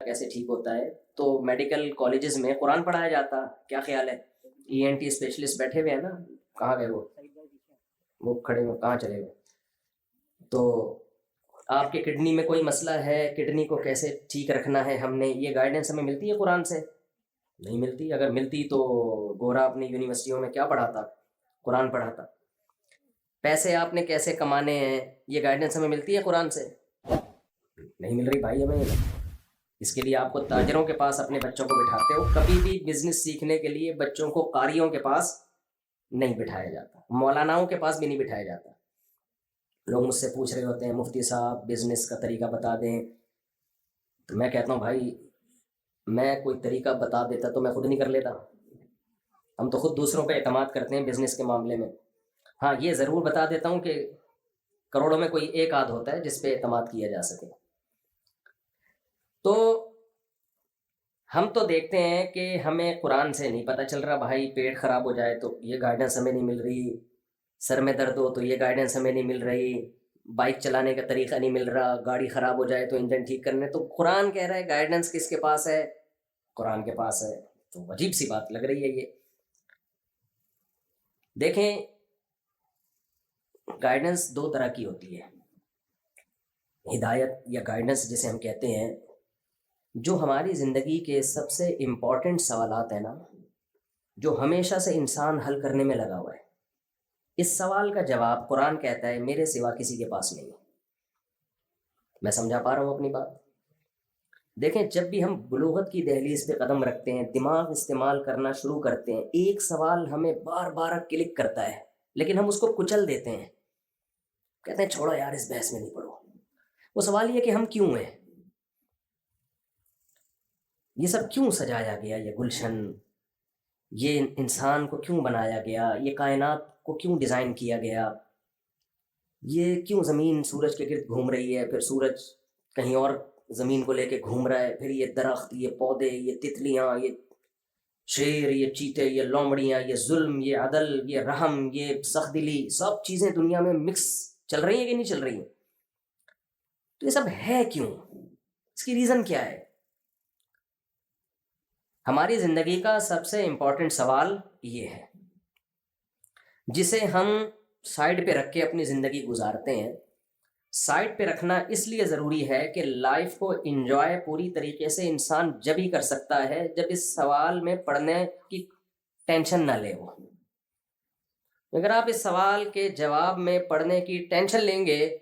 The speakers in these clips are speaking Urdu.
کیسے ٹھیک ہوتا ہے. تو میڈیکل کالجز میں قرآن پڑھایا جاتا. کیا خیال ہے؟ ENT اسپیشلسٹ بیٹھے ہوئے ہیں نا, کہاں گئے وہ کھڑے ہوئے, کہاں چلے گئے؟ تو آپ کے کڈنی میں کوئی مسئلہ ہے, کڈنی کو کیسے ٹھیک رکھنا ہے, ہم نے یہ گائیڈنس ہمیں ملتی ہے قرآن سے؟ نہیں ملتی. اگر ملتی تو گورا اپنی یونیورسٹیوں میں کیا پڑھاتا؟ قرآن پڑھاتا. پیسے آپ نے کیسے کمانے ہیں, یہ گائیڈنس ہمیں ملتی ہے قرآن سے؟ نہیں مل رہی بھائی ہمیں. اس کے لیے آپ کو تاجروں کے پاس اپنے بچوں کو بٹھاتے ہو. کبھی بھی بزنس سیکھنے کے لیے بچوں کو قاریوں کے پاس نہیں بٹھایا جاتا, مولاناؤں کے پاس بھی نہیں بٹھایا جاتا. لوگ مجھ سے پوچھ رہے ہوتے ہیں مفتی صاحب بزنس کا طریقہ بتا دیں, تو میں کہتا ہوں بھائی میں کوئی طریقہ بتا دیتا تو میں خود نہیں کر لیتا. ہم تو خود دوسروں پہ اعتماد کرتے ہیں بزنس کے معاملے میں. ہاں یہ ضرور بتا دیتا ہوں کہ کروڑوں میں کوئی ایک آدھ ہوتا ہے جس پہ اعتماد کیا جا سکے. تو ہم تو دیکھتے ہیں کہ ہمیں قرآن سے نہیں پتہ چل رہا بھائی, پیٹ خراب ہو جائے تو یہ گائیڈنس ہمیں نہیں مل رہی, سر میں درد ہو تو یہ گائیڈنس ہمیں نہیں مل رہی, بائک چلانے کا طریقہ نہیں مل رہا, گاڑی خراب ہو جائے تو انجن ٹھیک کرنے. تو قرآن کہہ رہا ہے گائیڈنس کس کے پاس ہے؟ قرآن کے پاس ہے. تو عجیب سی بات لگ رہی ہے یہ. دیکھیں گائیڈنس دو طرح کی ہوتی ہے. ہدایت یا گائیڈنس جسے ہم کہتے ہیں, جو ہماری زندگی کے سب سے امپورٹنٹ سوالات ہیں نا, جو ہمیشہ سے انسان حل کرنے میں لگا ہوا ہے, اس سوال کا جواب قرآن کہتا ہے میرے سوا کسی کے پاس نہیں. میں سمجھا پا رہا ہوں اپنی بات؟ دیکھیں جب بھی ہم بلوغت کی دہلیز پہ قدم رکھتے ہیں, دماغ استعمال کرنا شروع کرتے ہیں, ایک سوال ہمیں بار بار کلک کرتا ہے لیکن ہم اس کو کچل دیتے ہیں, کہتے ہیں چھوڑو یار اس بحث میں نہیں پڑو. وہ سوال یہ کہ ہم کیوں ہیں, یہ سب کیوں سجایا گیا, یہ گلشن, یہ انسان کو کیوں بنایا گیا, یہ کائنات کو کیوں ڈیزائن کیا گیا, یہ کیوں زمین سورج کے گرد گھوم رہی ہے, پھر سورج کہیں اور زمین کو لے کے گھوم رہا ہے, پھر یہ درخت, یہ پودے, یہ تتلیاں, یہ شیر, یہ چیتے, یہ لومڑیاں, یہ ظلم, یہ عدل, یہ رحم, یہ سخت دلی, سب چیزیں دنیا میں مکس چل رہی ہیں کہ نہیں چل رہی ہیں؟ تو یہ سب ہے کیوں, اس کی ریزن کیا ہے؟ ہماری زندگی کا سب سے امپورٹنٹ سوال یہ ہے جسے ہم سائڈ پہ رکھ کے اپنی زندگی گزارتے ہیں. سائڈ پہ رکھنا اس لیے ضروری ہے کہ لائف کو انجوائے پوری طریقے سے انسان جب ہی کر سکتا ہے جب اس سوال میں پڑھنے کی ٹینشن نہ لے. وہ اگر آپ اس سوال کے جواب میں پڑھنے کی ٹینشن لیں گے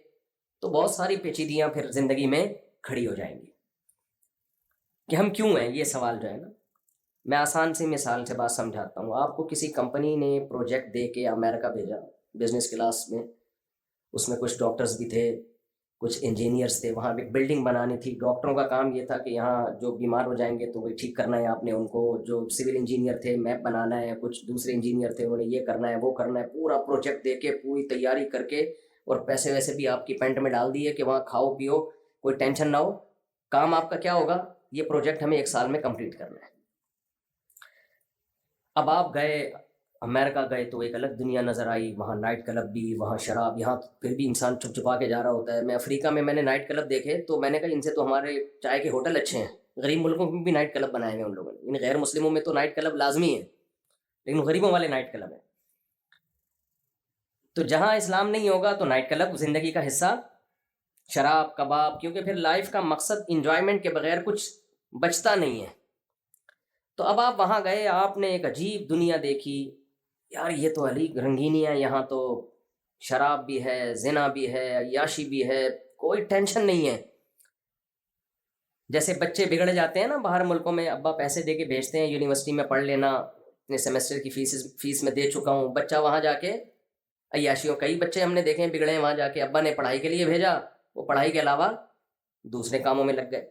تو بہت ساری پیچیدگیاں پھر زندگی میں کھڑی ہو جائیں گی کہ ہم کیوں ہیں. یہ سوال جو ہے نا, میں آسان سی مثال سے بات سمجھاتا ہوں. آپ کو کسی کمپنی نے پروجیکٹ دے کے امریکہ بھیجا بزنس کلاس میں, اس میں کچھ ڈاکٹرز بھی تھے, کچھ انجینئرز تھے, وہاں ایک بلڈنگ بنانی تھی. ڈاکٹروں کا کام یہ تھا کہ یہاں جو بیمار ہو جائیں گے تو وہ ٹھیک کرنا ہے آپ نے ان کو. جو سول انجینئر تھے میپ بنانا ہے, کچھ دوسرے انجینئر تھے انہوں نے یہ کرنا ہے وہ کرنا ہے. پورا پروجیکٹ دے کے پوری تیاری کر کے, اور پیسے ویسے بھی آپ کی پینٹ میں ڈال دیے کہ وہاں کھاؤ پیو, کوئی ٹینشن نہ ہو. کام آپ کا کیا ہوگا, یہ پروجیکٹ ہمیں 1 سال میں کمپلیٹ کرنا ہے. اب آپ گئے امریکہ گئے تو ایک الگ دنیا نظر آئی, وہاں نائٹ کلب بھی, وہاں شراب, یہاں پھر بھی انسان چھپ چھپا کے جا رہا ہوتا ہے. میں افریقہ میں نے نائٹ کلب دیکھے تو میں نے کہا ان سے تو ہمارے چائے کے ہوٹل اچھے ہیں. غریب ملکوں میں بھی نائٹ کلب بنائے ہوئے ان لوگوں نے, ان غیر مسلموں میں تو نائٹ کلب لازمی ہے لیکن غریبوں والے نائٹ کلب ہیں. تو جہاں اسلام نہیں ہوگا تو نائٹ کلب زندگی کا حصہ, شراب کباب, کیونکہ پھر لائف کا مقصد انجوائمنٹ کے بغیر کچھ بچتا نہیں ہے. تو اب آپ وہاں گئے, آپ نے ایک عجیب دنیا دیکھی, یار یہ تو علی رنگینی ہے, یہاں تو شراب بھی ہے, زنا بھی ہے, عیاشی بھی ہے, کوئی ٹینشن نہیں ہے. جیسے بچے بگڑ جاتے ہیں نا باہر ملکوں میں, ابا پیسے دے کے بھیجتے ہیں یونیورسٹی میں پڑھ لینا, اتنے سیمسٹر کی فیس میں دے چکا ہوں. بچہ وہاں جا کے عیاشیوں, کئی بچے ہم نے دیکھے ہیں بگڑے ہیں وہاں جا کے, ابا نے پڑھائی کے لیے بھیجا, وہ پڑھائی کے علاوہ دوسرے کاموں میں لگ گئے.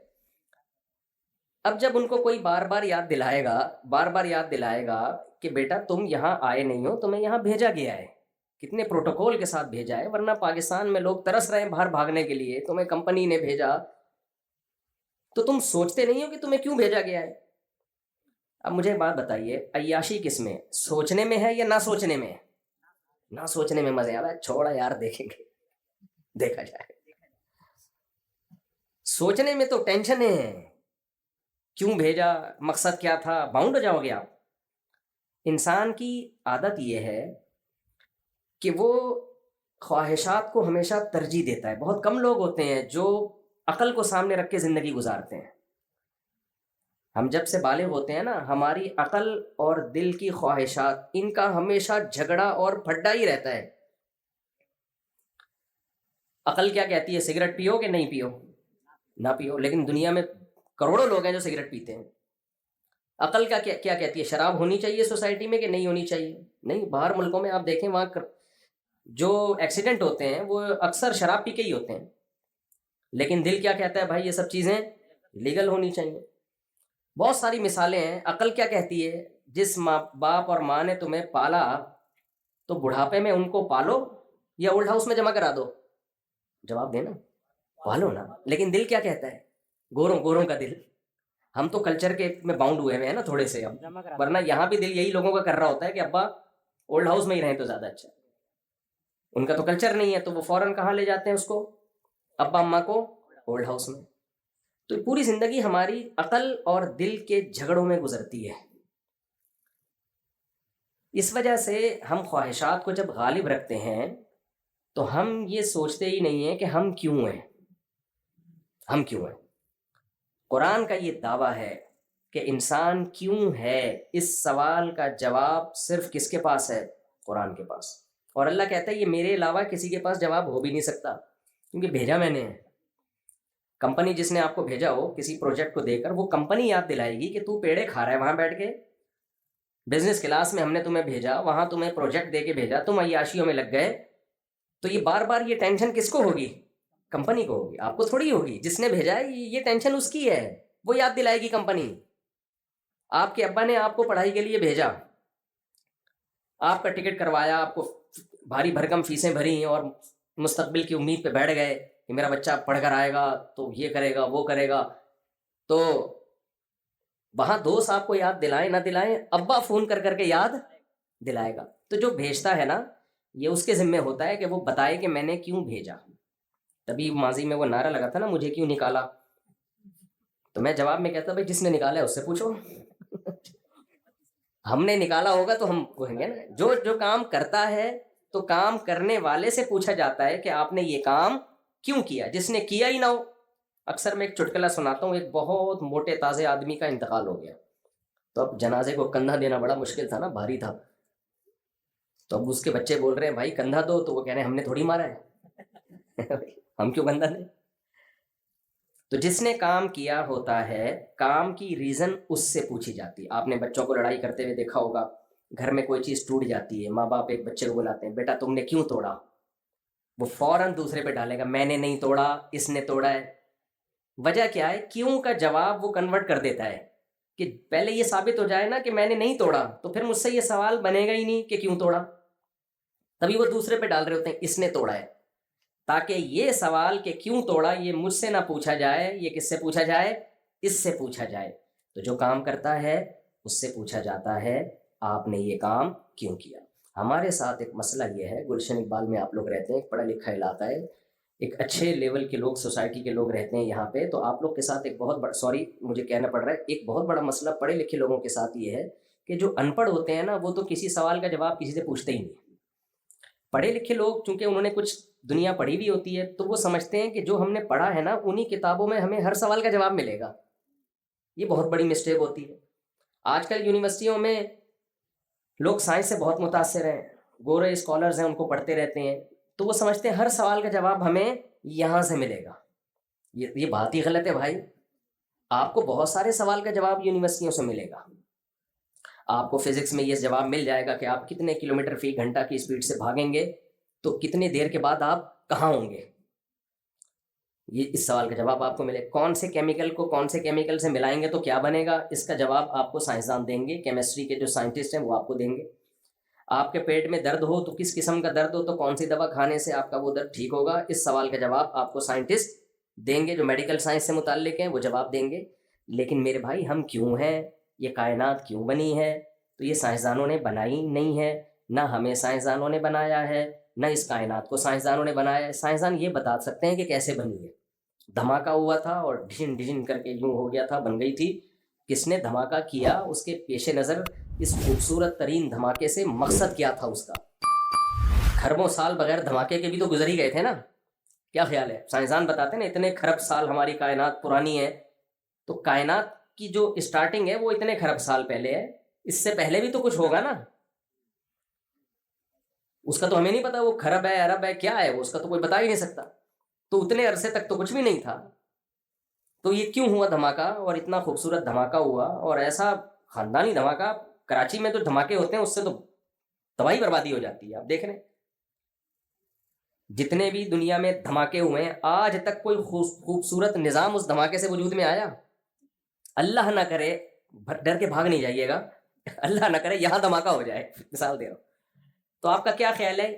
اب جب ان کو کوئی بار بار یاد دلائے گا کہ بیٹا تم یہاں آئے نہیں ہو, تمہیں یہاں بھیجا گیا ہے, کتنے پروٹوکول کے ساتھ بھیجا ہے, ورنہ پاکستان میں لوگ ترس رہے ہیں باہر بھاگنے کے لیے, تمہیں کمپنی نے بھیجا, تو تم سوچتے نہیں ہو کہ تمہیں کیوں بھیجا گیا ہے. اب مجھے بات بتائیے, عیاشی کس میں, سوچنے میں ہے یا نہ سوچنے میں؟ نہ سوچنے میں مزے آ رہا ہے, چھوڑا یار دیکھیں گے, دیکھا جائے. سوچنے میں تو ٹینشن ہے, کیوں بھیجا, مقصد کیا تھا, باؤنڈ ہو جاؤ گے آپ. انسان کی عادت یہ ہے کہ وہ خواہشات کو ہمیشہ ترجیح دیتا ہے. بہت کم لوگ ہوتے ہیں جو عقل کو سامنے رکھ کے زندگی گزارتے ہیں. ہم جب سے بالغ ہوتے ہیں نا, ہماری عقل اور دل کی خواہشات, ان کا ہمیشہ جھگڑا اور پھڈا ہی رہتا ہے. عقل کیا کہتی ہے, سگریٹ پیو کہ نہیں پیو, نہ پیو. لیکن دنیا میں کروڑوں لوگ ہیں جو سگریٹ پیتے ہیں. عقل کا کیا کہتی ہے, شراب ہونی چاہیے سوسائٹی میں کہ نہیں ہونی چاہیے. نہیں, باہر ملکوں میں آپ دیکھیں وہاں جو ایکسیڈنٹ ہوتے ہیں وہ اکثر شراب پی کے ہی ہوتے ہیں. لیکن دل کیا کہتا ہے, بھائی یہ سب چیزیں لیگل ہونی چاہیے. بہت ساری مثالیں ہیں. عقل کیا کہتی ہے, جس ماں باپ اور ماں نے تمہیں پالا تو بڑھاپے میں ان کو پالو یا اولڈ ہاؤس میں جمع کرا دو. جواب دینا, پالو نا. لیکن دل کیا کہتا ہے, گوروں کا دل. ہم تو کلچر کے میں باؤنڈ ہوئے ہیں نا تھوڑے سے اب, ورنہ یہاں بھی دل یہی لوگوں کا کر رہا ہوتا ہے کہ ابا اولڈ ہاؤس میں ہی رہیں تو زیادہ اچھا. ان کا تو کلچر نہیں ہے تو وہ فوراً کہاں لے جاتے ہیں اس کو, ابا اماں کو اولڈ ہاؤس میں. تو پوری زندگی ہماری عقل اور دل کے جھگڑوں میں گزرتی ہے. اس وجہ سے ہم خواہشات کو جب غالب رکھتے ہیں تو ہم یہ سوچتے ہی نہیں ہیں کہ ہم کیوں ہیں, ہم کیوں ہیں. قرآن کا یہ دعویٰ ہے کہ انسان کیوں ہے, اس سوال کا جواب صرف کس کے پاس ہے, قرآن کے پاس. اور اللہ کہتا ہے یہ میرے علاوہ کسی کے پاس جواب ہو بھی نہیں سکتا, کیونکہ بھیجا میں نے ہے. کمپنی جس نے آپ کو بھیجا ہو کسی پروجیکٹ کو دے کر, وہ کمپنی یاد دلائے گی کہ تو پیڑے کھا رہا ہے وہاں بیٹھ کے. بزنس کلاس میں ہم نے تمہیں بھیجا, وہاں تمہیں پروجیکٹ دے کے بھیجا, تم عیاشیوں میں لگ گئے. تو یہ بار بار یہ ٹینشن کس کو ہوگی, کمپنی کو ہوگی, آپ کو تھوڑی ہوگی. جس نے بھیجا ہے یہ ٹینشن اس کی ہے, وہ یاد دلائے گی کمپنی. آپ کے ابا نے آپ کو پڑھائی کے لیے بھیجا, آپ کا ٹکٹ کروایا, آپ کو بھاری بھرکم فیسیں بھری اور مستقبل کی امید پہ بیٹھ گئے کہ میرا بچہ پڑھ کر آئے گا تو یہ کرے گا وہ کرے گا. تو وہاں دوست آپ کو یاد دلائیں نہ دلائیں, ابا فون کر کر کے یاد دلائے گا. تو جو بھیجتا ہے نا, یہ اس کے ذمہ ہوتا ہے کہ وہ بتائے کہ میں نے کیوں بھیجا. تبھی ماضی میں وہ نعرہ لگا تھا نا, مجھے کیوں نکالا. تو میں جواب میں کہتا بھائی جس نے نکالا ہے اس سے پوچھو. ہم نے نکالا ہوگا تو ہم کہیں گے نا. جو کام کرتا ہے تو کام کرنے والے سے پوچھا جاتا ہے کہ آپ نے یہ کام کیوں کیا, جس نے کیا ہی نہ ہو. اکثر میں ایک چٹکلا سناتا ہوں. ایک بہت موٹے تازے آدمی کا انتقال ہو گیا, تو اب جنازے کو کندھا دینا بڑا مشکل تھا نا, بھاری تھا. تو اب اس کے بچے بول رہے ہیں بھائی کندھا دو, تو وہ کہہ رہے ہیں ہم نے تھوڑی مارا ہے. ہم کیوں کندھا دیں. تو جس نے کام کیا ہوتا ہے, کام کی ریزن اس سے پوچھی جاتی ہے. آپ نے بچوں کو لڑائی کرتے ہوئے دیکھا ہوگا, گھر میں کوئی چیز ٹوٹ جاتی ہے, ماں باپ ایک بچے کو بلاتے ہیں, بیٹا تم نے کیوں توڑا. وہ فوراً دوسرے پہ ڈالے گا, میں نے نہیں توڑا, اس نے توڑا ہے. وجہ کیا ہے, کیوں کا جواب وہ کنورٹ کر دیتا ہے کہ پہلے یہ ثابت ہو جائے نا کہ میں نے نہیں توڑا, تو پھر مجھ سے یہ سوال بنے گا ہی نہیں کہ کیوں توڑا. تبھی وہ دوسرے پہ ڈال رہے ہوتے ہیں اس نے توڑا ہے, تاکہ یہ سوال کہ کیوں توڑا یہ مجھ سے نہ پوچھا جائے, یہ کس سے پوچھا جائے, اس سے پوچھا جائے. تو جو کام کرتا ہے اس سے پوچھا جاتا ہے آپ نے یہ کام کیوں کیا. ہمارے ساتھ ایک مسئلہ یہ ہے, گلشن اقبال میں آپ لوگ رہتے ہیں, ایک پڑھا لکھا علاقہ ہے, ایک اچھے لیول کے لوگ سوسائٹی کے لوگ رہتے ہیں یہاں پہ. تو آپ لوگ کے ساتھ ایک بہت بڑا, سوری مجھے کہنا پڑ رہا ہے, ایک بہت بڑا مسئلہ پڑھے لکھے لوگوں کے ساتھ یہ ہے کہ جو ان پڑھ ہوتے ہیں نا, وہ تو کسی سوال کا جواب کسی سے پوچھتے ہی نہیں. پڑھے لکھے لوگ چونکہ انہوں نے کچھ دنیا پڑھی بھی ہوتی ہے, تو وہ سمجھتے ہیں کہ جو ہم نے پڑھا ہے نا انہی کتابوں میں ہمیں ہر سوال کا جواب ملے گا. یہ بہت بڑی مسٹیک ہوتی ہے. آج کل یونیورسٹیوں میں لوگ سائنس سے بہت متاثر ہیں, گورے اسکالرز ہیں, ان کو پڑھتے رہتے ہیں, تو وہ سمجھتے ہیں ہر سوال کا جواب ہمیں یہاں سے ملے گا. یہ بات ہی غلط ہے بھائی. آپ کو بہت سارے سوال کا جواب یونیورسٹیوں سے ملے گا. آپ کو فزکس میں یہ جواب مل جائے گا کہ آپ کتنے کلومیٹر فی گھنٹہ کی اسپیڈ سے بھاگیں گے تو کتنے دیر کے بعد آپ کہاں ہوں گے. یہ اس سوال کا جواب آپ کو ملے. کون سے کیمیکل کو کون سے کیمیکل سے ملائیں گے تو کیا بنے گا, اس کا جواب آپ کو سائنسدان دیں گے. کیمسٹری کے جو سائنٹسٹ ہیں وہ آپ کو دیں گے. آپ کے پیٹ میں درد ہو تو کس قسم کا درد ہو تو کون سی دوا کھانے سے آپ کا وہ درد ٹھیک ہوگا, اس سوال کا جواب آپ کو سائنٹسٹ دیں گے. جو میڈیکل سائنس سے متعلق ہیں وہ جواب دیں گے. لیکن میرے بھائی ہم کیوں ہیں, یہ کائنات کیوں بنی ہے, تو یہ سائنسدانوں نے بنائی نہیں ہے, نہ ہمیں سائنسدانوں نے بنایا ہے, نہ اس کائنات کو سائنسدانوں نے بنایا ہے. سائنسدان یہ بتا سکتے ہیں کہ کیسے بنی ہے. دھماکہ ہوا تھا اور ڈھن ڈھن کر کے یوں ہو گیا تھا, بن گئی تھی, کس نے دھماکہ کیا، اس کے پیش نظر اس خوبصورت ترین دھماکے سے مقصد کیا تھا اس کا. کھربوں سال بغیر دھماکے کے بھی تو گزر ہی گئے تھے نا. کیا خیال ہے؟ سائنسدان بتاتے ہیں نا اتنے کھرب سال ہماری کائنات پرانی ہے، تو کائنات کی جو اسٹارٹنگ ہے وہ اتنے کھرب سال پہلے ہے. اس سے پہلے بھی تو کچھ ہوگا نا. اس کا تو ہمیں نہیں پتا وہ کھرب ہے ارب ہے کیا ہے، اس کا تو کوئی بتا ہی نہیں سکتا. تو اتنے عرصے تک تو کچھ بھی نہیں تھا. تو یہ کیوں ہوا دھماکہ، اور اتنا خوبصورت دھماکہ ہوا، اور ایسا خاندانی دھماکہ. کراچی میں جو دھماکے ہوتے ہیں اس سے تو تباہی بربادی ہو جاتی ہے. آپ دیکھ رہے ہیں جتنے بھی دنیا میں دھماکے ہوئے ہیں آج تک کوئی خوبصورت نظام اس دھماکے سے وجود میں آیا؟ اللہ نہ کرے، ڈر کے بھاگ نہیں جائیے گا، اللہ نہ کرے یہاں دھماکہ ہو جائے. مثال دے رہا ہوں. تو آپ کا کیا خیال ہے،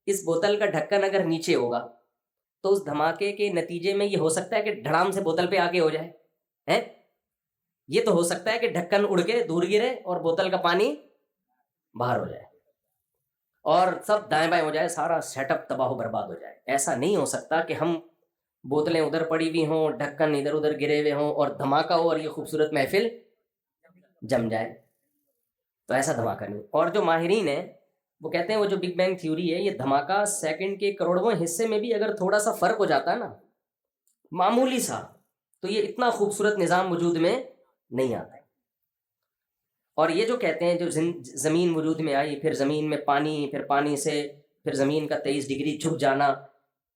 اس بوتل کا ڈھکن اگر نیچے ہوگا تو اس دھماکے کے نتیجے میں یہ ہو سکتا ہے کہ دھڑام سے بوتل پہ آگے ہو جائے ہیں؟ یہ تو ہو سکتا ہے کہ ڈھکن اڑ کے دور گرے اور بوتل کا پانی باہر ہو جائے اور سب دائیں بائیں ہو جائے، سارا سیٹ اپ تباہ و برباد ہو جائے. ایسا نہیں ہو سکتا کہ ہم بوتلیں ادھر پڑی ہوئی ہوں، ڈھکن ادھر ادھر گرے ہوئے ہوں اور دھماکہ ہو اور یہ خوبصورت محفل جم جائے. تو ایسا دھماکہ نہیں. اور جو ماہرین ہیں وہ کہتے ہیں وہ جو بگ بینگ تھیوری ہے، یہ دھماکہ سیکنڈ کے کروڑواں حصے میں بھی اگر تھوڑا سا فرق ہو جاتا ہے نا، معمولی سا، تو یہ اتنا خوبصورت نظام وجود میں نہیں آتا. اور یہ جو کہتے ہیں جو زمین وجود میں آئی، پھر زمین میں پانی، پھر پانی سے پھر زمین کا 23 ڈگری جھک جانا،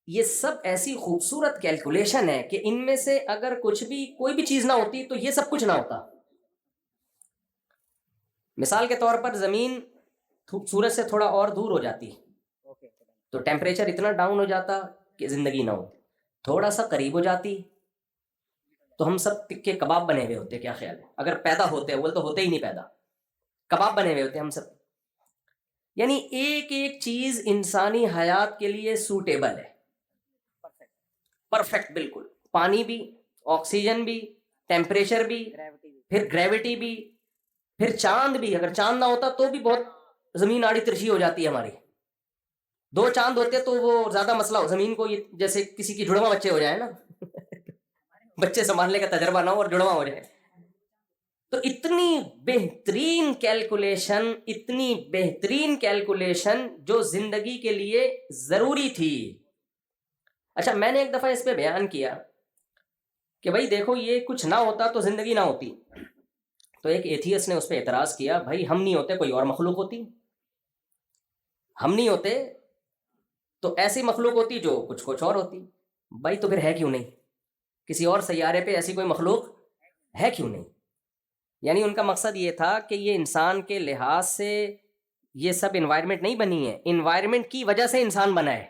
یہ سب ایسی خوبصورت کیلکولیشن ہے کہ ان میں سے اگر کچھ بھی کوئی بھی چیز نہ ہوتی تو یہ سب کچھ نہ ہوتا. مثال کے طور پر زمین سورج سے تھوڑا اور دور ہو جاتی تو ٹیمپریچر اتنا ڈاؤن ہو جاتا کہ زندگی نہ ہوتی. تھوڑا سا قریب ہو جاتی تو ہم سب ٹکے کباب بنے ہوئے ہوتے. کیا خیال ہے؟ اگر پیدا ہوتے، وہ تو ہوتے ہی نہیں پیدا، کباب بنے ہوئے ہوتے ہم سب. یعنی ایک ایک چیز انسانی حیات کے لیے سوٹیبل ہے، پرفیکٹ بالکل. پانی بھی، آکسیجن بھی، ٹیمپریچر بھی، پھر گریوٹی بھی، پھر چاند بھی. اگر چاند نہ ہوتا تو بھی بہت زمین آڑی ترچھی ہو جاتی ہے ہماری. 2 چاند ہوتے تو وہ زیادہ مسئلہ ہو زمین کو، یہ جیسے کسی کی جڑواں بچے ہو جائے نا بچے سنبھالنے کا تجربہ نہ ہو اور جڑواں ہو جائے. تو اتنی بہترین کیلکولیشن، اتنی بہترین کیلکولیشن جو زندگی کے لیے ضروری تھی. اچھا، میں نے ایک دفعہ اس پہ بیان کیا کہ بھائی دیکھو یہ کچھ نہ ہوتا تو زندگی نہ ہوتی. تو ایک ایتھیس نے اس پہ اعتراض کیا، بھائی ہم نہیں ہوتے کوئی اور مخلوق ہوتی، ہم نہیں ہوتے تو ایسی مخلوق ہوتی جو کچھ اور ہوتی. بھائی تو پھر ہے کیوں نہیں؟ کسی اور سیارے پہ ایسی کوئی مخلوق ہے کیوں نہیں؟ یعنی ان کا مقصد یہ تھا کہ یہ انسان کے لحاظ سے یہ سب انوائرمنٹ نہیں بنی ہے، انوائرمنٹ کی وجہ سے انسان بنا ہے.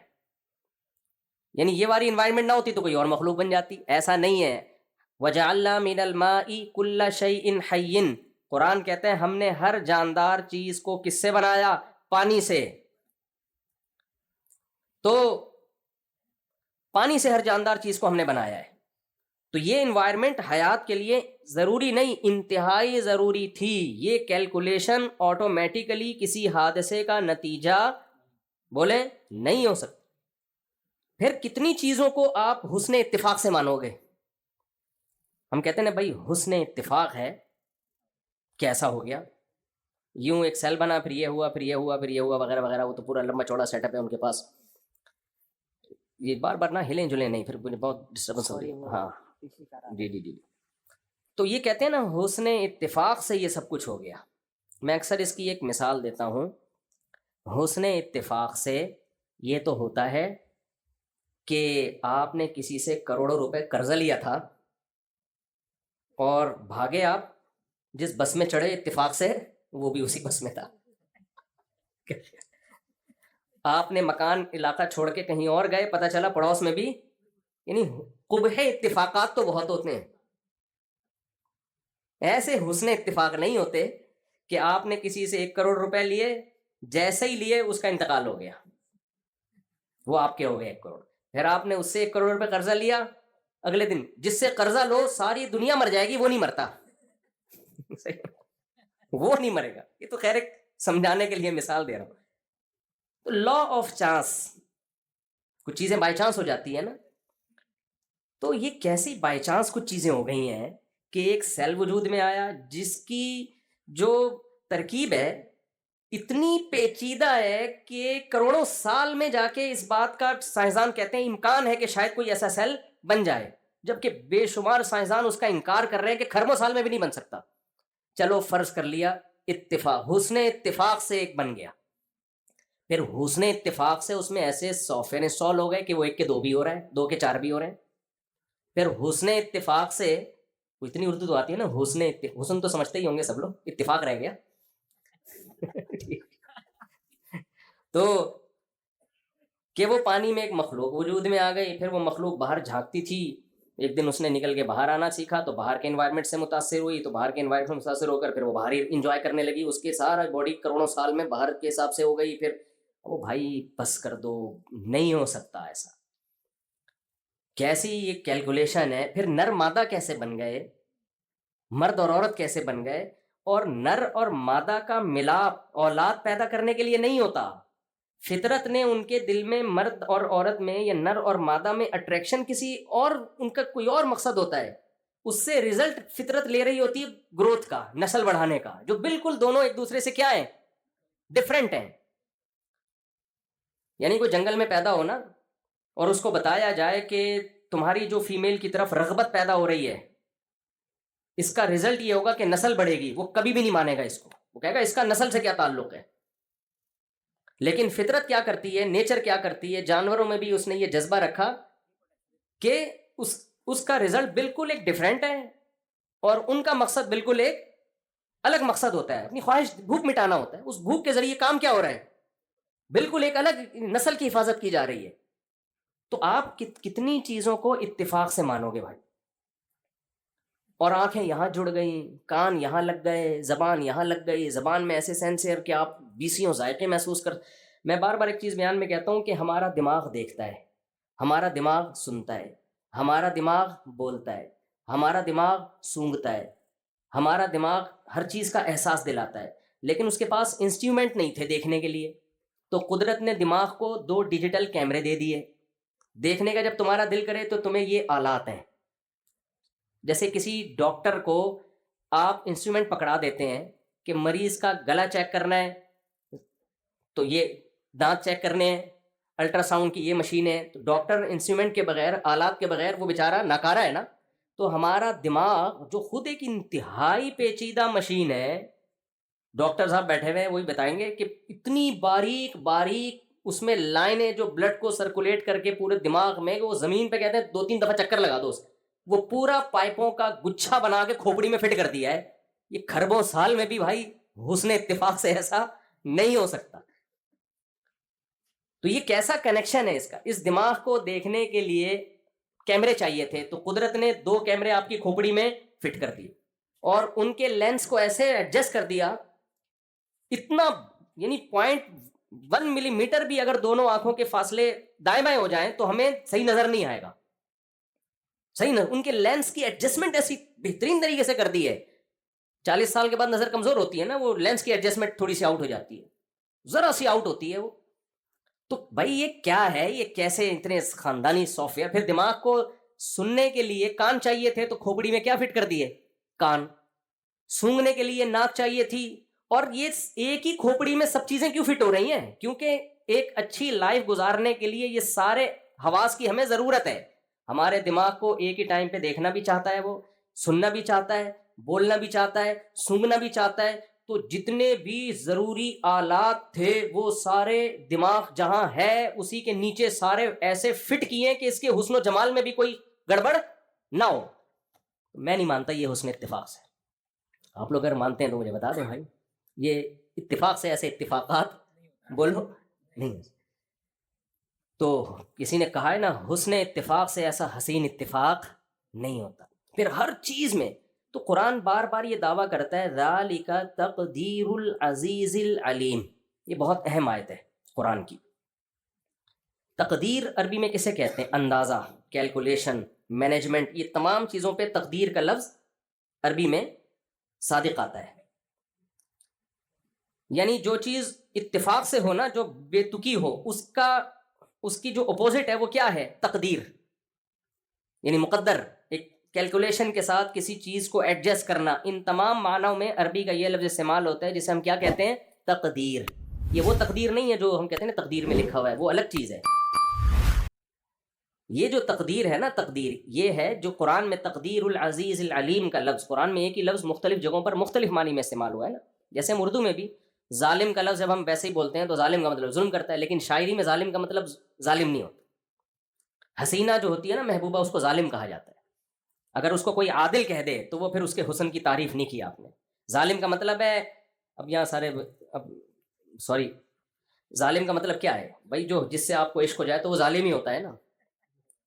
یعنی یہ والی انوائرمنٹ نہ ہوتی تو کوئی اور مخلوق بن جاتی. ایسا نہیں ہے. وَجَعَلْنَا مِنَ الْمَاءِ كُلَّ شَيْءٍ حَيٍّ، قرآن کہتے ہیں ہم نے ہر جاندار چیز کو کس سے بنایا؟ پانی سے. تو پانی سے ہر جاندار چیز کو ہم نے بنایا ہے. تو یہ انوائرمنٹ حیات کے لیے ضروری نہیں، انتہائی ضروری تھی. یہ کیلکولیشن آٹومیٹیکلی کسی حادثے کا نتیجہ بولیں نہیں ہو سکتا. پھر کتنی چیزوں کو آپ حسن اتفاق سے مانو گے؟ ہم کہتے ہیں بھائی حسن اتفاق ہے، کیسا ہو گیا؟ یوں ایک سیل بنا، پھر یہ ہوا، پھر یہ ہوا، پھر یہ ہوا، وغیرہ وغیرہ. وہ تو پورا لمبا چوڑا سیٹ اپ ہے ان کے پاس. یہ بار بار نہ ہلیں جلیں نہیں، پھر بہت ڈسٹربنس ہو رہی ہے. ہاں جی. تو یہ کہتے ہیں نا حسن اتفاق سے یہ سب کچھ ہو گیا. میں اکثر اس کی ایک مثال دیتا ہوں. حسن اتفاق سے یہ تو ہوتا ہے کہ آپ نے کسی سے کروڑوں روپے قرضہ لیا تھا اور بھاگے آپ جس بس میں چڑھے اتفاق سے وہ بھی اسی بس میں تھا. آپ نے مکان علاقہ چھوڑ کے کہیں اور گئے، پتہ چلا پڑوس میں بھی. یعنی قبح اتفاقات تو بہت ہوتے ہیں، ایسے حسن اتفاق نہیں ہوتے کہ آپ نے کسی سے 1 کروڑ روپے لیے، جیسے ہی لیے اس کا انتقال ہو گیا، وہ آپ کے ہو گئے 1 کروڑ. پھر آپ نے اس سے 1 کروڑ روپے قرضہ لیا، اگلے دن جس سے قرضہ لو ساری دنیا مر جائے گی، وہ نہیں مرتا. وہ نہیں مرے گا. یہ تو خیر ایک سمجھانے کے لیے مثال دے رہا ہوں. تو لا آف چانس، کچھ چیزیں بائی چانس ہو جاتی ہیں نا. تو یہ کیسی بائی چانس کچھ چیزیں ہو گئی ہیں کہ ایک سیل وجود میں آیا جس کی جو ترکیب ہے اتنی پیچیدہ ہے کہ کروڑوں سال میں جا کے اس بات کا سائنسدان کہتے ہیں امکان ہے کہ شاید کوئی ایسا سیل بن جائے، جبکہ بے شمار سائنسدان اس کا انکار کر رہے ہیں کہ کھربوں سال میں بھی نہیں بن سکتا. چلو فرض کر لیا اتفاق، حسن اتفاق سے ایک بن گیا. پھر حسن اتفاق سے اس میں ایسے سافٹ ویئر انسٹال ہو گئے کہ وہ 1 کے 2 بھی ہو رہا ہے، 2 کے 4 بھی ہو رہے ہیں. پھر حسن اتفاق سے اتنی اردو تو آتی ہے نا، حسن تو سمجھتے ہی ہوں گے سب لوگ، اتفاق رہ گیا. تو کہ وہ پانی میں ایک مخلوق وجود میں آ گئی، پھر وہ مخلوق باہر جھانکتی تھی. ایک دن اس نے نکل کے باہر آنا سیکھا تو باہر کے انوائرمنٹ سے متاثر ہوئی، تو باہر کے انوائرمنٹ سے متاثر ہو کر پھر وہ باہر ہی انجوائے کرنے لگی. اس کے سارا باڈی کروڑوں سال میں باہر کے حساب سے ہو گئی. پھر وہ بھائی بس کر دو، نہیں ہو سکتا ایسا. کیسی یہ کیلکولیشن ہے؟ پھر نر مادہ کیسے بن گئے، مرد اور عورت کیسے بن گئے؟ اور نر اور مادہ کا ملاپ اولاد پیدا کرنے کے لیے نہیں ہوتا. فطرت نے ان کے دل میں مرد اور عورت میں یا نر اور مادہ میں اٹریکشن کسی اور، ان کا کوئی اور مقصد ہوتا ہے. اس سے رزلٹ فطرت لے رہی ہوتی ہے گروتھ کا، نسل بڑھانے کا، جو بالکل دونوں ایک دوسرے سے کیا ہیں، ڈفرینٹ ہیں. یعنی کوئی جنگل میں پیدا ہونا اور اس کو بتایا جائے کہ تمہاری جو فیمیل کی طرف رغبت پیدا ہو رہی ہے اس کا رزلٹ یہ ہوگا کہ نسل بڑھے گی، وہ کبھی بھی نہیں مانے گا اس کو. وہ کہے گا اس کا نسل سے کیا تعلق ہے. لیکن فطرت کیا کرتی ہے، نیچر کیا کرتی ہے، جانوروں میں بھی اس نے یہ جذبہ رکھا کہ اس کا رزلٹ بالکل ایک ڈیفرنٹ ہے اور ان کا مقصد بالکل ایک الگ مقصد ہوتا ہے. اپنی خواہش بھوک مٹانا ہوتا ہے. اس بھوک کے ذریعے کام کیا ہو رہا ہے، بالکل ایک الگ نسل کی حفاظت کی جا رہی ہے. تو آپ کتنی چیزوں کو اتفاق سے مانو گے بھائی. اور آنکھیں یہاں جڑ گئیں، کان یہاں لگ گئے، زبان یہاں لگ گئی. زبان میں ایسے سینسر کہ آپ بیسیوں ذائقے محسوس کر. میں بار بار ایک چیز بیان میں کہتا ہوں کہ ہمارا دماغ دیکھتا ہے، ہمارا دماغ سنتا ہے، ہمارا دماغ بولتا ہے، ہمارا دماغ سونگھتا ہے، ہمارا دماغ ہر چیز کا احساس دلاتا ہے. لیکن اس کے پاس انسٹرومنٹ نہیں تھے دیکھنے کے لیے، تو قدرت نے دماغ کو 2 ڈیجیٹل کیمرے دے دیے. دیکھنے کا جب تمہارا دل کرے تو تمہیں یہ آلات ہیں. جیسے کسی ڈاکٹر کو آپ انسٹرومنٹ پکڑا دیتے ہیں کہ مریض کا گلا چیک کرنا ہے تو یہ دانت چیک کرنے ہیں، الٹرا ساؤنڈ کی یہ مشین ہے، تو ڈاکٹر انسٹرومنٹ کے بغیر، آلات کے بغیر وہ بیچارہ ناکارہ ہے نا. تو ہمارا دماغ جو خود ایک انتہائی پیچیدہ مشین ہے، ڈاکٹر صاحب بیٹھے ہوئے ہیں وہی بتائیں گے کہ اتنی باریک باریک اس میں لائنیں جو بلڈ کو سرکولیٹ کر کے پورے دماغ میں، وہ زمین پہ کہتے ہیں 2-3 دفعہ چکر لگا دو، وہ پورا پائپوں کا گچھا بنا کے کھوپڑی میں فٹ کر دیا ہے. یہ کھربوں سال میں بھی بھائی حسن اتفاق سے ایسا نہیں ہو سکتا. تو یہ کیسا کنیکشن ہے اس کا. اس دماغ کو دیکھنے کے لیے کیمرے چاہیے تھے، تو قدرت نے 2 کیمرے آپ کی کھوپڑی میں فٹ کر دیے اور ان کے لینس کو ایسے ایڈجسٹ کر دیا، اتنا یعنی 0.1 ملی میٹر بھی اگر دونوں آنکھوں کے فاصلے دائیں بائیں ہو جائیں تو ہمیں صحیح نظر نہیں آئے گا. صحیح نظر، ان کے لینس کی ایڈجسٹمنٹ ایسی بہترین طریقے سے کر دی ہے. 40 سال کے بعد نظر کمزور ہوتی ہے نا، وہ لینس کی ایڈجسٹمنٹ تھوڑی سی آؤٹ ہو جاتی ہے، ذرا سی آؤٹ ہوتی ہے وہ. تو بھائی یہ کیا ہے، یہ کیسے اتنے خاندانی سافٹ ویئر. پھر دماغ کو سننے کے لیے کان چاہیے تھے تو کھوپڑی میں کیا فٹ کر دیے، کان. سونگنے کے لیے ناک چاہیے تھی. اور یہ ایک ہی کھوپڑی میں سب چیزیں کیوں فٹ ہو رہی ہیں؟ کیونکہ ایک اچھی لائف گزارنے کے لیے یہ سارے حواس کی ہمیں ضرورت ہے. ہمارے دماغ کو ایک ہی ٹائم پہ دیکھنا بھی چاہتا ہے، وہ سننا بھی چاہتا ہے، بولنا بھی چاہتا ہے، سونگنا بھی چاہتا ہے. تو جتنے بھی ضروری آلات تھے وہ سارے دماغ جہاں ہے اسی کے نیچے سارے ایسے فٹ کیے کہ اس کے حسن و جمال میں بھی کوئی گڑبڑ نہ ہو. میں نہیں مانتا یہ حسن اتفاق سے. آپ لوگ اگر مانتے ہیں تو مجھے بتا دیں بھائی، یہ اتفاق سے ایسے اتفاقات بولو نہیں. تو کسی نے کہا ہے نا، حسن اتفاق سے ایسا حسین اتفاق نہیں ہوتا. پھر ہر چیز میں تو قرآن بار بار یہ دعویٰ کرتا ہے ذالک تقدیر العزیز العلیم. یہ بہت اہم آیت ہے قرآن کی. تقدیر عربی میں کسے کہتے ہیں؟ اندازہ، کیلکولیشن، مینجمنٹ. یہ تمام چیزوں پہ تقدیر کا لفظ عربی میں صادق آتا ہے. یعنی جو چیز اتفاق سے ہو نا، جو بے تکی ہو، اس کی جو اپوزٹ ہے وہ کیا ہے؟ تقدیر. یعنی مقدر، ایک کیلکولیشن کے ساتھ کسی چیز کو ایڈجسٹ کرنا، ان تمام معنوں میں عربی کا یہ لفظ استعمال ہوتا ہے جسے ہم کیا کہتے ہیں؟ تقدیر. یہ وہ تقدیر نہیں ہے جو ہم کہتے ہیں نا تقدیر میں لکھا ہوا ہے، وہ الگ چیز ہے. یہ جو تقدیر ہے نا، تقدیر یہ ہے جو قرآن میں تقدیر العزیز العلیم کا لفظ، قرآن میں ایک ہی لفظ مختلف جگہوں پر مختلف معنی میں استعمال ہوا ہے نا. جیسے ہم اردو میں بھی ظالم کا لفظ جب ہم ویسے ہی بولتے ہیں تو ظالم کا مطلب ظلم کرتا ہے، لیکن شاعری میں ظالم کا مطلب ظالم نہیں ہوتا. حسینہ جو ہوتی ہے نا محبوبہ، اس کو ظالم کہا جاتا ہے. اگر اس کو کوئی عادل کہہ دے تو وہ پھر اس کے حسن کی تعریف نہیں کی آپ نے. ظالم کا مطلب ہے، اب یہاں سارے سوری، ظالم کا مطلب کیا ہے بھائی؟ جو جس سے آپ کو عشق ہو جائے تو وہ ظالم ہی ہوتا ہے نا.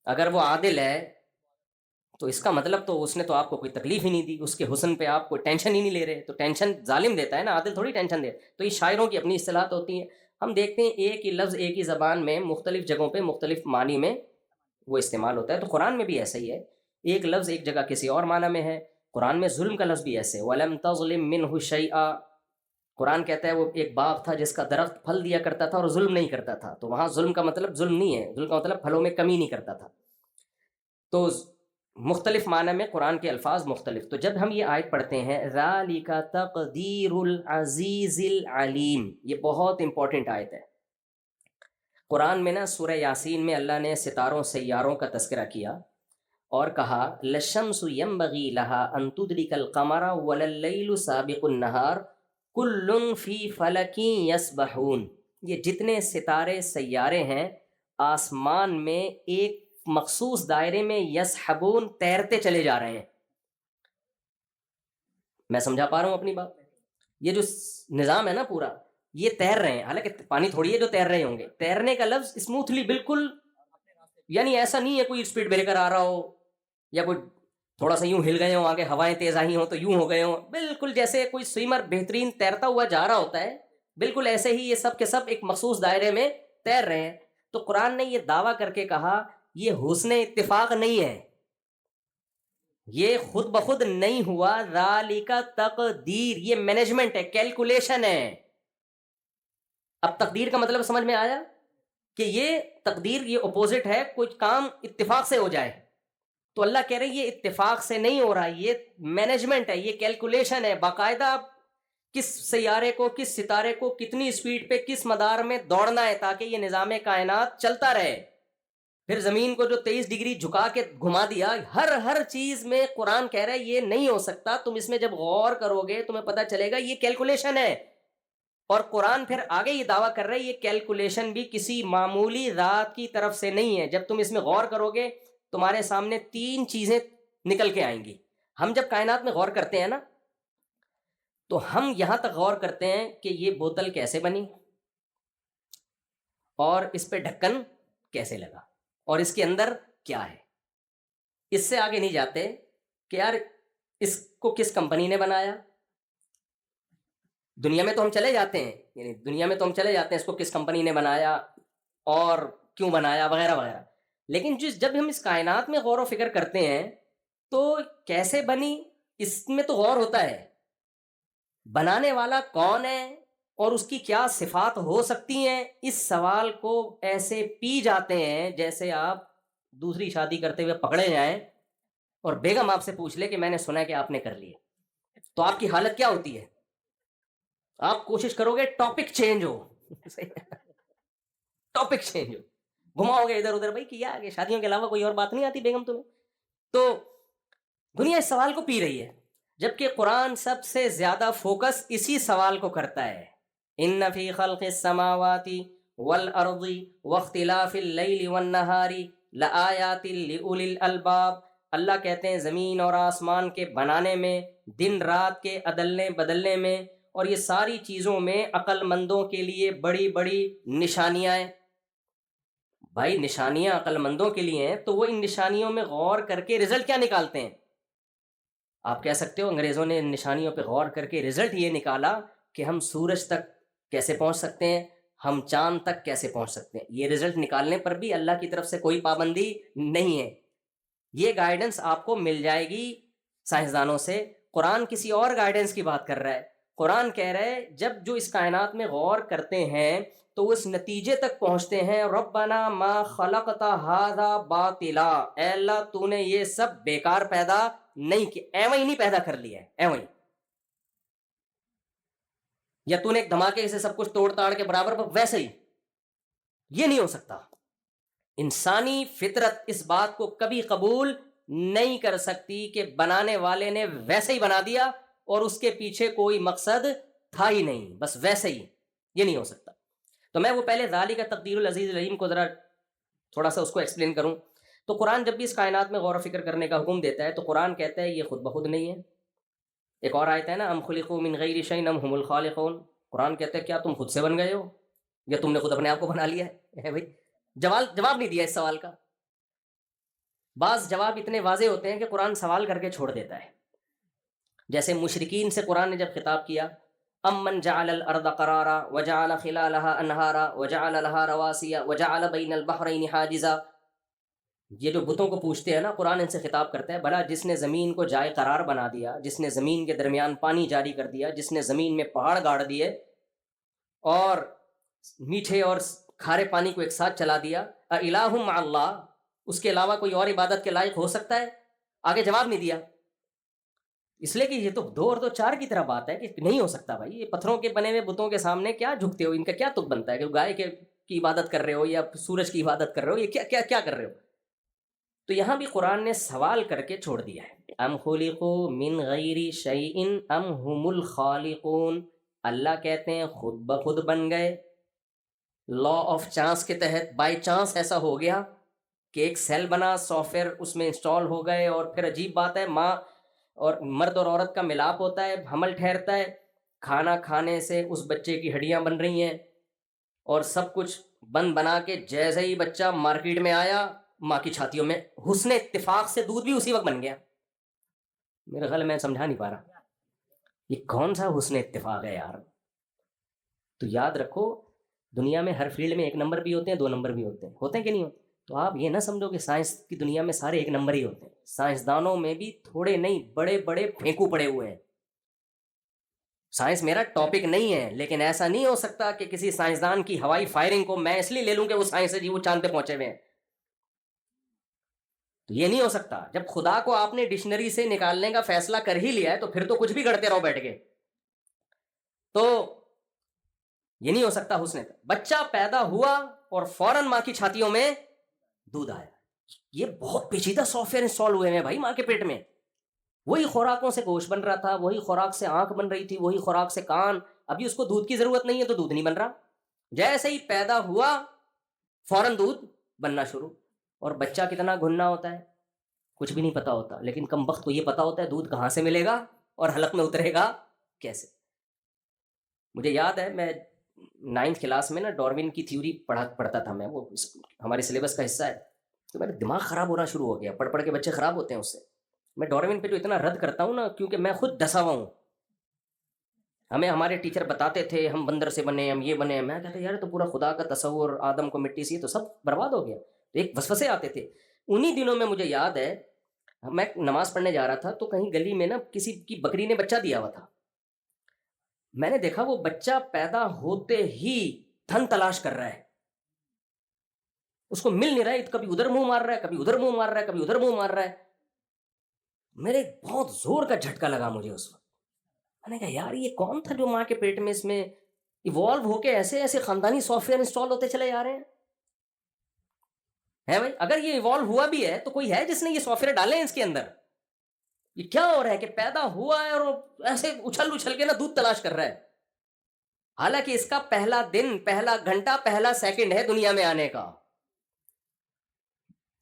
اگر وہ عادل ہے تو اس کا مطلب تو اس نے تو آپ کو کوئی تکلیف ہی نہیں دی، اس کے حسن پہ آپ کو ٹینشن ہی نہیں لے رہے. تو ٹینشن ظالم دیتا ہے نا، عادل تھوڑی ٹینشن دے. تو یہ شاعروں کی اپنی اصطلاحات ہوتی ہیں. ہم دیکھتے ہیں ایک ہی لفظ ایک ہی زبان میں مختلف جگہوں پہ مختلف معنی میں وہ استعمال ہوتا ہے. تو قرآن میں بھی ایسا ہی ہے، ایک لفظ ایک جگہ کسی اور معنی میں ہے. قرآن میں ظلم کا لفظ بھی ایسے وَلَمْ تَظْلِم مِّنْهُ شَيْئًا. قرآن کہتا ہے وہ ایک باغ تھا جس کا درخت پھل دیا کرتا تھا اور ظلم نہیں کرتا تھا. تو وہاں ظلم کا مطلب ظلم نہیں ہے، ظلم کا مطلب پھلوں میں کمی نہیں کرتا تھا. تو مختلف معنی میں قرآن کے الفاظ مختلف. تو جب ہم یہ آیت پڑھتے ہیں ذَلِكَ تَقْدِيرُ الْعَزِيزِ الْعَلِيمِ، یہ بہت امپورٹنٹ آیت ہے. قرآن میں نا سورہ یاسین میں اللہ نے ستاروں سیاروں کا تذکرہ کیا اور کہا لَلشَّمْسُ يَنبَغِي لَهَا أَن تُدْرِكَ الْقَمَرَ وَلَا اللَّيْلُ سَابِقُ النَّهَارِ كُلٌّ فِي فَلَكٍ يَسْبَحُونَ. یہ جتنے ستارے سیارے ہیں آسمان میں ایک مخصوص دائرے میں یسحبون تیرتے چلے جا رہے ہیں. میں سمجھا پا رہا ہوں اپنی بات؟ یہ جو نظام ہے نا پورا، یہ تیر رہے ہیں. حالانکہ پانی تھوڑی ہے جو تیر رہے ہوں گے. تیرنے کا لفظ اسموتھلی بالکل، یعنی ایسا نہیں ہے کوئی اسپیڈ بریکر آ رہا ہو یا کوئی تھوڑا سا یوں ہل گئے ہوں، آگے ہوائیں تیز آئی ہوں تو یوں ہو گئے ہوں. بالکل جیسے کوئی سوئمر بہترین تیرتا ہوا جا رہا ہوتا ہے، بالکل ایسے ہی یہ سب کے سب ایک مخصوص دائرے میں تیر رہے ہیں. تو قرآن نے یہ دعویٰ کر کے کہا یہ حسن اتفاق نہیں ہے، یہ خود بخود نہیں ہوا. ذالک تقدیر، یہ مینجمنٹ ہے، کیلکولیشن ہے. اب تقدیر کا مطلب سمجھ میں آیا کہ یہ تقدیر یہ اپوزٹ ہے، کوئی کام اتفاق سے ہو جائے. تو اللہ کہہ رہے یہ اتفاق سے نہیں ہو رہا، یہ مینجمنٹ ہے، یہ کیلکولیشن ہے. باقاعدہ کس سیارے کو کس ستارے کو کتنی اسپیڈ پہ کس مدار میں دوڑنا ہے تاکہ یہ نظام کائنات چلتا رہے. پھر زمین کو جو 23 ڈگری جھکا کے گھما دیا، ہر چیز میں قرآن کہہ رہا ہے یہ نہیں ہو سکتا. تم اس میں جب غور کرو گے تمہیں پتہ چلے گا یہ کیلکولیشن ہے. اور قرآن پھر آگے یہ دعویٰ کر رہا ہے یہ کیلکولیشن بھی کسی معمولی ذات کی طرف سے نہیں ہے. جب تم اس میں غور کرو گے تمہارے سامنے 3 چیزیں نکل کے آئیں گی. ہم جب کائنات میں غور کرتے ہیں نا تو ہم یہاں تک غور کرتے ہیں کہ یہ بوتل کیسے بنی اور اس پہ ڈھکن کیسے لگا اور اس کے اندر کیا ہے. اس سے آگے نہیں جاتے کہ یار اس کو کس کمپنی نے بنایا. دنیا میں تو ہم چلے جاتے ہیں، یعنی دنیا میں تو ہم چلے جاتے ہیں اس کو کس کمپنی نے بنایا اور کیوں بنایا وغیرہ وغیرہ. لیکن جب ہم اس کائنات میں غور و فکر کرتے ہیں تو کیسے بنی اس میں تو غور ہوتا ہے. بنانے والا کون ہے اور اس کی کیا صفات ہو سکتی ہیں، اس سوال کو ایسے پی جاتے ہیں جیسے آپ دوسری شادی کرتے ہوئے پکڑے جائیں اور بیگم آپ سے پوچھ لے کہ میں نے سنا ہے کہ آپ نے کر لی. تو آپ کی حالت کیا ہوتی ہے؟ آپ کوشش کرو گے ٹاپک چینج ہو ٹاپک چینج ہو، گھماؤ گے ادھر ادھر. بھائی کیا آگے شادیوں کے علاوہ کوئی اور بات نہیں آتی بیگم تمہیں؟ تو دنیا اس سوال کو پی رہی ہے، جبکہ قرآن سب سے زیادہ فوکس اسی سوال کو کرتا ہے. ان فی خلق السماوات والارض واختلاف اللیل والنہار لآیات لأولی الالباب. اللہ کہتے ہیں زمین اور آسمان کے بنانے میں، دن رات کے عدلنے بدلنے میں، اور یہ ساری چیزوں میں عقل مندوں کے لیے بڑی بڑی نشانیاں ہیں. بھائی نشانیاں عقل مندوں کے لیے ہیں تو وہ ان نشانیوں میں غور کر کے رزلٹ کیا نکالتے ہیں؟ آپ کہہ سکتے ہو انگریزوں نے نشانیوں پہ غور کر کے رزلٹ یہ نکالا کہ ہم سورج تک کیسے پہنچ سکتے ہیں، ہم چاند تک کیسے پہنچ سکتے ہیں. یہ رزلٹ نکالنے پر بھی اللہ کی طرف سے کوئی پابندی نہیں ہے. یہ گائیڈنس آپ کو مل جائے گی سائنسدانوں سے. قرآن کسی اور گائیڈنس کی بات کر رہا ہے. قرآن کہہ رہے جب جو اس کائنات میں غور کرتے ہیں تو اس نتیجے تک پہنچتے ہیں ربنا ما خلقت ھذا باطلا، اے اللہ تو نے یہ سب بیکار پیدا نہیں کیا، ایویں ہی نہیں پیدا کر لیا ہے ایویں ہی، یا تو نے ایک دھماکے سے سب کچھ توڑ تاڑ کے برابر ویسے ہی، یہ نہیں ہو سکتا۔ انسانی فطرت اس بات کو کبھی قبول نہیں کر سکتی کہ بنانے والے نے ویسے ہی بنا دیا اور اس کے پیچھے کوئی مقصد تھا ہی نہیں، بس ویسے ہی، یہ نہیں ہو سکتا۔ تو میں وہ پہلے ذالک تقدیر العزیز العلیم کو ذرا تھوڑا سا اس کو ایکسپلین کروں۔ تو قرآن جب بھی اس کائنات میں غور و فکر کرنے کا حکم دیتا ہے تو قرآن کہتا ہے یہ خود بخود نہیں ہے۔ ایک اور آیت ہے نا، ام خلقوا من غیر شیء ام هم الخالقون، قرآن کہتا ہے کیا تم خود سے بن گئے ہو یا تم نے خود اپنے آپ کو بنا لیا ہے؟ بھائی جواب نہیں دیا اس سوال کا۔ بعض جواب اتنے واضح ہوتے ہیں کہ قرآن سوال کر کے چھوڑ دیتا ہے، جیسے مشرکین سے قرآن نے جب خطاب کیا امن جعل الارض قرارا وجعل خلالها انہارا وجعل لها رواسیا وجعل بین البحرین حاجزا، یہ جو بتوں کو پوچھتے ہیں نا، قرآن ان سے خطاب کرتا ہے بھلا جس نے زمین کو جائے قرار بنا دیا، جس نے زمین کے درمیان پانی جاری کر دیا، جس نے زمین میں پہاڑ گاڑ دیے اور میٹھے اور کھارے پانی کو ایک ساتھ چلا دیا، اِلٰہ مع اللہ، اس کے علاوہ کوئی اور عبادت کے لائق ہو سکتا ہے؟ آگے جواب نہیں دیا، اس لیے کہ یہ تو دو اور دو چار کی طرح بات ہے کہ نہیں ہو سکتا بھائی، یہ پتھروں کے بنے ہوئے بتوں کے سامنے کیا جھکتے ہو، ان کا کیا تک بنتا ہے کہ گائے کی عبادت کر رہے ہو یا سورج کی عبادت کر رہے ہو، یہ کیا کیا کیا کر رہے ہو؟ تو یہاں بھی قرآن نے سوال کر کے چھوڑ دیا ہے، ام خلقوا من غیر شیء ام هم الخالقون، اللہ کہتے ہیں خود بخود بن گئے، لا آف چانس کے تحت، بائی چانس ایسا ہو گیا کہ ایک سیل بنا، سافٹ ویئر اس میں انسٹال ہو گئے، اور پھر عجیب بات ہے ماں اور مرد اور عورت کا ملاپ ہوتا ہے، حمل ٹھہرتا ہے، کھانا کھانے سے اس بچے کی ہڈیاں بن رہی ہیں اور سب کچھ بنا کے جیسے ہی بچہ مارکیٹ میں آیا ماں کی چھاتیوں میں حسن اتفاق سے دودھ بھی اسی وقت بن گیا۔ میرے خیال میں سمجھا نہیں پا رہا یہ کون سا حسن اتفاق ہے یار۔ تو یاد رکھو دنیا میں ہر فیلڈ میں ایک نمبر بھی ہوتے ہیں، دو نمبر بھی ہوتے ہیں کہ نہیں ہوتے؟ تو آپ یہ نہ سمجھو کہ سائنس کی دنیا میں سارے ایک نمبر ہی ہوتے ہیں، سائنسدانوں میں بھی تھوڑے نہیں بڑے بڑے پھینکو پڑے ہوئے ہیں۔ سائنس میرا ٹاپک نہیں ہے، لیکن ایسا نہیں ہو سکتا کہ کسی سائنسدان کی ہوائی فائرنگ کو میں اس لیے لے لوں کہ وہ سائنس ہے جی، وہ چاند پہ پہنچے ہوئے ہیں، تو یہ نہیں ہو سکتا۔ جب خدا کو آپ نے ڈکشنری سے نکالنے کا فیصلہ کر ہی لیا ہے تو پھر تو کچھ بھی گڑتے رہو بیٹھ کے، تو یہ نہیں ہو سکتا۔ حسن بچہ پیدا ہوا اور فوراً ماں کی چھاتیوں میں دودھ آیا، یہ بہت پیچیدہ سافٹ ویئر انسٹال ہوئے ہیں بھائی ماں کے پیٹ میں، وہی خوراکوں سے گوشت بن رہا تھا، وہی خوراک سے آنکھ بن رہی تھی، وہی خوراک سے کان، ابھی اس کو دودھ کی ضرورت نہیں ہے تو دودھ نہیں بن رہا، جیسے ہی پیدا ہوا فوراً دودھ بننا شروع۔ اور بچہ کتنا گھننا ہوتا ہے کچھ بھی نہیں پتا ہوتا، لیکن کم وقت کو یہ پتا ہوتا ہے دودھ کہاں سے ملے گا اور حلق میں اترے گا کیسے۔ مجھے یاد ہے میں 9th کلاس میں نا ڈارون کی تھیوری پڑھتا تھا میں، وہ ہمارے سلیبس کا حصہ ہے، تو میرا دماغ خراب ہونا شروع ہو گیا، پڑھ کے بچے خراب ہوتے ہیں اس سے۔ میں ڈارون پہ جو اتنا رد کرتا ہوں نا، کیونکہ میں خود ڈسا ہوا ہوں، ہمیں ہمارے ٹیچر بتاتے تھے ہم بندر سے بنے، ہم یہ بنے، میں کہتا یار تو پورا خدا کا تصور، آدم کو مٹی سے، تو سب برباد ہو گیا۔ تو ایک وسوسے آتے تھے انہی دنوں میں، مجھے یاد ہے میں نماز پڑھنے جا رہا تھا تو کہیں گلی میں نا کسی کی بکری نے بچہ دیا ہوا تھا، میں نے دیکھا وہ بچہ پیدا ہوتے ہی دھن تلاش کر رہا ہے، اس کو مل نہیں رہا ہے، کبھی ادھر منہ مار رہا ہے، کبھی ادھر منہ مار رہا ہے، کبھی ادھر منہ مار رہا ہے۔ میرے بہت زور کا جھٹکا لگا مجھے اس وقت، میں نے کہا یار یہ کون تھا جو ماں کے پیٹ میں اس میں ایوالو ہو کے ایسے ایسے خاندانی سافٹ ویئر انسٹال ہوتے چلے جا رہے ہیں بھائی؟ اگر یہ ایوالو ہوا بھی ہے تو کوئی ہے جس نے یہ سافٹ ویئر ڈالے ہیں اس کے اندر؟ یہ کیا ہو رہا ہے کہ پیدا ہوا ہے اور ایسے اچھل کے نا دودھ تلاش کر رہا ہے، حالانکہ اس کا پہلا دن، پہلا گھنٹہ، پہلا سیکنڈ ہے دنیا میں آنے کا۔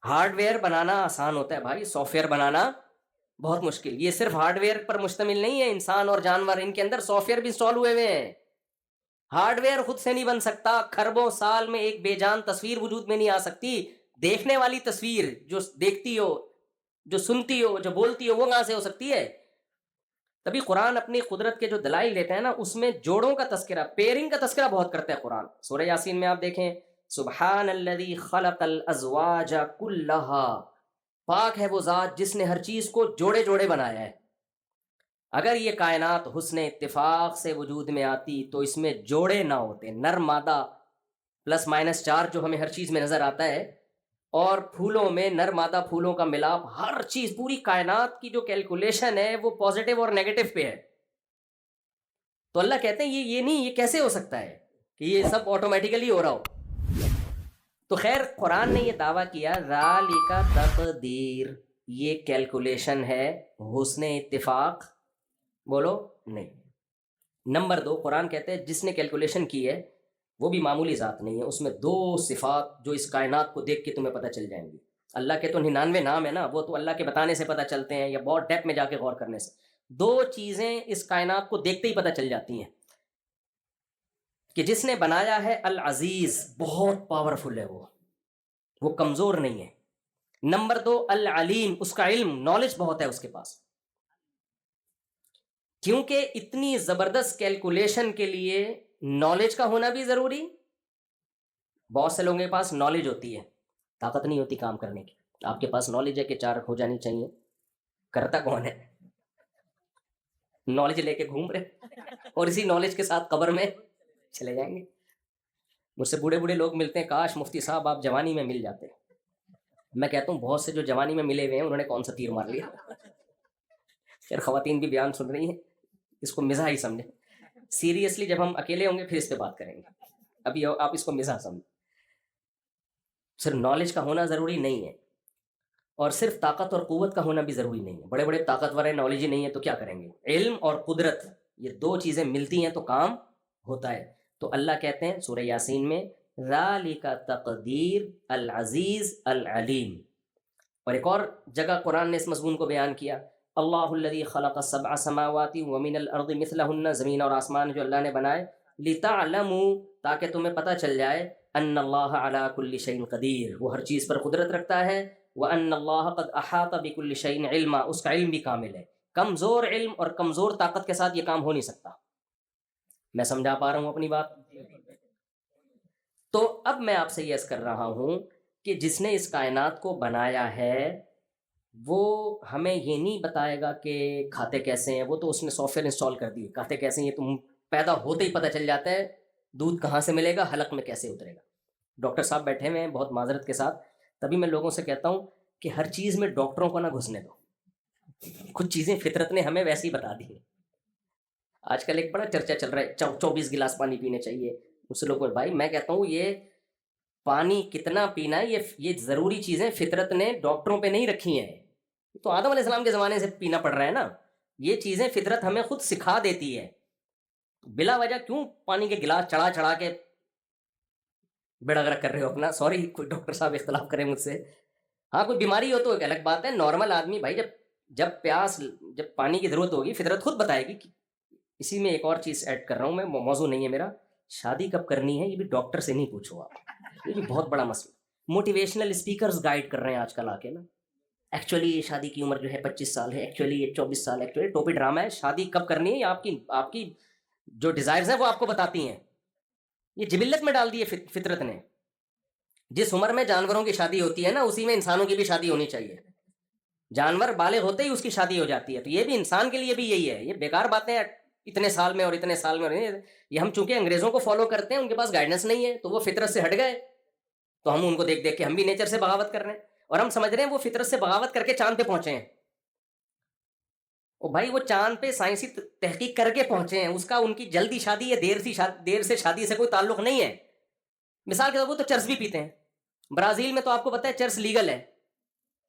ہارڈ ویئر بنانا آسان ہوتا ہے بھائی، سافٹ ویئر بنانا بہت مشکل۔ یہ صرف ہارڈ ویئر پر مشتمل نہیں ہے، انسان اور جانور ان کے اندر سافٹ ویئر بھی انسٹال ہوئے ہوئے ہیں۔ ہارڈ ویئر خود سے نہیں بن سکتا، کھربوں سال میں ایک بے جان تصویر وجود میں نہیں آ سکتی، دیکھنے والی تصویر جو دیکھتی ہو، جو سنتی ہو، جو بولتی ہو، وہ کہاں سے ہو سکتی ہے؟ تبھی قرآن اپنی قدرت کے جو دلائل دیتے ہیں نا، اس میں جوڑوں کا تذکرہ، پیئرنگ کا تذکرہ بہت کرتا ہے قرآن۔ سورہ یاسین میں آپ دیکھیں سبحان الذی خلق الازواج کلھا، پاک ہے وہ ذات جس نے ہر چیز کو جوڑے جوڑے بنایا ہے۔ اگر یہ کائنات حسن اتفاق سے وجود میں آتی تو اس میں جوڑے نہ ہوتے، نر مادہ پلس مائنس 4 جو ہمیں ہر چیز میں نظر آتا ہے، اور پھولوں میں نر مادہ پھولوں کا ملاپ، ہر چیز پوری کائنات کی جو کیلکولیشن ہے وہ پازیٹیو اور نیگیٹو پہ ہے. تو اللہ کہتے ہیں یہ نہیں، یہ کیسے ہو سکتا ہے کہ یہ سب آٹومیٹیکلی ہو رہا ہو. تو خیر قرآن نے یہ دعویٰ کیا ذالک تقدیر، یہ کیلکولیشن ہے حسن اتفاق، بولو نہیں. نمبر 2، قرآن کہتے ہیں جس نے کیلکولیشن کی ہے وہ بھی معمولی ذات نہیں ہے، اس میں 2 صفات جو اس کائنات کو دیکھ کے تمہیں پتہ چل جائیں گی. اللہ کے تو 99 نام ہے نا، وہ تو اللہ کے بتانے سے پتہ چلتے ہیں یا بہت ڈیپ میں جا کے غور کرنے سے. 2 چیزیں اس کائنات کو دیکھتے ہی پتہ چل جاتی ہیں کہ جس نے بنایا ہے العزیز، بہت پاورفل ہے، وہ کمزور نہیں ہے. نمبر 2 العلیم، اس کا علم، نالج بہت ہے اس کے پاس. کیونکہ اتنی زبردست کیلکولیشن کے لیے نالج کا ہونا بھی ضروری. بہت سے لوگوں کے پاس نالج ہوتی ہے، طاقت نہیں ہوتی کام کرنے کی. آپ کے پاس نالج ہے کہ 4 ہو جانی چاہیے، کرتا کون ہے؟ نالج لے کے گھوم رہے اور اسی نالج کے ساتھ قبر میں چلے جائیں گے. مجھ سے بوڑھے بوڑھے لوگ ملتے ہیں، کاش مفتی صاحب آپ جوانی میں مل جاتے. میں کہتا ہوں بہت سے جو جوانی میں ملے ہوئے ہیں انہوں نے کون سا تیر مار لیا. خیر خواتین بھی بیان سن رہی ہیں، اس کو مزاح ہی سمجھیں. سیریسلی جب ہم اکیلے ہوں گے پھر اس پہ بات کریں گے، ابھی آپ اس کو مزاح سمجھیں. صرف نالج کا ہونا ضروری نہیں ہے، اور صرف طاقت اور قوت کا ہونا بھی ضروری نہیں ہے. بڑے بڑے طاقتور ہیں، نالج ہی نہیں ہے تو کیا کریں گے؟ علم اور قدرت، یہ 2 چیزیں ملتی ہیں تو کام ہوتا ہے. تو اللہ کہتے ہیں سورہ یاسین میں ذالک تقدیر العزیز العلیم. اور ایک اور جگہ قرآن نے اس مضمون کو بیان کیا، اللہ الذی خلق 7 سماوات ومن الارض مثلہن، زمین اور آسمان جو اللہ نے بنائے، لتعلموا، تاکہ تمہیں پتہ چل جائے، ان اللہ علی کل شیء قدیر، وہ ہر چیز پر قدرت رکھتا ہے، وان اللہ قد احاط بکل شیء علما، اس کا علم بھی کامل ہے. کمزور علم اور کمزور طاقت کے ساتھ یہ کام ہو نہیں سکتا. میں سمجھا پا رہا ہوں اپنی بات؟ تو اب میں آپ سے یہ عرض کر رہا ہوں کہ جس نے اس کائنات کو بنایا ہے وہ ہمیں یہ نہیں بتائے گا کہ کھاتے کیسے ہیں، وہ تو اس نے سافٹ ویئر انسٹال کر دی. کھاتے کیسے ہیں یہ تم پیدا ہوتے ہی پتہ چل جاتا ہے. دودھ کہاں سے ملے گا، حلق میں کیسے اترے گا. ڈاکٹر صاحب بیٹھے ہوئے ہیں بہت معذرت کے ساتھ، تبھی میں لوگوں سے کہتا ہوں کہ ہر چیز میں ڈاکٹروں کو نہ گھسنے دو. کچھ چیزیں فطرت نے ہمیں ویسے ہی بتا دی ہیں. آج کل ایک بڑا چرچا چل رہا ہے 24 گلاس پانی پینے چاہیے. اس لوگوں کو بھائی میں کہتا ہوں یہ پانی کتنا پینا ہے یہ ضروری چیزیں فطرت نے ڈاکٹروں پہ نہیں رکھی ہیں. تو آدم علیہ السلام کے زمانے سے پینا پڑ رہا ہے نا. یہ چیزیں فطرت ہمیں خود سکھا دیتی ہے. بلا وجہ کیوں پانی کے گلاس چڑھا چڑھا کے بیڑا غرق کر رہے ہو اپنا؟ سوری کوئی ڈاکٹر صاحب اختلاف کریں مجھ سے. ہاں کوئی بیماری ہو تو ایک الگ بات ہے. نارمل آدمی بھائی جب پانی کی ضرورت ہوگی فطرت خود بتائے گی. اسی میں ایک اور چیز ایڈ کر رہا ہوں میں، موضوع نہیں ہے میرا. شادی کب کرنی ہے یہ بھی ڈاکٹر سے نہیں پوچھو آپ، یہ بھی بہت بڑا مسئلہ. موٹیویشنل اسپیکرز گائیڈ کر رہے ہیں آج کل آ کے نا، ایکچولی شادی کی عمر جو ہے 25 سال ہے، ایکچولی یہ 24 سال، ایکچولی ٹوپی ڈرامہ ہے. شادی کب کرنی ہے یہ آپ کی جو ڈیزائرز ہیں وہ آپ کو بتاتی ہیں. یہ جبلت میں ڈال دی ہے فطرت نے. جس عمر میں جانوروں کی شادی ہوتی ہے نا اسی میں انسانوں کی بھی شادی ہونی چاہیے. جانور بالغ ہوتے ہی اس کی شادی ہو جاتی ہے، تو یہ بھی انسان کے لیے بھی یہی ہے. یہ بیکار باتیں اتنے سال میں اور اتنے سال میں، یہ ہم چونکہ انگریزوں کو فالو کرتے ہیں، ان کے پاس گائیڈنس نہیں ہے تو وہ فطرت سے ہٹ گئے، تو ہم ان کو دیکھ دیکھ کے ہم بھی نیچر سے بغاوت کر رہے ہیں. اور ہم سمجھ رہے ہیں وہ فطرت سے بغاوت کر کے چاند پہ پہنچے ہیں. اور بھائی وہ چاند پہ سائنسی تحقیق کر کے پہنچے ہیں، اس کا ان کی جلدی شادی یا دیر سے شادی سے کوئی تعلق نہیں ہے. مثال کے طور پر تو چرس بھی پیتے ہیں. برازیل میں تو آپ کو پتا ہے چرس لیگل ہے،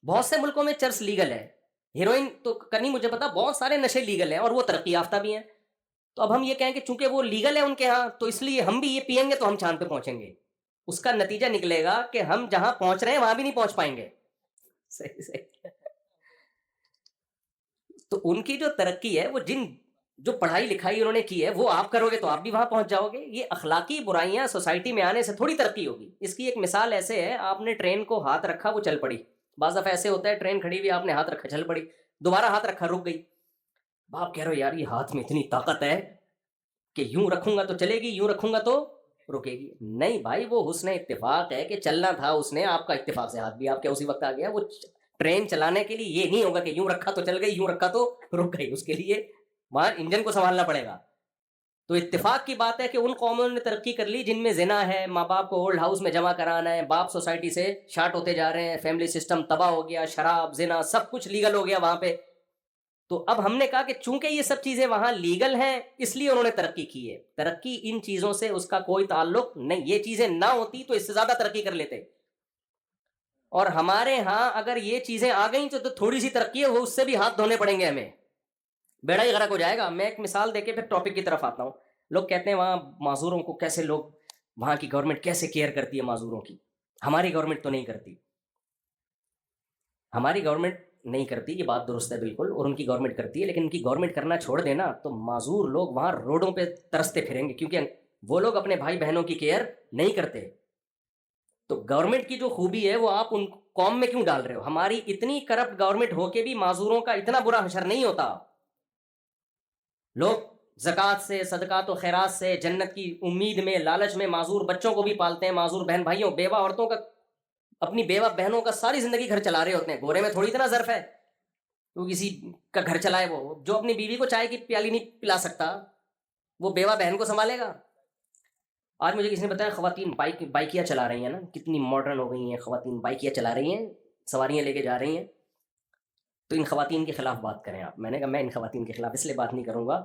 بہت سے ملکوں میں چرس لیگل ہے. ہیروئن تو کرنی مجھے پتا، بہت سارے نشے لیگل ہیں اور وہ ترقی یافتہ بھی ہیں. تو اب ہم یہ کہیں کہ چونکہ وہ لیگل ہے ان کے ہاں تو اس لیے ہم بھی یہ پیئیں گے تو ہم چاند پہ پہنچیں گے. اس کا نتیجہ نکلے گا کہ ہم جہاں پہنچ رہے ہیں وہاں بھی نہیں پہنچ پائیں گے. صحیح. تو ان کی جو ترقی ہے وہ جو پڑھائی لکھائی انہوں نے کی ہے وہ آپ کرو گے تو آپ بھی وہاں پہنچ جاؤ گے. یہ اخلاقی برائیاں سوسائٹی میں آنے سے تھوڑی ترقی ہوگی. اس کی ایک مثال ایسے ہے، آپ نے ٹرین کو ہاتھ رکھا وہ چل پڑی. بعض دفعہ ایسے ہوتا ہے ٹرین کھڑی ہوئی آپ نے ہاتھ رکھا چل پڑی، دوبارہ ہاتھ رکھا رک گئی. آپ کہہ رہے ہو یار یہ ہاتھ میں اتنی طاقت ہے کہ یوں رکھوں گا تو چلے گی، یوں رکھوں گا تو رکے گی. نہیں بھائی وہ حسن اتفاق ہے کہ چلنا تھا اس نے، آپ کا اتفاق سے ہاتھ بھی آپ کے اسی وقت آ گیا. وہ ٹرین چلانے کے لیے یہ نہیں ہوگا کہ یوں رکھا تو چل گئی، یوں رکھا تو رک گئی. اس کے لیے وہاں انجن کو سنبھالنا پڑے گا. تو اتفاق کی بات ہے کہ ان قوموں نے ترقی کر لی جن میں زنا ہے, ماں باپ کو اولڈ ہاؤس میں جمع کرانا ہے, باپ سوسائٹی سے شارٹ ہوتے جا رہے ہیں, فیملی سسٹم تباہ ہو گیا, شراب زنا سب کچھ لیگل ہو گیا وہاں پہ. تو اب ہم نے کہا کہ چونکہ یہ سب چیزیں وہاں لیگل ہیں اس لیے انہوں نے ترقی کی ہے. ترقی ان چیزوں سے اس کا کوئی تعلق نہیں. یہ چیزیں نہ ہوتی تو اس سے زیادہ ترقی کر لیتے. اور ہمارے ہاں اگر یہ چیزیں آ گئیں تو تھوڑی سی ترقی ہے وہ اس سے بھی ہاتھ دھونے پڑیں گے ہمیں, بیڑا ہی غرق ہو جائے گا. میں ایک مثال دے کے پھر ٹاپک کی طرف آتا ہوں. لوگ کہتے ہیں وہاں معذوروں کو کیسے لوگ, وہاں کی گورنمنٹ کیسے کیئر کرتی ہے معذوروں کی. ہماری گورنمنٹ تو نہیں کرتی, ہماری گورنمنٹ نہیں کرتی, یہ بات درست ہے بالکل, اور ان کی گورنمنٹ کرتی ہے. لیکن ان کی گورنمنٹ کرنا چھوڑ دینا تو معذور لوگ وہاں روڈوں پہ ترستے پھریں گے, کیونکہ وہ لوگ اپنے بھائی بہنوں کی کیئر نہیں کرتے. تو گورنمنٹ کی جو خوبی ہے وہ آپ ان قوم میں کیوں ڈال رہے ہو؟ ہماری اتنی کرپٹ گورنمنٹ ہو کے بھی معذوروں کا اتنا برا حشر نہیں ہوتا. لوگ زکوٰۃ سے, صدقات و خیرات سے, جنت کی امید میں, لالچ میں معذور بچوں کو بھی پالتے ہیں, معذور بہن بھائیوں, بیوہ عورتوں کا, اپنی بیوہ بہنوں کا ساری زندگی گھر چلا رہے ہوتے ہیں. گورے میں تھوڑی اتنا ظرف ہے وہ کسی کا گھر چلائے. وہ جو اپنی بیوی کو چائے کی پیالی نہیں پلا سکتا وہ بیوہ بہن کو سنبھالے گا. آج مجھے کسی نے بتایا خواتین بائکیاں چلا رہی ہیں نا, کتنی ماڈرن ہو گئی ہیں خواتین, بائکیاں چلا رہی ہیں, سواریاں لے کے جا رہی ہیں. تو ان خواتین کے خلاف بات کریں آپ. میں نے کہا میں ان خواتین کے خلاف اس لیے بات نہیں کروں گا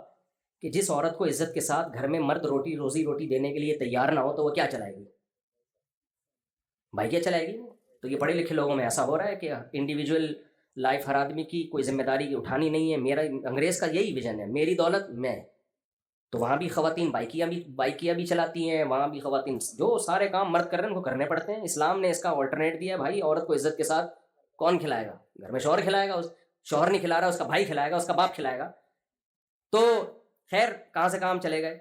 کہ جس عورت کو عزت کے ساتھ گھر میں مرد روزی روٹی دینے کے لیے تیار نہ ہو تو وہ کیا چلائے گی؟ بائکیاں چلائے گی. تو یہ پڑھے لکھے لوگوں میں ایسا ہو رہا ہے کہ انڈیویجول لائف ہر آدمی کی کوئی ذمہ داری اٹھانی نہیں ہے. میرا انگریز کا یہی ویژن ہے, میری دولت میں. تو وہاں بھی خواتین بائکیاں بھی چلاتی ہیں, وہاں بھی خواتین جو سارے کام مرد کر رہے ہیں ان کو کرنے پڑتے ہیں. اسلام نے اس کا آلٹرنیٹ دیا, بھائی عورت کو عزت کے ساتھ کون کھلائے گا؟ گھر میں شوہر کھلائے گا. شوہر نہیں کھلا رہا, اس کا بھائی کھلائے گا, اس کا باپ کھلائے گا. تو خیر کہاں سے کام چلے گئے.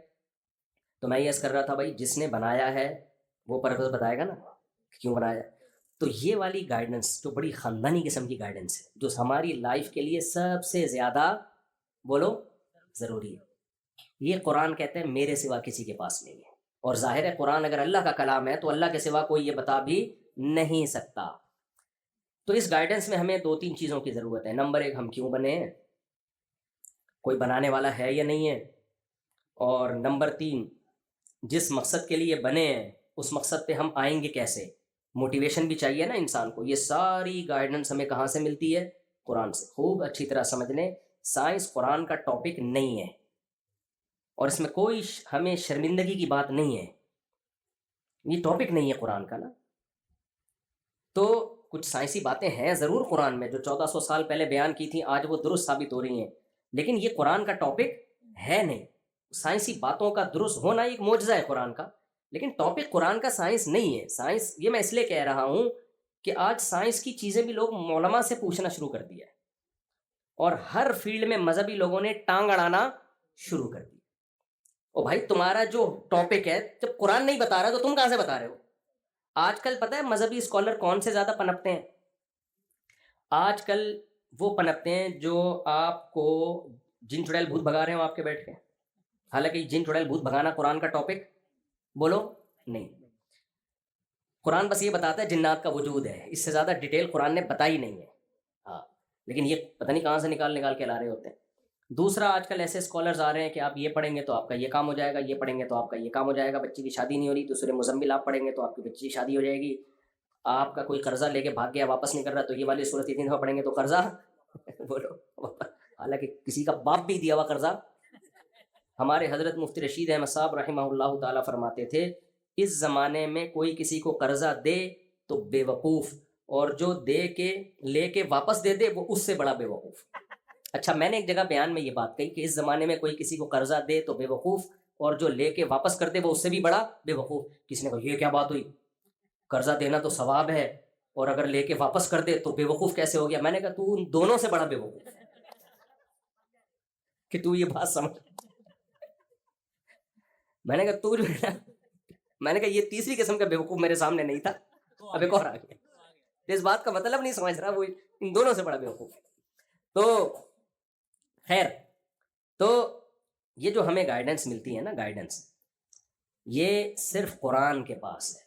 تو میں یہ کر رہا تھا بھائی جس نے بنایا ہے وہ پرپز بتائے گا نا کیوں بنایا. تو یہ والی گائیڈنس جو بڑی خاندانی قسم کی گائیڈنس ہے, جو ہماری لائف کے لیے سب سے زیادہ بولو ضروری ہے, یہ قرآن کہتے ہیں میرے سوا کسی کے پاس نہیں ہے. اور ظاہر ہے قرآن اگر اللہ کا کلام ہے تو اللہ کے سوا کوئی یہ بتا بھی نہیں سکتا. تو اس گائیڈنس میں ہمیں 2-3 چیزوں کی ضرورت ہے. نمبر 1, ہم کیوں بنے ہیں, کوئی بنانے والا ہے یا نہیں ہے. اور نمبر 3, جس مقصد کے لیے بنے ہیں اس مقصد پہ ہم آئیں گے کیسے. موٹیویشن بھی چاہیے نا انسان کو. یہ ساری گائیڈنس ہمیں کہاں سے ملتی ہے؟ قرآن سے. خوب اچھی طرح سمجھ لیں, سائنس قرآن کا ٹاپک نہیں ہے اور اس میں کوئی ہمیں شرمندگی کی بات نہیں ہے. یہ ٹاپک نہیں ہے قرآن کا نا. تو کچھ سائنسی باتیں ہیں ضرور قرآن میں جو 1400 سال پہلے بیان کی تھیں, آج وہ درست ثابت ہو رہی ہیں, لیکن یہ قرآن کا ٹاپک ہے نہیں. سائنسی باتوں کا درست ہونا ایک معجزہ ہے قرآن کا, لیکن ٹاپک قرآن کا سائنس نہیں ہے. سائنس یہ میں اس لیے کہہ رہا ہوں کہ آج سائنس کی چیزیں بھی لوگ علماء سے پوچھنا شروع کر دیا ہے, اور ہر فیلڈ میں مذہبی لوگوں نے ٹانگ اڑانا شروع کر دی. او بھائی تمہارا جو ٹاپک ہے جب قرآن نہیں بتا رہا تو تم کہاں سے بتا رہے ہو؟ آج کل پتہ ہے مذہبی اسکالر کون سے زیادہ پنپتے ہیں؟ آج کل وہ پنپتے ہیں جو آپ کو جن چڑیل بھوت بھگا رہے ہو آپ کے بیٹھ کے. حالانکہ جن چڑیل بھوت بھگانا قرآن کا ٹاپک بولو نہیں. قرآن بس یہ بتاتا ہے جنات کا وجود ہے, اس سے زیادہ ڈیٹیل قرآن نے بتائی نہیں ہے. ہاں لیکن یہ پتہ نہیں کہاں سے نکال کے لا رہے ہوتے ہیں. دوسرا, آج کل ایسے اسکالرز آ رہے ہیں کہ آپ یہ پڑھیں گے تو آپ کا یہ کام ہو جائے گا, یہ پڑھیں گے تو آپ کا یہ کام ہو جائے گا. بچی کی شادی نہیں ہو رہی تو سورہ مزمل آپ پڑھیں گے تو آپ کی بچی کی شادی ہو جائے گی. آپ کا کوئی قرضہ لے کے بھاگ گیا واپس نہیں کر رہا تو یہ والی صورت 3 دفعہ پڑھیں گے تو قرضہ بولو. حالانکہ کسی کا باپ بھی دیا ہوا قرضہ. ہمارے حضرت مفتی رشید احمد صاحب رحمہ اللہ تعالیٰ فرماتے تھے اس زمانے میں کوئی کسی کو قرضہ دے تو بے وقوف, اور جو دے کے لے کے واپس دے دے وہ اس سے بڑا بے وقوف. اچھا میں نے ایک جگہ بیان میں یہ بات کہی کہ اس زمانے میں کوئی کسی کو قرضہ دے تو بے وقوف, اور جو لے کے واپس کر دے وہ اس سے بھی بڑا بے وقوف. کسی نے کہا یہ کیا بات ہوئی, قرضہ دینا تو ثواب ہے اور اگر لے کے واپس کر دے تو بے وقوف کیسے ہو گیا؟ میں نے کہا تو ان دونوں سے بڑا بے وقوف کہ تو یہ بات سمجھ. میں نے کہا تو جو ہے نا, میں نے کہا یہ تیسری قسم کا بے وقوف میرے سامنے نہیں تھا, اب ایک اور آ گیا. اس بات کا مطلب نہیں سمجھ رہا, وہ ان دونوں سے بڑا بے وقوف. تو خیر, تو یہ جو ہمیں گائیڈنس ملتی ہے نا, گائیڈنس یہ صرف قرآن کے پاس ہے,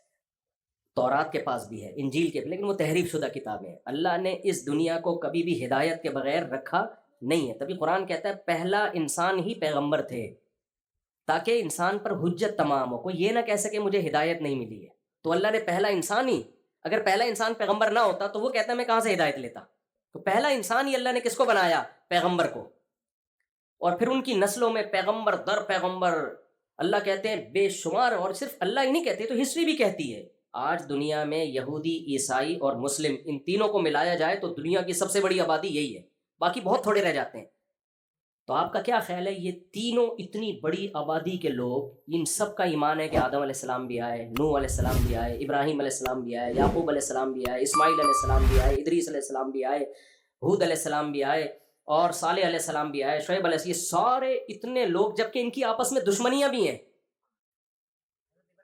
تورات کے پاس بھی ہے, انجیل کے, لیکن وہ تحریف شدہ کتابیں ہیں. اللہ نے اس دنیا کو کبھی بھی ہدایت کے بغیر رکھا نہیں ہے. تبھی قرآن کہتا ہے پہلا انسان ہی پیغمبر تھے تاکہ انسان پر حجت تمام ہو. کوئی یہ نہ کہہ سکے مجھے ہدایت نہیں ملی ہے. تو اللہ نے پہلا انسان ہی, اگر پہلا انسان پیغمبر نہ ہوتا تو وہ کہتا میں کہاں سے ہدایت لیتا. تو پہلا انسان ہی اللہ نے کس کو بنایا؟ پیغمبر کو. اور پھر ان کی نسلوں میں پیغمبر در پیغمبر. اللہ کہتے ہیں بے شمار, اور صرف اللہ ہی نہیں کہتے تو ہسٹری بھی کہتی ہے. آج دنیا میں یہودی, عیسائی اور مسلم ان تینوں کو ملایا جائے تو دنیا کی سب سے بڑی آبادی یہی ہے, باقی بہت تھوڑے رہ جاتے ہیں. تو آپ کا کیا خیال ہے یہ تینوں اتنی بڑی آبادی کے لوگ, ان سب کا ایمان ہے کہ آدم علیہ السلام بھی آئے, نوح علیہ السلام بھی آئے, ابراہیم علیہ السلام بھی آئے, یعقوب علیہ السلام بھی آئے, اسماعیل علیہ السلام بھی آئے, ادریس علیہ السلام بھی آئے, ہود علیہ السلام بھی آئے, اور صالح علیہ السلام بھی آئے, شعیب علیہ السلام, یہ سارے اتنے لوگ, جبکہ ان کی آپس میں دشمنیاں بھی ہیں,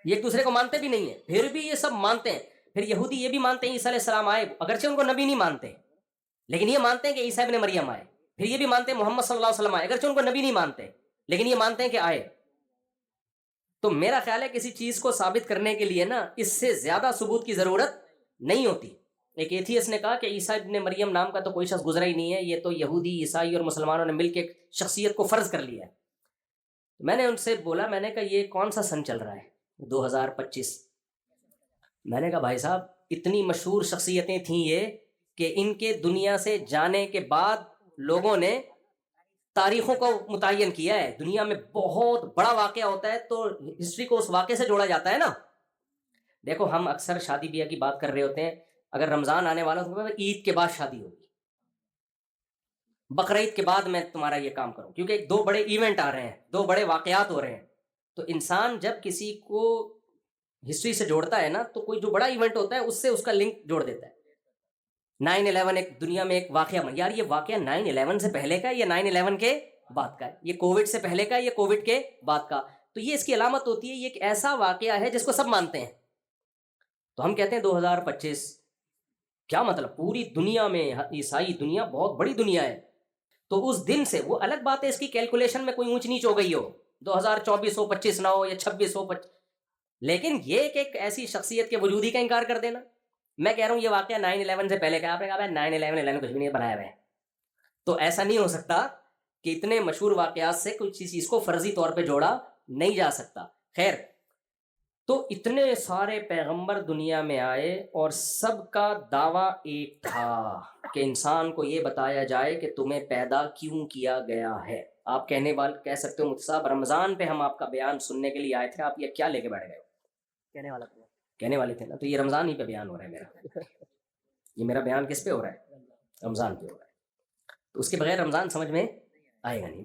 یہ ایک دوسرے کو مانتے بھی نہیں ہیں, پھر بھی یہ سب مانتے ہیں. پھر یہودی یہ بھی مانتے ہیں عیسیٰ علیہ السلام آئے, اگرچہ ان کو نبی نہیں مانتے, لیکن یہ مانتے ہیں کہ عیسیٰ ابن مریم آئے. پھر یہ بھی مانتے ہیں محمد صلی اللہ علیہ وسلم آئے, اگرچہ ان کو نبی نہیں مانتے, لیکن یہ مانتے ہیں کہ آئے. تو میرا خیال ہے کسی چیز کو ثابت کرنے کے لیے نا اس سے زیادہ ثبوت کی ضرورت نہیں ہوتی. ایک ایتھیسٹ نے کہا کہ عیسیٰ ابن مریم نام کا تو کوئی شخص گزرا ہی نہیں ہے, یہ تو یہودی, عیسائی اور مسلمانوں نے مل کے ایک شخصیت کو فرض کر لیا ہے. میں نے ان سے بولا, میں نے کہا یہ کون سا سن چل رہا ہے, 2025. میں نے کہا بھائی صاحب اتنی مشہور شخصیتیں تھیں یہ کہ ان کے دنیا سے جانے کے بعد لوگوں نے تاریخوں کو متعین کیا ہے. دنیا میں بہت بڑا واقعہ ہوتا ہے تو ہسٹری کو اس واقعے سے جوڑا جاتا ہے نا. دیکھو ہم اکثر شادی بیاہ کی بات کر رہے ہوتے ہیں, اگر رمضان آنے والا تو عید کے بعد شادی ہوگی, بقرعید کے بعد میں تمہارا یہ کام کروں, کیونکہ 2 بڑے ایونٹ آ رہے ہیں, 2 بڑے واقعات ہو رہے ہیں. تو انسان جب کسی کو ہسٹری سے جوڑتا ہے نا تو کوئی جو بڑا ایونٹ ہوتا ہے اس سے اس کا لنک جوڑ دیتا ہے. 9/11 ایک دنیا میں ایک واقعہ بنا, یار یہ واقعہ 9/11 سے پہلے کا ہے یا 9/11 کے بعد کا ہے, یہ کووڈ سے پہلے کا ہے یا کووڈ کے بعد کا. تو یہ اس کی علامت ہوتی ہے, یہ ایک ایسا واقعہ ہے جس کو سب مانتے ہیں. تو ہم کہتے ہیں 2025, کیا مطلب پوری دنیا میں عیسائی دنیا بہت بڑی دنیا ہے, تو اس دن سے وہ الگ بات ہے اس کی کیلکولیشن میں کوئی اونچ نیچ ہو گئی ہو, 2024 ہو 25 نہ ہو یا 26 ہو 25, لیکن یہ کہ ایک ایسی شخصیت کے وجود ہی کا انکار کر دینا. میں کہہ رہا ہوں یہ واقعہ 9/11 سے پہلے کا, آپ نے کہا 9/11 کچھ بھی نہیں بنایا ہوا ہے. تو ایسا نہیں ہو سکتا کہ اتنے مشہور واقعات سے کچھ چیز کو فرضی طور پہ جوڑا نہیں جا سکتا. خیر, تو اتنے سارے پیغمبر دنیا میں آئے اور سب کا دعویٰ ایک تھا کہ انسان کو یہ بتایا جائے کہ تمہیں پیدا کیوں کیا گیا ہے. آپ کہہ سکتے ہو مفتی صاحب رمضان پہ ہم آپ کا بیان سننے کے لیے آئے تھے, آپ یہ کیا لے کے بیٹھ گئے ہو؟ کہنے والے تھے نا, تو یہ رمضان ہی پہ بیان ہو رہا ہے میرا. یہ میرا بیان کس پہ ہو رہا ہے؟ رمضان پہ ہو رہا ہے. تو اس کے بغیر رمضان سمجھ میں آئے گا نہیں,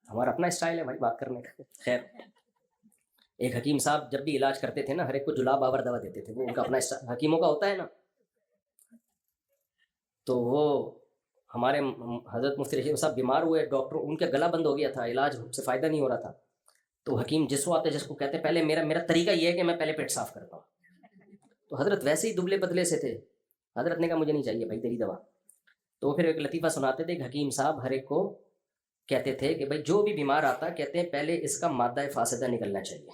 ہمارا اپنا اسٹائل ہے بھائی بات کرنے کا. خیر, ایک حکیم صاحب جب بھی علاج کرتے تھے نا ہر ایک کو جلاب آور دوا دیتے تھے, وہ ان کا اپنا حکیموں کا ہوتا ہے نا. تو وہ ہمارے حضرت مفتی رشید صاحب بیمار ہوئے, ڈاکٹر ان کا گلا بند ہو گیا تھا, علاج سے فائدہ نہیں ہو رہا تھا. تو حکیم جس کو آتے جس کو کہتے پہلے میرا طریقہ یہ ہے کہ میں پہلے پیٹ صاف کرتا ہوں. تو حضرت ویسے ہی دبلے پتلے سے تھے, حضرت نے کہا مجھے نہیں چاہیے بھائی تیری دوا. تو پھر ایک لطیفہ سناتے تھے کہ حکیم صاحب ہر ایک کو کہتے تھے کہ بھائی جو بھی بیمار آتا کہتے ہیں پہلے اس کا مادہ فاسدہ نکلنا چاہیے,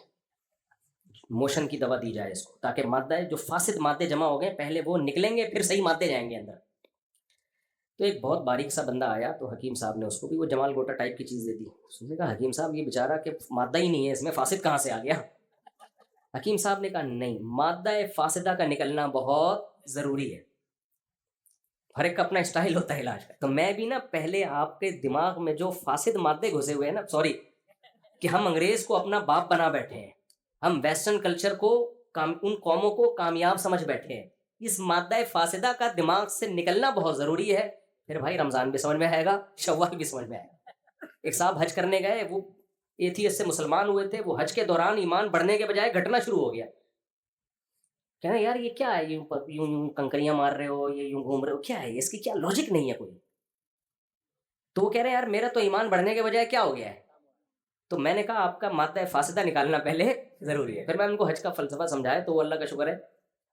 موشن کی دوا دی جائے اس کو, تاکہ مادہ جو فاسد مادے جمع ہو گئے پہلے وہ نکلیں گے, پھر صحیح مادے جائیں گے اندر. تو ایک بہت باریک سا بندہ آیا, تو حکیم صاحب نے اس کو بھی وہ جمال گوٹا ٹائپ کی چیز دے دی. اس نے کہا حکیم صاحب یہ بیچارہ کہ مادہ ہی نہیں ہے اس میں, فاسد کہاں سے آ گیا؟ حکیم صاحب نے کہا نہیں, مادہ فاسدہ کا نکلنا بہت ضروری ہے. ہر ایک کا اپنا اسٹائل ہوتا ہے علاج کا. تو میں بھی نا پہلے آپ کے دماغ میں جو فاسد مادے گھسے ہوئے ہیں نا, سوری کہ ہم انگریز کو اپنا باپ بنا بیٹھے ہیں, ہم ویسٹرن کلچر کو ان قوموں کو کامیاب سمجھ بیٹھے ہیں, اس مادہ فاسدہ کا دماغ سے نکلنا بہت ضروری ہے. پھر بھائی رمضان بھی سمجھ میں آئے گا, شوال بھی سمجھ میں آئے گا. ایک صاحب حج کرنے گئے, وہ ایتھیسٹ سے مسلمان ہوئے تھے, وہ حج کے دوران ایمان بڑھنے کے بجائے گھٹنا شروع ہو گیا. کہنا یار یہ کیا ہے, یوں کنکریاں مار رہے ہو, یہ یوں گھوم رہے ہو, کیا ہے اس کی کیا لاجک نہیں ہے کوئی. تو وہ کہہ رہے ہیں یار میرا تو ایمان بڑھنے کے بجائے کیا ہو گیا ہے. تو میں نے کہا آپ کا مادہ فاسدہ نکالنا پہلے ضروری ہے. پھر میں ان کو حج کا فلسفہ سمجھایا تو وہ اللہ کا شکر ہے.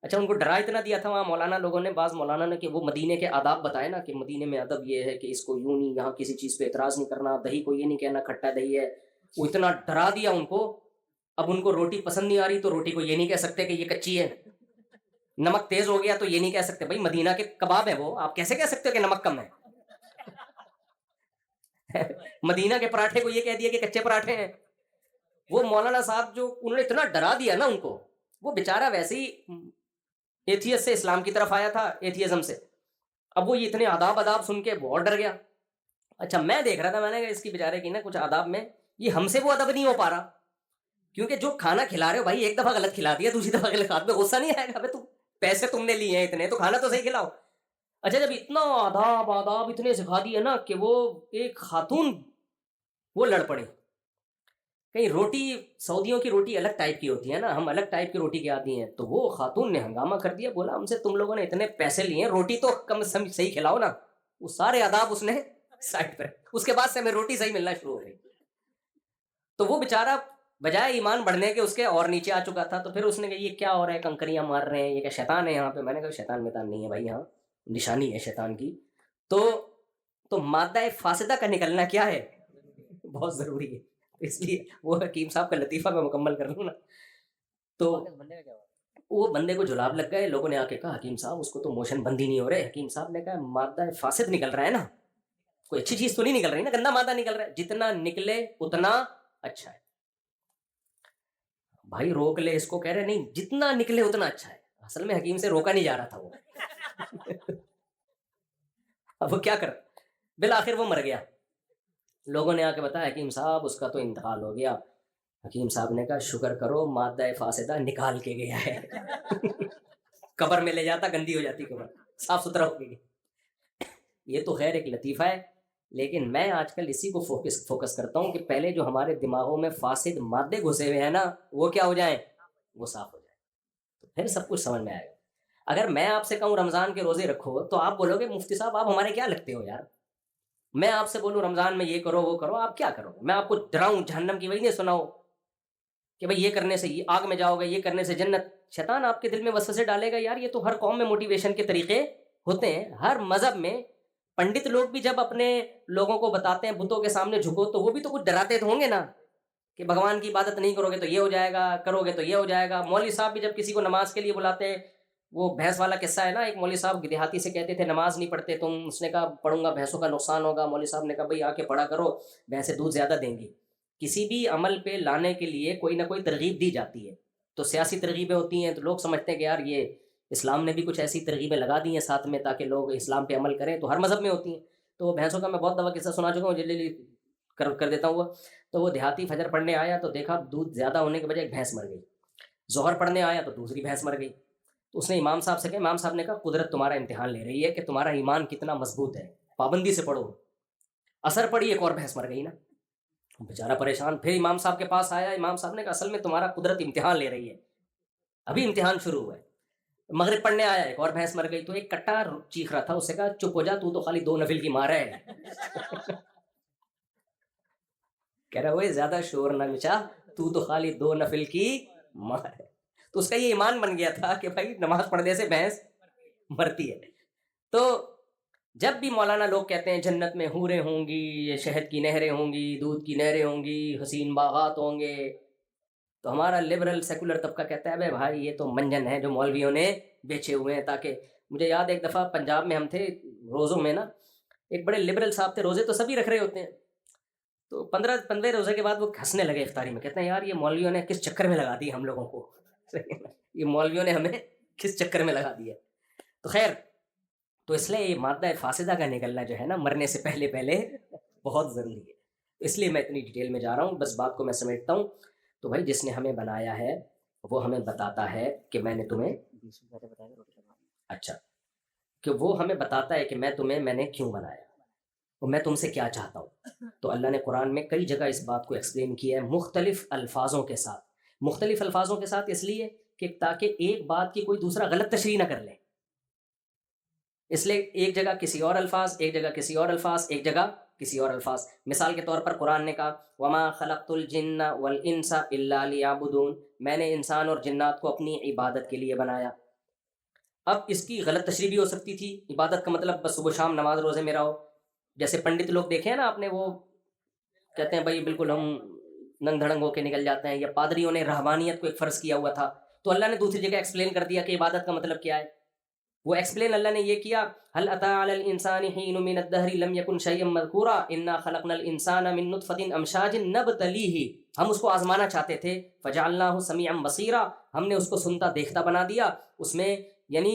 اچھا ان کو ڈرا اتنا دیا تھا وہاں مولانا لوگوں نے, بعض مولانا نے, کہ وہ مدینے کے آداب بتائے نا کہ مدینے میں ادب یہ ہے کہ اس کو یوں نہیں, یہاں کسی چیز پہ اعتراض نہیں کرنا, دہی کو یہ نہیں کہنا کھٹا دہی ہے. وہ اتنا ڈرا دیا ان کو. اب ان کو روٹی پسند نہیں آ رہی تو روٹی کو یہ نہیں کہہ سکتے کہ یہ کچی ہے, نمک تیز ہو گیا تو یہ نہیں کہہ سکتے بھائی مدینہ کے کباب ہے وہ, آپ کیسے کہہ سکتے ہو کہ نمک کم ہے. مدینہ کے پراٹھے کو یہ کہہ دیا کہ کچے پراٹھے ہیں. وہ مولانا صاحب جو انہوں نے اتنا ڈرا دیا نا ان کو, وہ بیچارہ ویسے ہی ایتھیس سے اسلام کی طرف آیا تھا, ایتھیزم سے. اب وہ یہ اتنے آداب سن کے بہت ڈر گیا. اچھا میں دیکھ رہا تھا, میں نے کہا اس کی بیچارے کی نا کچھ آداب میں یہ ہم سے وہ ادب نہیں ہو پا رہا, کیونکہ جو کھانا کھلا رہے ہو بھائی ایک دفعہ غلط کھلا دیا, دوسری دفعہ غلط کھا, میں غصہ نہیں آئے گا, تم پیسے تم نے لیے ہیں اتنے تو کھانا تو صحیح کھلاؤ. اچھا جب اتنا آداب اتنے سکھا دیے نا کہ وہ ایک خاتون وہ لڑ پڑی. کہیں روٹی سعودیوں کی روٹی الگ ٹائپ کی ہوتی ہے نا, ہم الگ ٹائپ کی روٹی کے آتی ہیں, تو وہ خاتون نے ہنگامہ کر دیا, بولا ہم سے تم لوگوں نے اتنے پیسے لیے ہیں, روٹی تو کم صحیح کھلاؤ نا. وہ سارے آداب اس نے سائڈ پر, اس کے بعد سے ہمیں روٹی صحیح ملنا شروع ہو گئی. تو وہ بیچارہ بجائے ایمان بڑھنے کے اس کے اور نیچے آ چکا تھا. تو پھر اس نے کہا یہ کیا ہو رہا ہے, کنکریاں مار رہے ہیں, یہ کیا شیطان ہے یہاں پہ. میں نے کہا شیطان میطان نہیں ہے بھائی, یہاں نشانی ہے شیطان کی. تو مادہ فاسدہ کا نکلنا کیا ہے, بہت ضروری ہے. اس لیے وہ حکیم صاحب کا لطیفہ میں مکمل کر لوں نا. تو وہ بندے کو جلاب لگ گئے, لوگوں نے آ کے کہا حکیم صاحب اس کو تو موشن بند ہی نہیں ہو رہے. حکیم صاحب نے کہا مادہ فاسد نکل رہا ہے نا, کوئی اچھی چیز تو نہیں نکل رہی نا, گندا مادہ نکل رہا ہے, جتنا نکلے اتنا اچھا ہے. بھائی روک لے اس کو, کہہ رہے نہیں جتنا نکلے اتنا اچھا ہے. اصل میں حکیم سے روکا نہیں جا رہا تھا وہ. اب وہ کیا کر, بالآخر وہ مر گیا. لوگوں نے آ کے بتایا حکیم صاحب اس کا تو انتقال ہو گیا. حکیم صاحب نے کہا شکر کرو مادہ فاسدہ نکال کے گیا ہے. قبر میں لے جاتا گندی ہو جاتی قبر, صاف ستھرا ہو گئی. یہ تو خیر ایک لطیفہ ہے, لیکن میں آج کل اسی کو فوکس کرتا ہوں کہ پہلے جو ہمارے دماغوں میں فاسد مادے گھسے ہوئے ہیں نا, وہ کیا ہو جائیں, وہ صاف ہو جائیں, تو پھر سب کچھ سمجھ میں آئے گا. اگر میں آپ سے کہوں رمضان کے روزے رکھو تو آپ بولو گے مفتی صاحب آپ ہمارے کیا لگتے ہو یار. میں آپ سے بولوں رمضان میں یہ کرو وہ کرو, آپ کیا کرو گے. میں آپ کو ڈراؤں جہنم کی وجہ نہیں سناؤ کہ بھائی یہ کرنے سے یہ آگ میں جاؤ گے, یہ کرنے سے جنت. شیطان آپ کے دل میں وسوسے ڈالے گا یار. یہ تو ہر قوم میں موٹیویشن کے طریقے ہوتے ہیں, ہر مذہب میں. پنڈت لوگ بھی جب اپنے لوگوں کو بتاتے ہیں بتوں کے سامنے جھکو, تو وہ بھی تو کچھ ڈراتے تو ہوں گے نا کہ بھگوان کی عبادت نہیں کرو گے تو یہ ہو جائے گا, کرو گے تو یہ ہو جائے گا. مولوی صاحب بھی جب کسی کو نماز کے لیے بلاتے ہیں, وہ بھینس والا قصہ ہے نا, ایک مولوی صاحب دیہاتی سے کہتے تھے نماز نہیں پڑھتے تم, اس نے کہا پڑھوں گا بھینسوں کا نقصان ہوگا. مولوی صاحب نے کہا بھائی آ کے پڑھا کرو, بھینسیں دودھ زیادہ دیں گی. کسی بھی عمل پہ لانے کے لیے کوئی نہ کوئی ترغیب دی جاتی ہے, تو سیاسی ترغیبیں ہوتی ہیں, تو لوگ سمجھتے ہیں کہ یار یہ اسلام نے بھی کچھ ایسی ترغیبیں لگا دی ہیں ساتھ میں تاکہ لوگ اسلام پہ عمل کریں, تو ہر مذہب میں ہوتی ہیں. تو بھینسوں کا میں بہت دفعہ قصہ سنا چکا ہوں, جلدی کر دیتا ہوں. تو وہ دیہاتی فجر پڑھنے آیا تو دیکھا دودھ زیادہ ہونے کے بجائے ایک بھینس مر گئی. ظہر پڑھنے آیا تو دوسری بھینس مر گئی. تو اس نے امام صاحب سے کہا, امام صاحب نے کہا قدرت تمہارا امتحان لے رہی ہے کہ تمہارا ایمان کتنا مضبوط ہے, پابندی سے پڑھو. اثر پڑی, ایک اور بھینس مر گئی نا. بیچارہ پریشان, پھر امام صاحب کے پاس آیا. امام صاحب نے کہا اصل میں تمہارا قدرت امتحان لے رہی ہے, ابھی امتحان شروع ہوا ہے. مغرب پڑھنے آیا, ایک اور بھینس مر گئی. تو ایک کٹا چیخ رہا تھا, اس سے کہا چپ ہو جا, تو خالی 2 نفل کی مار ہے. کہہ رہا وہ زیادہ شور نہ مچا, تو خالی 2 نفل کی مار ہے. تو اس کا یہ ایمان بن گیا تھا کہ بھائی نماز پڑھنے سے بھینس مرتی ہے. تو جب بھی مولانا لوگ کہتے ہیں جنت میں حوریں ہوں گی, یہ شہد کی نہریں ہوں گی, دودھ کی نہریں ہوں گی, حسین باغات ہوں گے, تو ہمارا لبرل سیکولر طبقہ کہتا ہے بھائی یہ تو منجن ہے جو مولویوں نے بیچے ہوئے ہیں. تاکہ مجھے یاد ایک دفعہ پنجاب میں ہم تھے روزوں میں نا, ایک بڑے لبرل صاحب تھے, روزے تو سبھی رکھ رہے ہوتے ہیں. تو 15 روزے کے بعد وہ ہنسنے لگے افطاری میں, کہتے ہیں یار یہ مولویوں نے کس چکر میں لگا دی ہم لوگوں کو, یہ مولویوں نے ہمیں کس چکر میں لگا دیا. تو خیر, تو اس لیے یہ مادہ فاسدہ کا نکلنا جو ہے نا مرنے سے پہلے بہت ضروری ہے. اس لیے میں اتنی ڈیٹیل میں جا رہا ہوں, بس بات کو میں سمیٹتا ہوں. تو بھائی جس نے ہمیں بنایا ہے وہ ہمیں بتاتا ہے کہ میں نے تمہیں اچھا کہ وہ ہمیں بتاتا ہے کہ میں نے کیوں بنایا اور میں تم سے کیا چاہتا ہوں. تو اللہ نے قرآن میں کئی جگہ اس بات کو ایکسپلین کیا ہے مختلف الفاظوں کے ساتھ. مختلف الفاظوں کے ساتھ اس لیے کہ تاکہ ایک بات کی کوئی دوسرا غلط تشریح نہ کر لے. اس لیے ایک جگہ کسی اور الفاظ, ایک جگہ کسی اور الفاظ, ایک جگہ کسی اور الفاظ. مثال کے طور پر قرآن نے کہا وما خلقت الجن والانس الا لیعبدون, میں نے انسان اور جنات کو اپنی عبادت کے لیے بنایا. اب اس کی غلط تشریح بھی ہو سکتی تھی, عبادت کا مطلب بس صبح شام نماز روزے میں رہو. جیسے پنڈت لوگ دیکھے ہیں نا آپ نے, وہ کہتے ہیں بھائی بالکل ہم ننگ دھڑنگ ہو کے نکل جاتے ہیں. یا پادریوں نے رہبانیت کو ایک فرض کیا ہوا تھا, تو اللہ نے دوسری جگہ ایکسپلین کر دیا کہ عبادت کا مطلب کیا ہے. وہ ایکسپلین اللہ نے یہ کیا، هل اتى على الانسان حين من الدهر لم يكن شيئا مذكورا انا خلقنا الانسان من نطفة امشاج نبتليه، ہم اس کو آزمانا چاہتے تھے، فجعلناه سميعا بصيرا، ہم نے اس کو سنتا دیکھتا بنا دیا، اس میں یعنی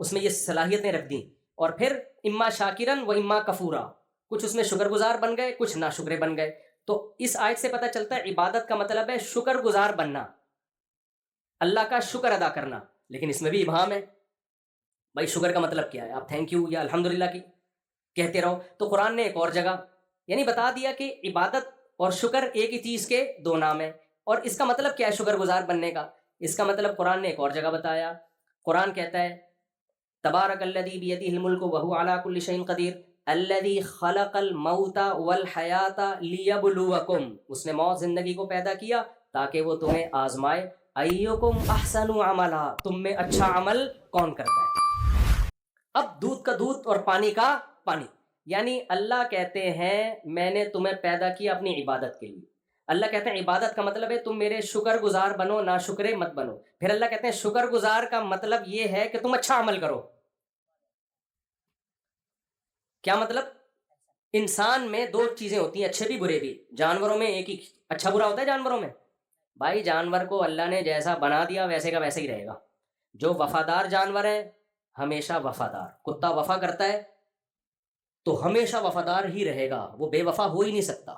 اس میں یہ صلاحیتیں رکھ دیں، اور پھر اما شاکرن و اما کفورا، کچھ اس میں شکر گزار بن گئے، کچھ ناشکرے بن گئے۔ تو اس آیت سے پتہ چلتا ہے عبادت کا مطلب ہے شکر گزار بننا، اللہ کا شکر ادا کرنا، لیکن اس میں بھی ابہام ہے، بھائی شکر کا مطلب کیا ہے؟ آپ تھینک یو یا الحمدللہ کی کہتے رہو۔ تو قرآن نے ایک اور جگہ یعنی بتا دیا کہ عبادت اور شکر ایک ہی چیز کے دو نام ہیں، اور اس کا مطلب کیا ہے شکر گزار بننے کا؟ اس کا مطلب قرآن نے ایک اور جگہ بتایا، قرآن کہتا ہے تبارک الذی بیدہ الملک وہو علی کل شیء قدیر الذی خلق الموت والحیات لیبلوکم، اس نے موت زندگی کو پیدا کیا تاکہ وہ تمہیں آزمائے، ایکم احسن عملا، تم میں اچھا عمل کون کرتا ہے۔ اب دودھ کا دودھ اور پانی کا پانی، یعنی اللہ کہتے ہیں میں نے تمہیں پیدا کیا اپنی عبادت کے لیے۔ اللہ کہتے ہیں عبادت کا مطلب ہے تم میرے شکر گزار بنو، نا شکرے مت بنو۔ پھر اللہ کہتے ہیں شکر گزار کا مطلب یہ ہے کہ تم اچھا عمل کرو۔ کیا مطلب؟ انسان میں دو چیزیں ہوتی ہیں، اچھے بھی برے بھی۔ جانوروں میں ایک ہی اچھا برا ہوتا ہے، جانوروں میں بھائی جانور کو اللہ نے جیسا بنا دیا ویسے کا ویسے ہی رہے گا۔ جو وفادار جانور ہیں ہمیشہ وفادار، کتا وفا کرتا ہے تو ہمیشہ وفادار ہی رہے گا، وہ بے وفا ہو ہی نہیں سکتا۔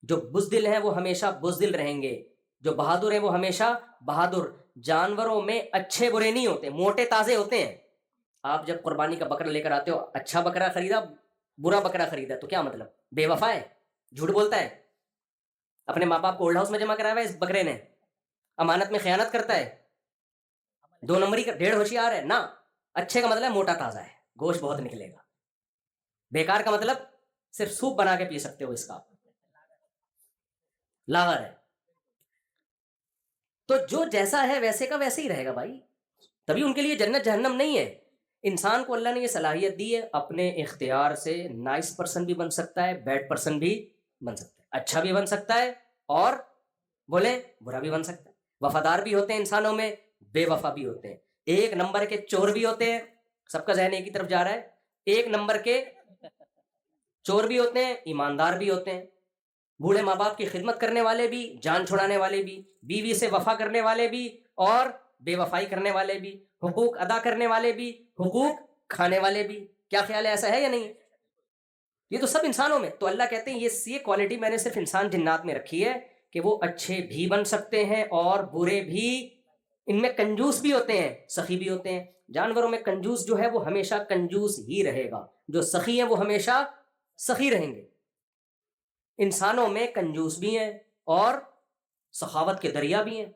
جو بزدل ہیں وہ ہمیشہ بزدل رہیں گے، جو بہادر ہیں وہ ہمیشہ بہادر۔ جانوروں میں اچھے برے نہیں ہوتے، موٹے تازے ہوتے ہیں۔ آپ جب قربانی کا بکرا لے کر آتے ہو، اچھا بکرا خریدا برا بکرا خریدا تو کیا مطلب؟ بے وفا ہے، جھوٹ بولتا ہے، اپنے ماں باپ کو اولڈ ہاؤس میں جمع کرایا ہوا ہے اس بکرے نے، امانت میں خیانت کرتا ہے، دو نمبری کا ڈیڑھ ہوشیار ہے نا۔ اچھے کا مطلب موٹا تازہ ہے، گوشت بہت نکلے گا۔ بیکار کا مطلب صرف سوپ بنا کے پی سکتے ہو، اس کا لاغر ہے۔ تو جو جیسا ہے ویسے کا ویسے ہی رہے گا بھائی، تبھی ان کے لیے جنت جہنم نہیں ہے۔ انسان کو اللہ نے یہ صلاحیت دی ہے، اپنے اختیار سے نائس پرسن بھی بن سکتا ہے، بیڈ پرسن بھی بن سکتا ہے، اچھا بھی بن سکتا ہے اور بولے برا بھی بن سکتا ہے۔ وفادار بھی ہوتے ہیں انسانوں میں، بے وفا بھی ہوتے ہیں، ایک نمبر کے چور بھی ہوتے ہیں، سب کا ذہن ایک ہی طرف جا رہا ہے، ایک نمبر کے چور بھی ہوتے ہیں، ایماندار بھی ہوتے ہیں، بوڑھے ماں باپ کی خدمت کرنے والے بھی، جان چھڑانے والے بھی، بیوی سے وفا کرنے والے بھی اور بے وفائی کرنے والے بھی، حقوق ادا کرنے والے بھی، حقوق کھانے والے بھی۔ کیا خیال ہے، ایسا ہے یا نہیں؟ یہ تو سب انسانوں میں۔ تو اللہ کہتے ہیں یہ کوالٹی میں نے صرف انسان جنات میں رکھی ہے کہ وہ اچھے بھی بن سکتے ہیں اور برے بھی۔ ان میں کنجوس بھی ہوتے ہیں، سخی بھی ہوتے ہیں۔ جانوروں میں کنجوس جو ہے وہ ہمیشہ کنجوس ہی رہے گا، جو سخی ہیں وہ ہمیشہ سخی رہیں گے۔ انسانوں میں کنجوس بھی ہیں اور سخاوت کے دریا بھی ہیں۔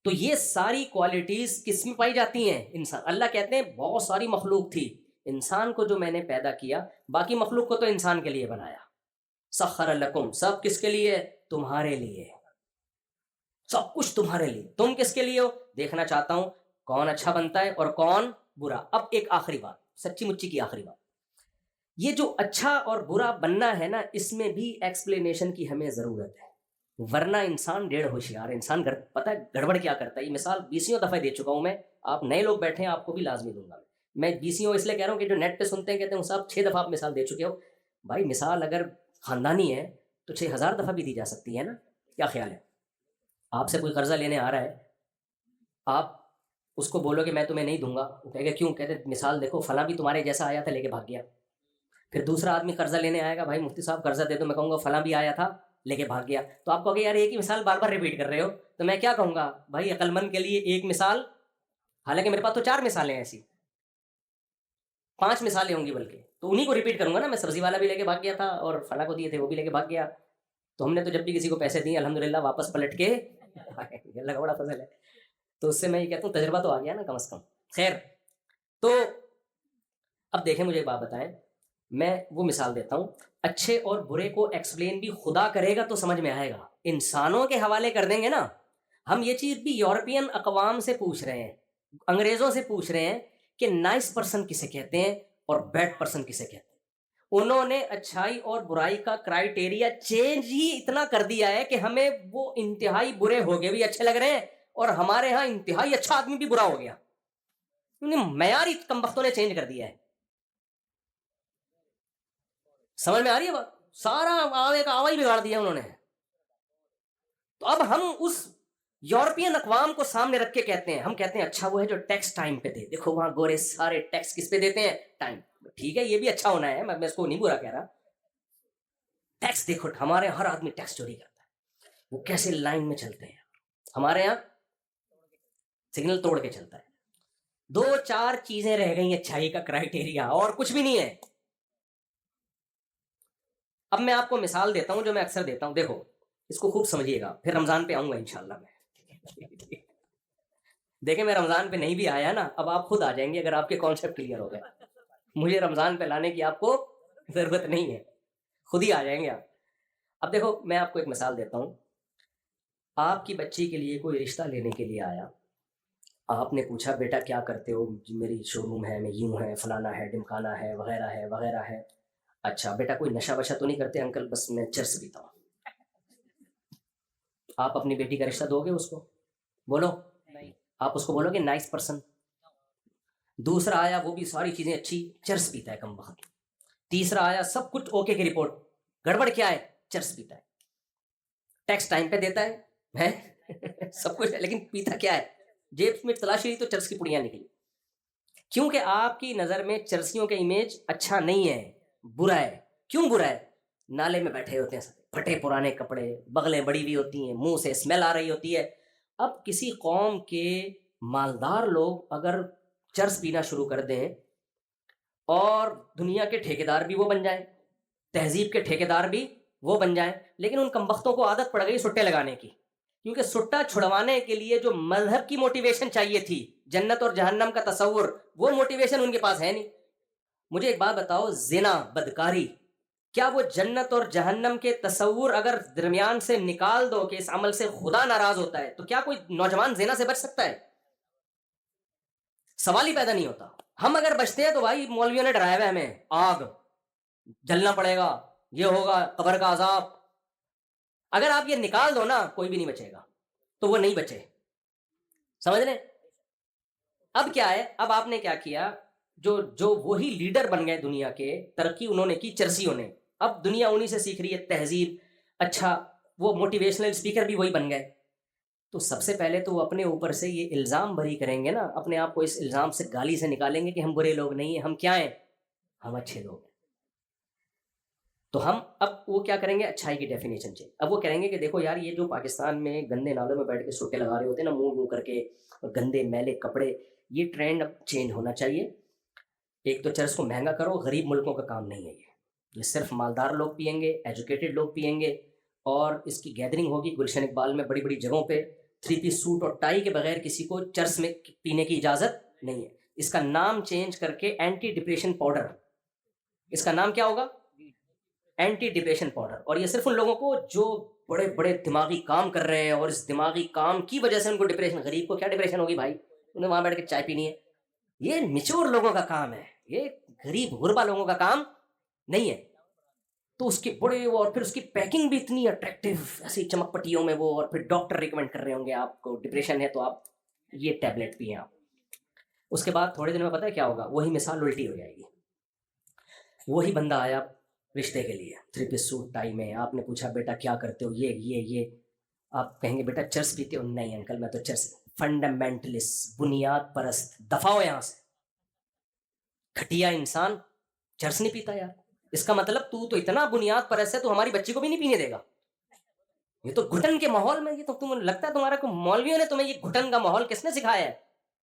تو یہ ساری کوالٹیز کس میں پائی جاتی ہیں؟ انسان۔ اللہ کہتے ہیں بہت ساری مخلوق تھی، انسان کو جو میں نے پیدا کیا، باقی مخلوق کو تو انسان کے لیے بنایا۔ سخر لکم، سب کس کے لیے؟ تمہارے لیے، سب کچھ تمہارے لیے۔ تم کس کے لیے ہو؟ دیکھنا چاہتا ہوں کون اچھا بنتا ہے اور کون برا۔ اب ایک آخری بات، سچی مچی کی آخری بات، یہ جو اچھا اور برا بننا ہے نا، اس میں بھی ایکسپلینیشن کی ہمیں ضرورت ہے، ورنہ انسان ڈیڑھ ہوشیار ہے۔ انسان پتہ ہے گڑبڑ کیا کرتا ہے، یہ مثال 20 دفعہ دے چکا ہوں میں، آپ نئے لوگ بیٹھے ہیں آپ کو بھی لازمی دوں گا میں 20 اس لیے کہہ رہا ہوں کہ جو نیٹ پہ سنتے ہیں کہتے ہیں صاحب 6 دفعہ آپ مثال دے چکے ہو۔ بھائی مثال اگر خاندانی ہے تو 6000 دفعہ بھی دی جا سکتی ہے نا۔ کیا خیال ہے؟ آپ سے کوئی قرضہ لینے آ رہا ہے، آپ اس کو بولو کہ میں تمہیں نہیں دوں گا، وہ کہے گا کیوں؟ کہتے مثال دیکھو فلاں بھی تمہارے جیسا آیا تھا لے کے بھاگ گیا۔ پھر دوسرا آدمی قرضہ لینے آئے گا، بھائی مفتی صاحب قرضہ دے دو، میں کہوں گا فلاں بھی آیا تھا لے کے بھاگ گیا۔ تو آپ کہو گے یار ایک ہی مثال بار بار ریپیٹ کر رہے ہو، تو میں کیا کہوں گا بھائی عقل مند کے لیے ایک مثال، حالانکہ میرے پاس تو 4 مثالیں ایسی، 5 مثالیں ہوں گی بلکہ، تو انہیں کو ریپیٹ کروں گا نا۔ میں سبزی والا بھی لے کے بھاگ گیا تھا اور فلاں کو دیے تھے وہ بھی لے کے بھاگ گیا۔ تو ہم نے تو جب بھی کسی کو پیسے دیے الحمدللہ واپس پلٹ کے اللہ کا بڑا فضل ہے۔ تو اس سے میں یہ کہتا ہوں تجربہ تو آ گیا نا کم از کم۔ خیر، تو اب دیکھیں مجھے ایک بات بتائیں، میں وہ مثال دیتا ہوں، اچھے اور برے کو ایکسپلین بھی خدا کرے گا تو سمجھ میں آئے گا، انسانوں کے حوالے کر دیں گے نا۔ ہم یہ چیز بھی یورپین اقوام سے پوچھ رہے ہیں، انگریزوں سے پوچھ رہے ہیں کہ نائس پرسن کسے کہتے ہیں اور بیڈ پرسن کسے کہتے ہیں۔ انہوں نے اچھائی اور برائی کا کرائیٹیریا چینج ہی اتنا کر دیا ہے کہ ہمیں وہ انتہائی برے ہو گئے بھی اچھے لگ رہے ہیں اور ہمارے ہاں انتہائی اچھا آدمی بھی برا ہو گیا۔ معیار ہی کمبختوں نے چینج کر دیا ہے. سمجھ میں آ رہی ہے بات؟ سارا آوے کا آوا ہی بگاڑ دیا انہوں نے. تو اب ہم اس یورپین اقوام کو سامنے رکھ کے کہتے ہیں، ہم کہتے ہیں اچھا وہ ہے جو ٹیکس ٹائم پہ دے. دیکھو وہاں گورے سارے ٹیکس کس پہ دیتے ہیں؟ ٹائم. ٹھیک ہے، یہ بھی اچھا ہونا ہے، میں اس کو نہیں برا کہہ رہا. ٹیکس دیکھو، ہمارے ہر آدمی ٹیکس چوری کرتا ہے. وہ کیسے لائن میں چلتے ہیں، ہمارے یہاں سگنل توڑ کے چلتا ہے. 2-4 چیزیں رہ گئی اچھائی کا کرائٹیریا، اور کچھ بھی نہیں ہے. اب میں آپ کو مثال دیتا ہوں جو میں اکثر دیتا ہوں، دیکھو اس کو خوب سمجھیے گا، پھر رمضان پہ آؤں گا انشاءاللہ میں. دیکھیں میں رمضان پہ نہیں بھی آیا نا، اب آپ خود آ جائیں گے اگر آپ کے کانسیپٹ کلیئر ہو گئے. مجھے رمضان پہ لانے کی آپ کو ضرورت نہیں ہے، خود ہی آ جائیں گے آپ. اب دیکھو میں آپ کو ایک مثال دیتا ہوں. آپ کی بچی کے لیے کوئی رشتہ لینے کے لیے آیا، آپ نے پوچھا بیٹا کیا کرتے ہو؟ میری شو روم ہے، میں یوں ہے، فلانا ہے، ڈمکانا ہے، وغیرہ ہے وغیرہ ہے. اچھا بیٹا کوئی نشہ وشہ تو نہیں کرتے؟ انکل بس میں چرس پیتا ہوں. آپ اپنی بیٹی کا رشتہ دو گے اس کو؟ بولو. آپ اس کو بولو گے نائس پرسن. دوسرا آیا وہ بھی ساری چیزیں اچھی، چرس پیتا ہے کم وقت. تیسرا آیا سب کچھ اوکے کی رپورٹ، گڑبڑ کیا ہے؟ چرس پیتا ہے. ٹیکس ٹائم پہ دیتا ہے سب کچھ ہے، لیکن پیتا کیا ہے؟ جیب میں تلاشی تو چرس کی پڑیاں نکلی. کیونکہ آپ کی نظر میں چرسیوں کا امیج اچھا نہیں ہے، برا ہے. کیوں برا ہے؟ نالے میں بیٹھے ہوتے ہیں، پھٹے پرانے کپڑے، بغلیں بڑی ہوئی ہوتی ہیں، منہ سے اسمیل آ رہی ہوتی ہے. اب کسی قوم کے مالدار لوگ اگر چرس پینا شروع کر دیں اور دنیا کے ٹھیکیدار بھی وہ بن جائیں، تہذیب کے ٹھیکیدار بھی وہ بن جائیں، لیکن ان کمبختوں کو عادت پڑ گئی سٹے لگانے کی. کیونکہ سٹا چھڑوانے کے لیے جو مذہب کی موٹیویشن چاہیے تھی، جنت اور جہنم کا تصور، وہ موٹیویشن ان کے پاس ہے نہیں. مجھے ایک بات بتاؤ، زنا، بدکاری، کیا وہ جنت اور جہنم کے تصور اگر درمیان سے نکال دو کہ اس عمل سے خدا ناراض ہوتا ہے، تو کیا کوئی نوجوان زنا سے بچ سکتا ہے؟ سوال ہی پیدا نہیں ہوتا. ہم اگر بچتے ہیں تو بھائی مولویوں نے ڈرایا ہوا ہمیں، آگ، جلنا پڑے گا، یہ ہوگا، قبر کا عذاب. اگر آپ یہ نکال دو نا، کوئی بھی نہیں بچے گا. تو وہ نہیں بچے، سمجھ لیں. اب کیا ہے، اب آپ نے کیا کیا، جو وہی لیڈر بن گئے دنیا کے، ترقی انہوں نے کی چرسیوں نے. اب دنیا انہی سے سیکھ رہی ہے تہذیب. اچھا وہ موٹیویشنل اسپیکر بھی وہی بن گئے. تو سب سے پہلے تو وہ اپنے اوپر سے یہ الزام بری کریں گے نا، اپنے آپ کو اس الزام سے گالی سے نکالیں گے کہ ہم برے لوگ نہیں ہیں، ہم کیا ہیں؟ ہم اچھے لوگ ہیں. تو ہم اب وہ کیا کریں گے؟ اچھائی کی ڈیفینیشن چاہیے. اب وہ کہیں گے کہ دیکھو یار، یہ جو پاکستان میں گندے نالوں میں بیٹھ کے سوٹے لگا رہے ہوتے ہیں نا، منہ کر کے، گندے میلے کپڑے، یہ ٹرینڈ اب چینج ہونا چاہیے. ایک تو چرس کو مہنگا کرو، غریب ملکوں کا کام نہیں ہے یہ صرف مالدار لوگ پئیں گے، ایجوکیٹڈ لوگ پئیں گے. اور اس کی گیدرنگ ہوگی گلشن اقبال میں، بڑی بڑی جگہوں پہ 3 پیس سوٹ اور ٹائی کے بغیر کسی کو چرس میں پینے کی اجازت نہیں ہے. اس کا نام چینج کر کے اینٹی ڈپریشن پاؤڈر، اس کا نام کیا ہوگا؟ Anti depression powder. اور یہ صرف ان لوگوں کو جو بڑے بڑے دماغی کام کر رہے ہیں، اور اس دماغی کام کی وجہ سے ان کو ڈپریشن. غریب کو کیا ڈپریشن ہوگی بھائی؟ انہیں وہاں بیٹھ کے چائے پینی ہے. یہ میچور لوگوں کا کام ہے، یہ غریب غربا لوگوں کا کام نہیں ہے. تو اس کے بڑے، اور پھر اس کی پیکنگ بھی اتنی اٹریکٹیو، ایسی چمک پٹیوں میں وہ، اور پھر ڈاکٹر ریکمنڈ کر رہے ہوں گے آپ کو ڈپریشن ہے تو آپ یہ ٹیبلٹ پئیں. آپ اس کے بعد تھوڑے دن میں پتہ ہے کیا ہوگا؟ وہی مثال الٹی ہو جائے گی. وہی بندہ آیا رشتے کے لیے 3 پیس سوٹ ٹائی میں، آپ نے پوچھا بیٹا کیا کرتے ہو؟ یہ آپ کہیں گے بیٹا چرس پیتے ہو؟ نہیں انکل میں تو چرس. فنڈامنٹلسٹ، بنیاد پرست، دفاع ہو یہاں سے، گھٹیا انسان چرس نہیں پیتا یار. اس کا مطلب تو اتنا بنیاد پرست ہے، تو ہماری بچی کو بھی نہیں پینے دے گا. یہ تو گھٹن کے ماحول میں، یہ تو تم لگتا ہے تمہارا کو مولویوں نے تمہیں یہ گھٹن کا ماحول کس نے سکھایا ہے؟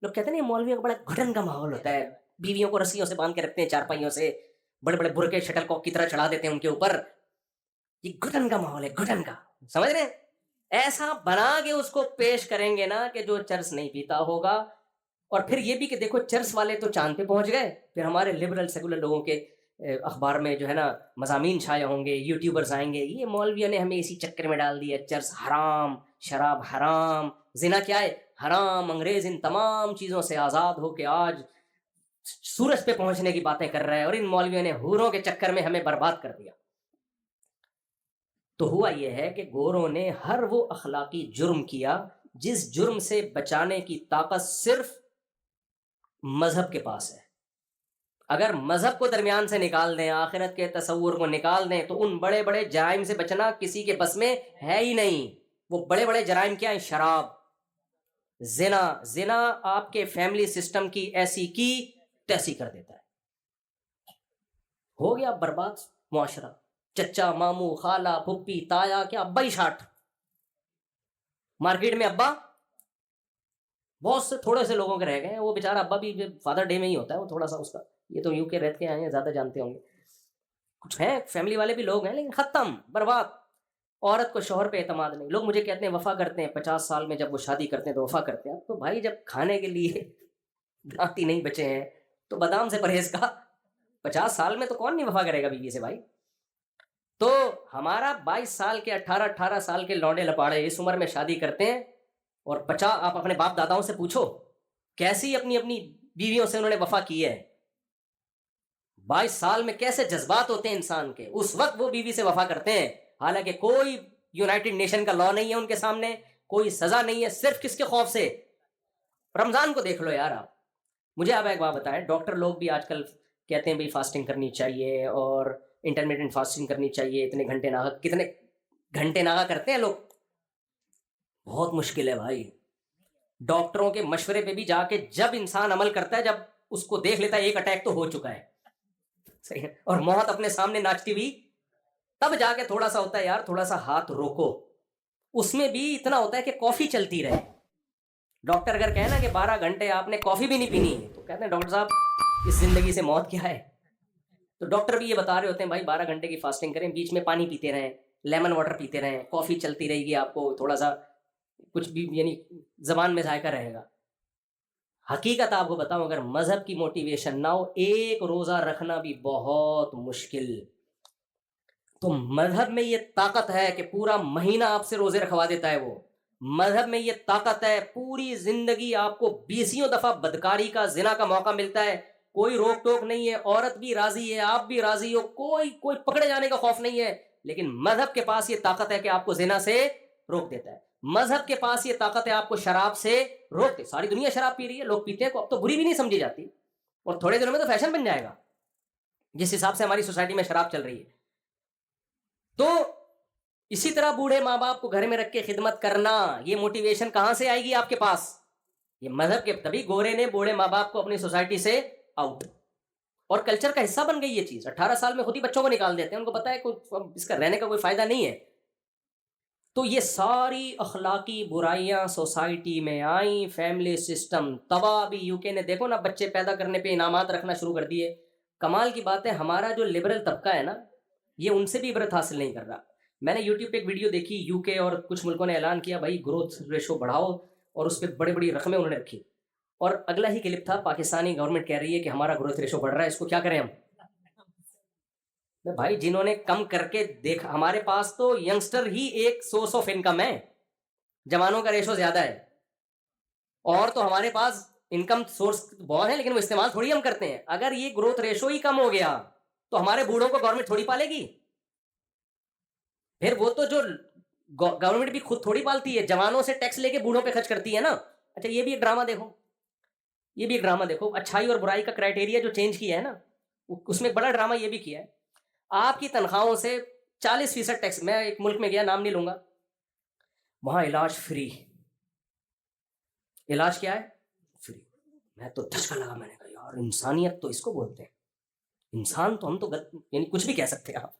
لوگ کہتے ہیں نا مولویوں کا بڑا گھٹن کا ماحول ہوتا ہے، بیویوں کو رسیوں سے باندھ کے رکھتے ہیں، چارپائیوں سے، بڑے بڑے برقے شٹل کاک کی طرح چڑھا دیتے ہیں ان کے اوپر. یہ گھٹن کا ماحول ہے، گھٹن کا، سمجھ رہے ہیں؟ ایسا بنا کے اس کو پیش کریں گے نا کہ جو چرس نہیں پیتا ہوگا. اور پھر یہ بھی کہ دیکھو چرس والے تو چاند پہ پہنچ گئے، پھر ہمارے لبرل سیکولر لوگوں کے اخبار میں جو ہے نا مضامین چھائے ہوں گے، یوٹیوبرز آئیں گے، یہ مولویوں نے ہمیں اسی چکر میں ڈال دیا، چرس حرام، شراب حرام، زنا کیا ہے؟ حرام. انگریز ان تمام چیزوں سے آزاد ہو کے آج سورج پہ پہنچنے کی باتیں کر رہے ہیں، اور ان مولویوں نے حوروں کے چکر میں ہمیں برباد کر دیا. تو ہوا یہ ہے کہ گوروں نے ہر وہ اخلاقی جرم کیا جس جرم سے بچانے کی طاقت صرف مذہب کے پاس ہے. اگر مذہب کو درمیان سے نکال دیں, آخرت کے تصور کو نکال دیں, تو ان بڑے بڑے جرائم سے بچنا کسی کے بس میں ہے ہی نہیں. وہ بڑے بڑے جرائم کیا ہیں؟ شراب, زنا. زنا آپ کے فیملی سسٹم کی ایسی کی تیسی کر دیتا ہے. ہو گیا برباد معاشرہ. چچا, ماموں, خالہ, پھپھی, تایا, کیا ابا ہی شاٹ. مارکیٹ میں ابا بہت سے تھوڑے سے لوگوں کے رہ گئے ہیں. وہ بیچارہ ابا بھی فادر ڈے میں ہی ہوتا ہے وہ تھوڑا سا اس کا. یہ تو یو کے رہتے آئے ہیں, زیادہ جانتے ہوں گے. کچھ ہیں فیملی والے بھی لوگ ہیں, لیکن ختم, برباد. عورت کو شوہر پہ اعتماد نہیں. لوگ مجھے کہتے ہیں وفا کرتے ہیں 50 سال میں, جب وہ شادی کرتے ہیں تو وفا کرتے ہیں. تو بھائی جب کھانے کے لیے دانتی نہیں بچے ہیں تو بادام سے پرہیز کا. 50 سال میں تو کون نہیں وفا کرے گا بیوی سے بھائی. تو ہمارا 22 سال کے 18 سال کے لونڈے لپاڑے اس عمر میں شادی کرتے ہیں, اور 50 آپ اپنے باپ داداؤں سے پوچھو کیسی اپنی بیویوں سے انہوں نے وفا کی ہے. 22 سال میں کیسے جذبات ہوتے ہیں انسان کے, اس وقت وہ بیوی سے وفا کرتے ہیں. حالانکہ کوئی یونائٹڈ نیشن کا لا نہیں ہے ان کے سامنے, کوئی سزا نہیں ہے, صرف کس کے خوف سے؟ رمضان کو دیکھ لو یار آپ. مجھے آپ ایک بات بتائیں, ڈاکٹر لوگ بھی آج کل کہتے ہیں بھائی فاسٹنگ کرنی چاہیے اور انٹرمیڈیٹ فاسٹنگ کرنی چاہیے, اتنے گھنٹے ناغا. کتنے گھنٹے ناغا کرتے ہیں لوگ؟ بہت مشکل ہے بھائی. ڈاکٹروں کے مشورے پہ بھی جا کے جب انسان عمل کرتا ہے, جب اس کو دیکھ لیتا ہے ایک اٹیک تو ہو چکا ہے, صحیح ہے, اور موت اپنے سامنے ناچتی ہوئی, تب جا کے تھوڑا سا ہوتا ہے یار تھوڑا سا ہاتھ روکو. اس میں بھی اتنا ہوتا ہے کہ کافی چلتی رہے. ڈاکٹر اگر کہے نا کہ 12 گھنٹے آپ نے کافی بھی نہیں پینی, تو کہتے ہیں ڈاکٹر صاحب اس زندگی سے موت کیا ہے. تو ڈاکٹر بھی یہ بتا رہے ہوتے ہیں بھائی 12 گھنٹے کی فاسٹنگ کریں, بیچ میں پانی پیتے رہیں, لیمن واٹر پیتے رہیں, کافی چلتی رہے گی, آپ کو تھوڑا سا کچھ بھی یعنی زبان میں ذائقہ رہے گا. حقیقت آپ کو بتاؤں, اگر مذہب کی موٹیویشن نہ ہو, ایک روزہ رکھنا بھی بہت مشکل. تو مذہب میں یہ طاقت ہے کہ پورا مہینہ آپ سے روزے رکھوا دیتا ہے. وہ مذہب میں یہ طاقت ہے, پوری زندگی آپ کو 20 دفعہ بدکاری کا, زنا کا موقع ملتا ہے, کوئی روک ٹوک نہیں ہے, عورت بھی راضی ہے, آپ بھی راضی ہو, کوئی پکڑے جانے کا خوف نہیں ہے. لیکن مذہب کے پاس یہ طاقت ہے کہ آپ کو زنا سے روک دیتا ہے. مذہب کے پاس یہ طاقت ہے آپ کو شراب سے روک دے. ساری دنیا شراب پی رہی ہے, لوگ پیتے ہیں, اب تو بری بھی نہیں سمجھی جاتی, اور تھوڑے دنوں میں تو فیشن بن جائے گا جس حساب سے ہماری سوسائٹی میں شراب چل رہی ہے. تو اسی طرح بوڑھے ماں باپ کو گھر میں رکھ کے خدمت کرنا, یہ موٹیویشن کہاں سے آئے گی آپ کے پاس؟ یہ مذہب کے. تبھی گورے نے بوڑھے ماں باپ کو اپنی سوسائٹی سے آؤٹ, اور کلچر کا حصہ بن گئی یہ چیز. 18 سال میں خود ہی بچوں کو نکال دیتے ہیں, ان کو پتا ہے اس کا رہنے کا کوئی فائدہ نہیں ہے. تو یہ ساری اخلاقی برائیاں سوسائٹی میں آئیں, فیملی سسٹم تباہ. بھی یو کے نے دیکھو نا, بچے پیدا کرنے پہ انعامات رکھنا شروع کر دیے. کمال کی بات ہے, ہمارا جو لبرل طبقہ ہے نا, یہ ان سے بھی عبرت حاصل نہیں کر رہا. میں نے یوٹیوب پہ ایک ویڈیو دیکھی, یو کے اور کچھ ملکوں نے اعلان کیا بھائی گروتھ ریشو بڑھاؤ, اور اس پہ بڑی بڑی رقمیں انہوں نے رکھی. اور اگلا ہی کلپ تھا, پاکستانی گورنمنٹ کہہ رہی ہے کہ ہمارا گروتھ ریشو بڑھ رہا ہے, اس کو کیا کریں ہم. بھائی جنہوں نے کم کر کے دیکھا, ہمارے پاس تو ینگسٹر ہی ایک سورس آف انکم ہے, جوانوں کا ریشو زیادہ ہے. اور تو ہمارے پاس انکم سورس بہت ہے, لیکن وہ استعمال تھوڑی ہم کرتے ہیں. اگر یہ گروتھ ریشو ہی کم ہو گیا تو ہمارے بوڑھوں کو گورنمنٹ تھوڑی پالے گی. پھر وہ تو جو گورنمنٹ بھی خود تھوڑی پالتی ہے, جوانوں سے ٹیکس لے کے بوڑھوں پہ خرچ کرتی ہے نا. اچھا یہ بھی ایک ڈرامہ دیکھو, یہ بھی ایک ڈرامہ دیکھو. اچھائی اور برائی کا کرائٹیریا جو چینج کیا ہے نا, اس میں بڑا ڈرامہ یہ بھی کیا ہے. آپ کی تنخواہوں سے 40% ٹیکس. میں ایک ملک میں گیا, نام نہیں لوں گا, وہاں علاج فری. علاج کیا ہے؟ فری. میں تو دھچکا لگا, میں نے کہا یار انسانیت تو اس کو بولتے ہیں. انسان تو ہم تو یعنی کچھ بھی کہہ سکتے ہیں آپ,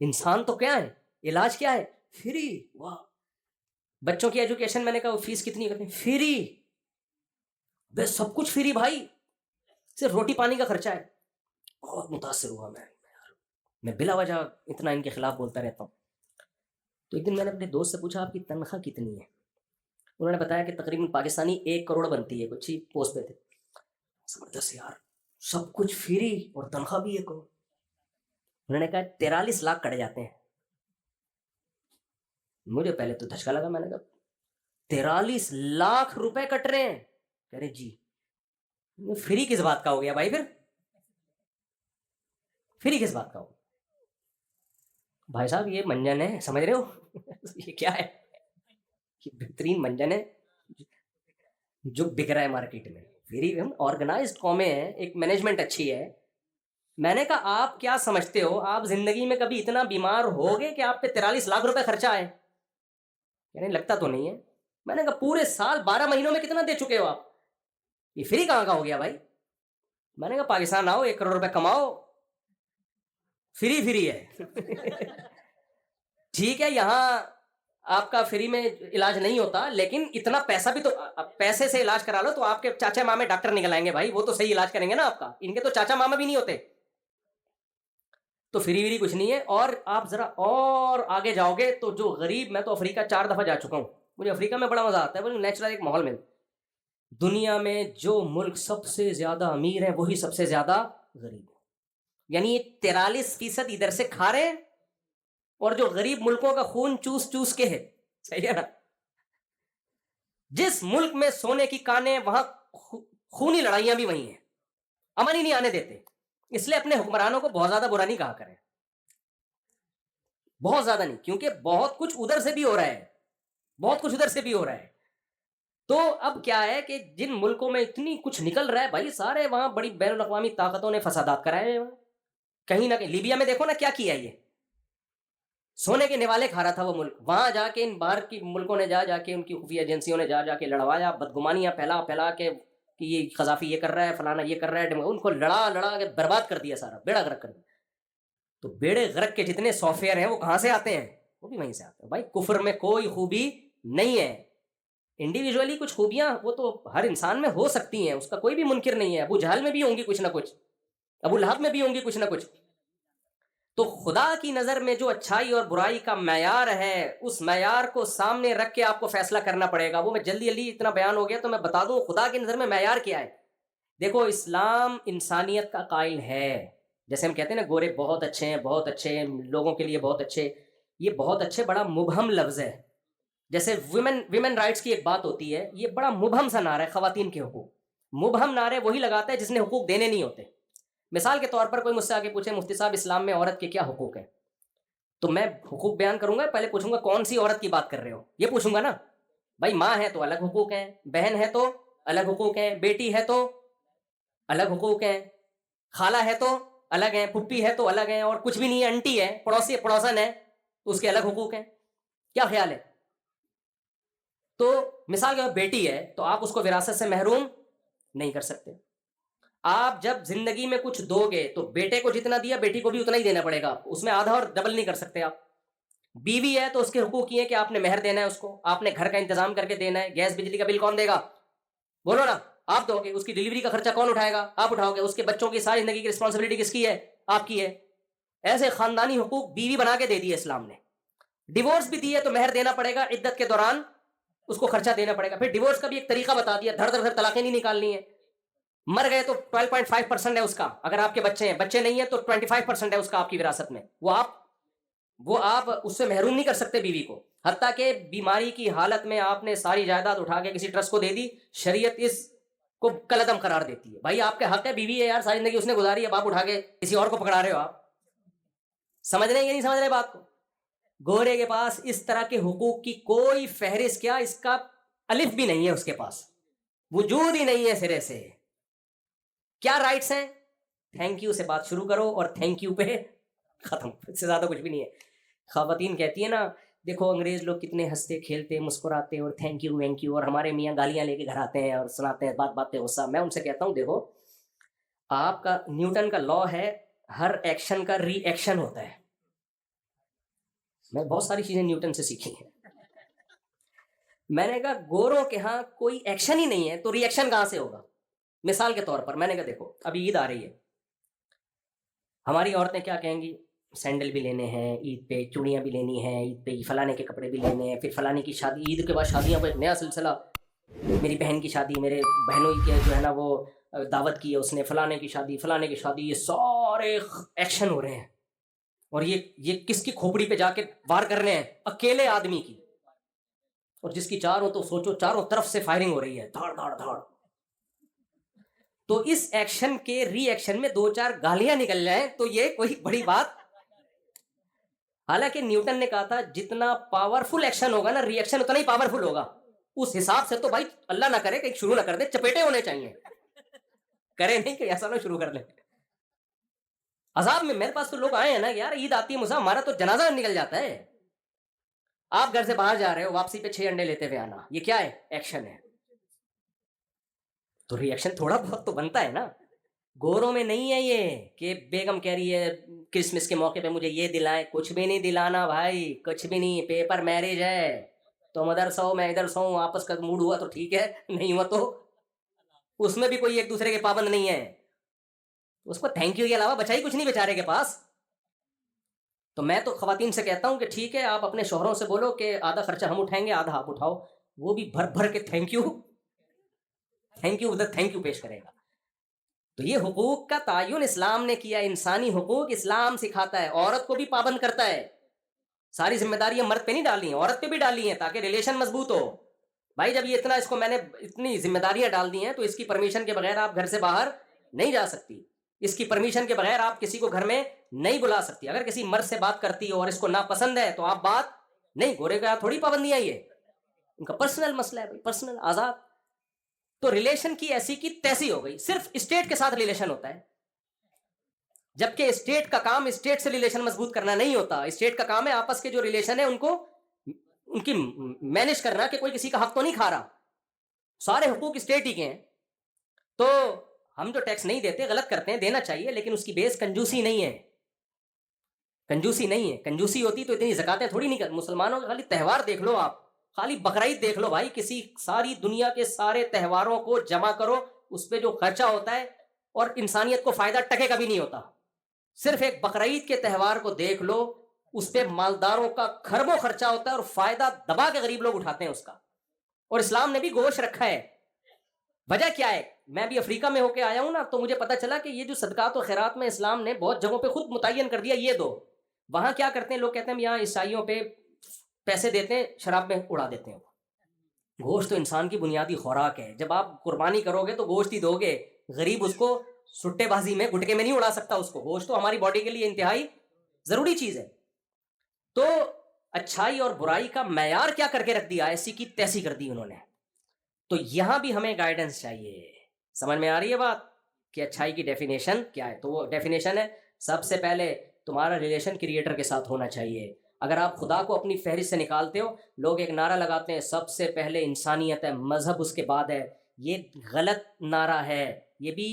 انسان تو کیا ہے, علاج کیا ہے؟ فری. واہ. بچوں کی ایجوکیشن میں نے کہا فیس کتنی کرتے ہیں؟ فری. بس سب کچھ فری بھائی, صرف روٹی پانی کا خرچہ ہے. بہت متاثر ہوا میں بلا وجہ اتنا ان کے خلاف بولتا رہتا ہوں. تو ایک دن میں نے اپنے دوست سے پوچھا آپ کی تنخواہ کتنی ہے؟ انہوں نے بتایا کہ تقریباً پاکستانی 1 کروڑ بنتی ہے. کچھ ہی پوسٹ پہ تھے. زبردست یار, سب کچھ فری اور تنخواہ بھی 1 کروڑ. انہوں نے کہا 43 لاکھ کٹ جاتے ہیں. مجھے پہلے تو دھچکا لگا, میں نے کہا 43 لاکھ روپے کٹ رہے ہیں؟ کہہ رہے جی. فری کس بات کا ہو گیا بھائی, پھر فری کس بات کا ہو؟ بھائی صاحب یہ منجن ہے, سمجھ رہے ہو یہ کیا ہے؟ یہ بہترین منجن ہے جو بک رہا ہے مارکیٹ میں, فری آرگنائزڈ قومیں ہیں, ایک مینجمنٹ اچھی ہے. میں نے کہا آپ کیا سمجھتے ہو, آپ زندگی میں کبھی اتنا بیمار ہو گئے کہ آپ پہ 43 لاکھ روپے خرچہ آئے؟ یعنی لگتا تو نہیں ہے. میں نے کہا پورے سال 12 مہینوں میں کتنا دے چکے ہو آپ, یہ فری کہاں کا ہو گیا بھائی؟ میں نے کہا پاکستان آؤ 1 کروڑ روپے کماؤ, فری ہے. ٹھیک ہے یہاں آپ کا فری میں علاج نہیں ہوتا, لیکن اتنا پیسہ بھی تو, پیسے سے علاج کرا لو تو آپ کے چاچا مامے ڈاکٹر نکل آئیں گے بھائی, وہ تو صحیح علاج کریں گے نا آپ کا, ان کے تو چاچا ماما بھی نہیں ہوتے. تو فری کچھ نہیں ہے. اور آپ ذرا اور آگے جاؤ گے تو جو غریب, میں تو افریقہ 4 دفعہ جا چکا ہوں, مجھے افریقہ میں بڑا مزہ آتا ہے, نیچرل ایک ماحول میں. دنیا میں جو ملک سب سے زیادہ امیر ہے وہی سب سے زیادہ غریب ہے. یعنی 43% ادھر سے کھا رہے ہیں, اور جو غریب ملکوں کا خون چوس کے ہے. صحیح ہے نا؟ جس ملک میں سونے کی کانیں وہاں خونی لڑائیاں بھی وہی ہیں, امن ہی نہیں آنے دیتے. اس لیے اپنے حکمرانوں کو بہت زیادہ برا نہیں کہا کریں, بہت زیادہ نہیں, کیونکہ بہت کچھ ادھر سے بھی ہو رہا ہے, بہت کچھ ادھر سے بھی ہو رہا ہے. تو اب کیا ہے کہ جن ملکوں میں اتنی کچھ نکل رہا ہے بھائی, سارے وہاں بڑی بین الاقوامی طاقتوں نے فسادات کرائے ہیں. کہیں نہ کہیں لیبیا میں دیکھو نا کیا کیا, یہ سونے کے نوالے کھا رہا تھا وہ ملک, وہاں جا کے ان باہر کی ملکوں نے جا کے, ان کی خفیہ ایجنسیوں نے جا کے لڑوایا, بدگمانیاں پھیلا کے کہ یہ قذافی یہ کر رہا ہے, فلانا یہ کر رہا ہے, ان کو لڑا کے برباد کر دیا, سارا بیڑا غرق کر دیا. تو بیڑے غرق کے جتنے سافٹ ویئر ہیں وہ کہاں سے آتے ہیں؟ وہ بھی وہیں سے آتے ہیں بھائی. کفر میں کوئی خوبی نہیں ہے, انڈیویجولی کچھ خوبیاں وہ تو ہر انسان میں ہو سکتی ہیں, اس کا کوئی بھی منکر نہیں ہے. ابو جہل میں بھی ہوں گی کچھ نہ کچھ, ابو لہب میں بھی ہوں گی کچھ نہ کچھ. تو خدا کی نظر میں جو اچھائی اور برائی کا معیار ہے, اس معیار کو سامنے رکھ کے آپ کو فیصلہ کرنا پڑے گا. وہ میں جلدی اتنا بیان ہو گیا تو میں بتا دوں خدا کی نظر میں معیار کیا ہے. دیکھو اسلام انسانیت کا قائل ہے. جیسے ہم کہتے ہیں نا گورے بہت اچھے ہیں, بہت اچھے ہیں, لوگوں کے لیے بہت اچھے. یہ بہت اچھے بڑا مبہم لفظ ہے. جیسے ویمن رائٹس کی ایک بات ہوتی ہے, یہ بڑا مبہم سا نعرہ ہے خواتین کے حقوق. مبہم نعرے وہی لگاتا ہے جس نے حقوق دینے نہیں ہوتے. مثال کے طور پر کوئی مجھ سے آگے پوچھے مفتی صاحب اسلام میں عورت کے کیا حقوق ہیں, تو میں حقوق بیان کروں گا, پہلے پوچھوں گا کون سی عورت کی بات کر رہے ہو, یہ پوچھوں گا نا. بھائی ماں ہے تو الگ حقوق ہیں, بہن ہے تو الگ حقوق ہیں, بیٹی ہے تو الگ حقوق ہیں, خالہ ہے تو الگ ہیں, پھپھی ہے تو الگ ہیں, اور کچھ بھی نہیں ہے انٹی ہے, پڑوسن ہے تو اس کے الگ حقوق ہیں. کیا خیال ہے؟ تو مثال کے بیٹی ہے تو آپ اس کو وراثت سے محروم نہیں کر سکتے. آپ جب زندگی میں کچھ دو گے تو بیٹے کو جتنا دیا بیٹی کو بھی اتنا ہی دینا پڑے گا, اس میں آدھا اور ڈبل نہیں کر سکتے آپ. بیوی ہے تو اس کے حقوق یہ ہے کہ آپ نے مہر دینا ہے, اس کو آپ نے گھر کا انتظام کر کے دینا ہے. گیس بجلی کا بل کون دے گا؟ بولو نا, آپ دو گے. اس کی ڈلیوری کا خرچہ کون اٹھائے گا؟ آپ اٹھاؤ گے. اس کے بچوں کی ساری زندگی کی رسپانسبلٹی کس کی ہے؟ آپ کی ہے. ایسے خاندانی حقوق بیوی بنا کے دے دیے اسلام نے. ڈیورس بھی دی ہے تو مہر دینا پڑے گا, عدت کے دوران اس کو خرچہ دینا پڑے گا. پھر ڈیورس کا بھی ایک طریقہ بتا دیا, دھڑ دھڑ طلاقیں نہیں نکالنی ہے. مر گئے تو 12.5% ہے اس کا, اگر آپ کے بچے ہیں, بچے نہیں ہیں تو 25% ہے اس کا آپ کی وراثت میں. وہ آپ اس سے محروم نہیں کر سکتے بیوی کو. حتیٰ کہ بیماری کی حالت میں آپ نے ساری جائیداد اٹھا کے کسی ٹرسٹ کو دے دی, شریعت اس کو کلعدم قرار دیتی ہے. بھائی آپ کے حق ہے, بیوی ہے یار, ساری زندگی اس نے گزاری ہے, آپ اٹھا کے کسی اور کو پکڑا رہے ہو. آپ سمجھ رہے ہیں یا نہیں سمجھ رہے بات کو؟ گورے کے پاس اس طرح کے حقوق کی کوئی فہرست, کیا اس کا الف بھی نہیں ہے, اس کے پاس وجود ہی نہیں ہے سرے سے. کیا رائٹس ہیں؟ تھینک یو سے بات شروع کرو اور تھینک یو پہ ختم, اس سے زیادہ کچھ بھی نہیں ہے. خواتین کہتی ہیں نا, دیکھو انگریز لوگ کتنے ہنستے کھیلتے مسکراتے اور تھینک یو وینک یو, اور ہمارے میاں گالیاں لے کے گھر آتے ہیں اور سناتے ہیں بات غصہ. میں ان سے کہتا ہوں دیکھو آپ کا نیوٹن کا لا ہے, ہر ایکشن کا ری ایکشن ہوتا ہے. میں بہت ساری چیزیں نیوٹن سے سیکھی ہیں. میں نے کہا گوروں کے ہاں کوئی ایکشن ہی نہیں ہے تو ری ایکشن کہاں سے ہوگا؟ مثال کے طور پر میں نے کہا دیکھو ابھی عید آ رہی ہے, ہماری عورتیں کیا کہیں گی, سینڈل بھی لینے ہیں عید پہ, چوڑیاں بھی لینی ہیں عید پہ, فلانے کے کپڑے بھی لینے ہیں, پھر فلانے کی شادی, عید کے بعد شادیاں پہ ایک نیا سلسلہ, میری بہن کی شادی, میرے بہنوں کے جو ہے نا وہ دعوت کی ہے اس نے, فلانے کی شادی, یہ سارے ایکشن ہو رہے ہیں. اور یہ کس کی کھوپڑی پہ جا کے وار کر رہے ہیں؟ اکیلے آدمی کی, اور جس کی چار ہو تو سوچو چاروں طرف سے فائرنگ ہو رہی ہے, دھاڑ دھاڑ دھاڑ. تو اس ایکشن کے ری ایکشن میں 2-4 گالیاں نکل جائیں تو یہ کوئی بڑی بات. حالانکہ نیوٹن نے کہا تھا جتنا پاورفل ایکشن ہوگا نا ری ایکشن اتنا ہی پاورفل ہوگا. اس حساب سے تو بھائی اللہ نہ کرے کہیں شروع نہ کر دے, چپیٹے ہونے چاہیے. کرے نہیں کہ ایسا نہ شروع کر لیں. عذاب میں میرے پاس تو لوگ آئے ہیں نا یار, عید آتی ہے مسا ہمارا تو جنازہ نکل جاتا ہے. آپ گھر سے باہر جا رہے ہو, واپسی پہ 6 انڈے لیتے ہوئے آنا, یہ کیا ہے؟ ایکشن ہے. تو ریئیکشن تھوڑا بہت تو بنتا ہے نا. گوروں میں نہیں ہے یہ کہ بیگم کہہ رہی ہے کرسمس کے موقع پہ مجھے یہ دلائیں, کچھ بھی نہیں دلانا بھائی, کچھ بھی نہیں. پیپر میرج ہے, تم ادھر سو میں ادھر سو, آپس کا موڈ ہوا تو ٹھیک ہے, نہیں ہوا تو اس میں بھی کوئی ایک دوسرے کے پابند نہیں ہے. اس کو تھینک یو کے علاوہ بچا ہی کچھ نہیں بیچارے کے پاس. تو میں تو خواتین سے کہتا ہوں کہ ٹھیک ہے آپ اپنے شوہروں سے بولو کہ آدھا خرچہ ہم اٹھائیں گے, آدھا آپ اٹھاؤ. وہ بھی بھر بھر کے تھینک یو تھینک یو پیش کرے گا. تو یہ حقوق کا تعین اسلام نے کیا. انسانی حقوق اسلام سکھاتا ہے, عورت کو بھی پابند کرتا ہے. ساری ذمہ داریاں مرد پہ نہیں ڈالی ہیں, عورت پہ بھی ڈالی ہیں تاکہ ریلیشن مضبوط ہو. بھائی جب یہ اتنا اس کو میں نے اتنی ذمہ داریاں ڈال دی ہیں تو اس کی پرمیشن کے بغیر آپ گھر سے باہر نہیں جا سکتی. اس کی پرمیشن کے بغیر آپ کسی کو گھر میں نہیں بلا سکتی. اگر کسی مرد سے بات کرتی ہو اور اس کو ناپسند ہے تو آپ بات نہیں, گورے کا تھوڑی پابندیاں, یہ ان کا پرسنل مسئلہ ہے بھائی, پرسنل آزاد. تو ریلیشن کی ایسی کی تیسی ہو گئی. صرف اسٹیٹ کے ساتھ ریلیشن ہوتا ہے, جبکہ اسٹیٹ کا کام اسٹیٹ سے ریلیشن مضبوط کرنا نہیں ہوتا. اسٹیٹ کا کام ہے آپس کے جو ریلیشن ہے ان کو ان کی مینج کرنا, کہ کوئی کسی کا حق تو نہیں کھا رہا. سارے حقوق اسٹیٹ ہی کے ہیں. تو ہم جو ٹیکس نہیں دیتے غلط کرتے ہیں, دینا چاہیے, لیکن اس کی بیس کنجوسی نہیں ہے. کنجوسی نہیں ہے. کنجوسی ہوتی تو اتنی زکاتیں تھوڑی نہیں کر. مسلمانوں کا خالی تہوار دیکھ لو آپ, خالی بقرعید دیکھ لو بھائی, کسی ساری دنیا کے سارے تہواروں کو جمع کرو, اس پہ جو خرچہ ہوتا ہے اور انسانیت کو فائدہ ٹکے کا بھی نہیں ہوتا. صرف ایک بقرعید کے تہوار کو دیکھ لو, اس پہ مالداروں کا کھربوں خرچہ ہوتا ہے اور فائدہ دبا کے غریب لوگ اٹھاتے ہیں اس کا. اور اسلام نے بھی گوشت رکھا ہے. وجہ کیا ہے؟ میں بھی افریقہ میں ہو کے آیا ہوں نا, تو مجھے پتا چلا کہ یہ جو صدقات و خیرات میں اسلام نے بہت جگہوں پہ خود متعین کر دیا, یہ دو. وہاں کیا کرتے ہیں لوگ, کہتے ہیں یہاں عیسائیوں پہ پیسے دیتے ہیں, شراب میں اڑا دیتے ہیں. گوشت تو انسان کی بنیادی خوراک ہے. جب آپ قربانی کرو گے تو گوشت ہی دو گے. غریب اس کو سٹے بازی میں گٹکے میں نہیں اڑا سکتا اس کو. گوشت تو ہماری باڈی کے لیے انتہائی ضروری چیز ہے. تو اچھائی اور برائی کا معیار کیا کر کے رکھ دیا, ایسی کی تیسی کر دی انہوں نے. تو یہاں بھی ہمیں گائیڈنس چاہیے. سمجھ میں آ رہی ہے بات کہ اچھائی کی ڈیفینیشن کیا ہے؟ تو وہ ڈیفینیشن ہے, سب سے پہلے تمہارا ریلیشن کریٹر کے ساتھ ہونا چاہیے. اگر آپ خدا کو اپنی فہرست سے نکالتے ہو, لوگ ایک نعرہ لگاتے ہیں سب سے پہلے انسانیت ہے, مذہب اس کے بعد ہے. یہ غلط نعرہ ہے. یہ بھی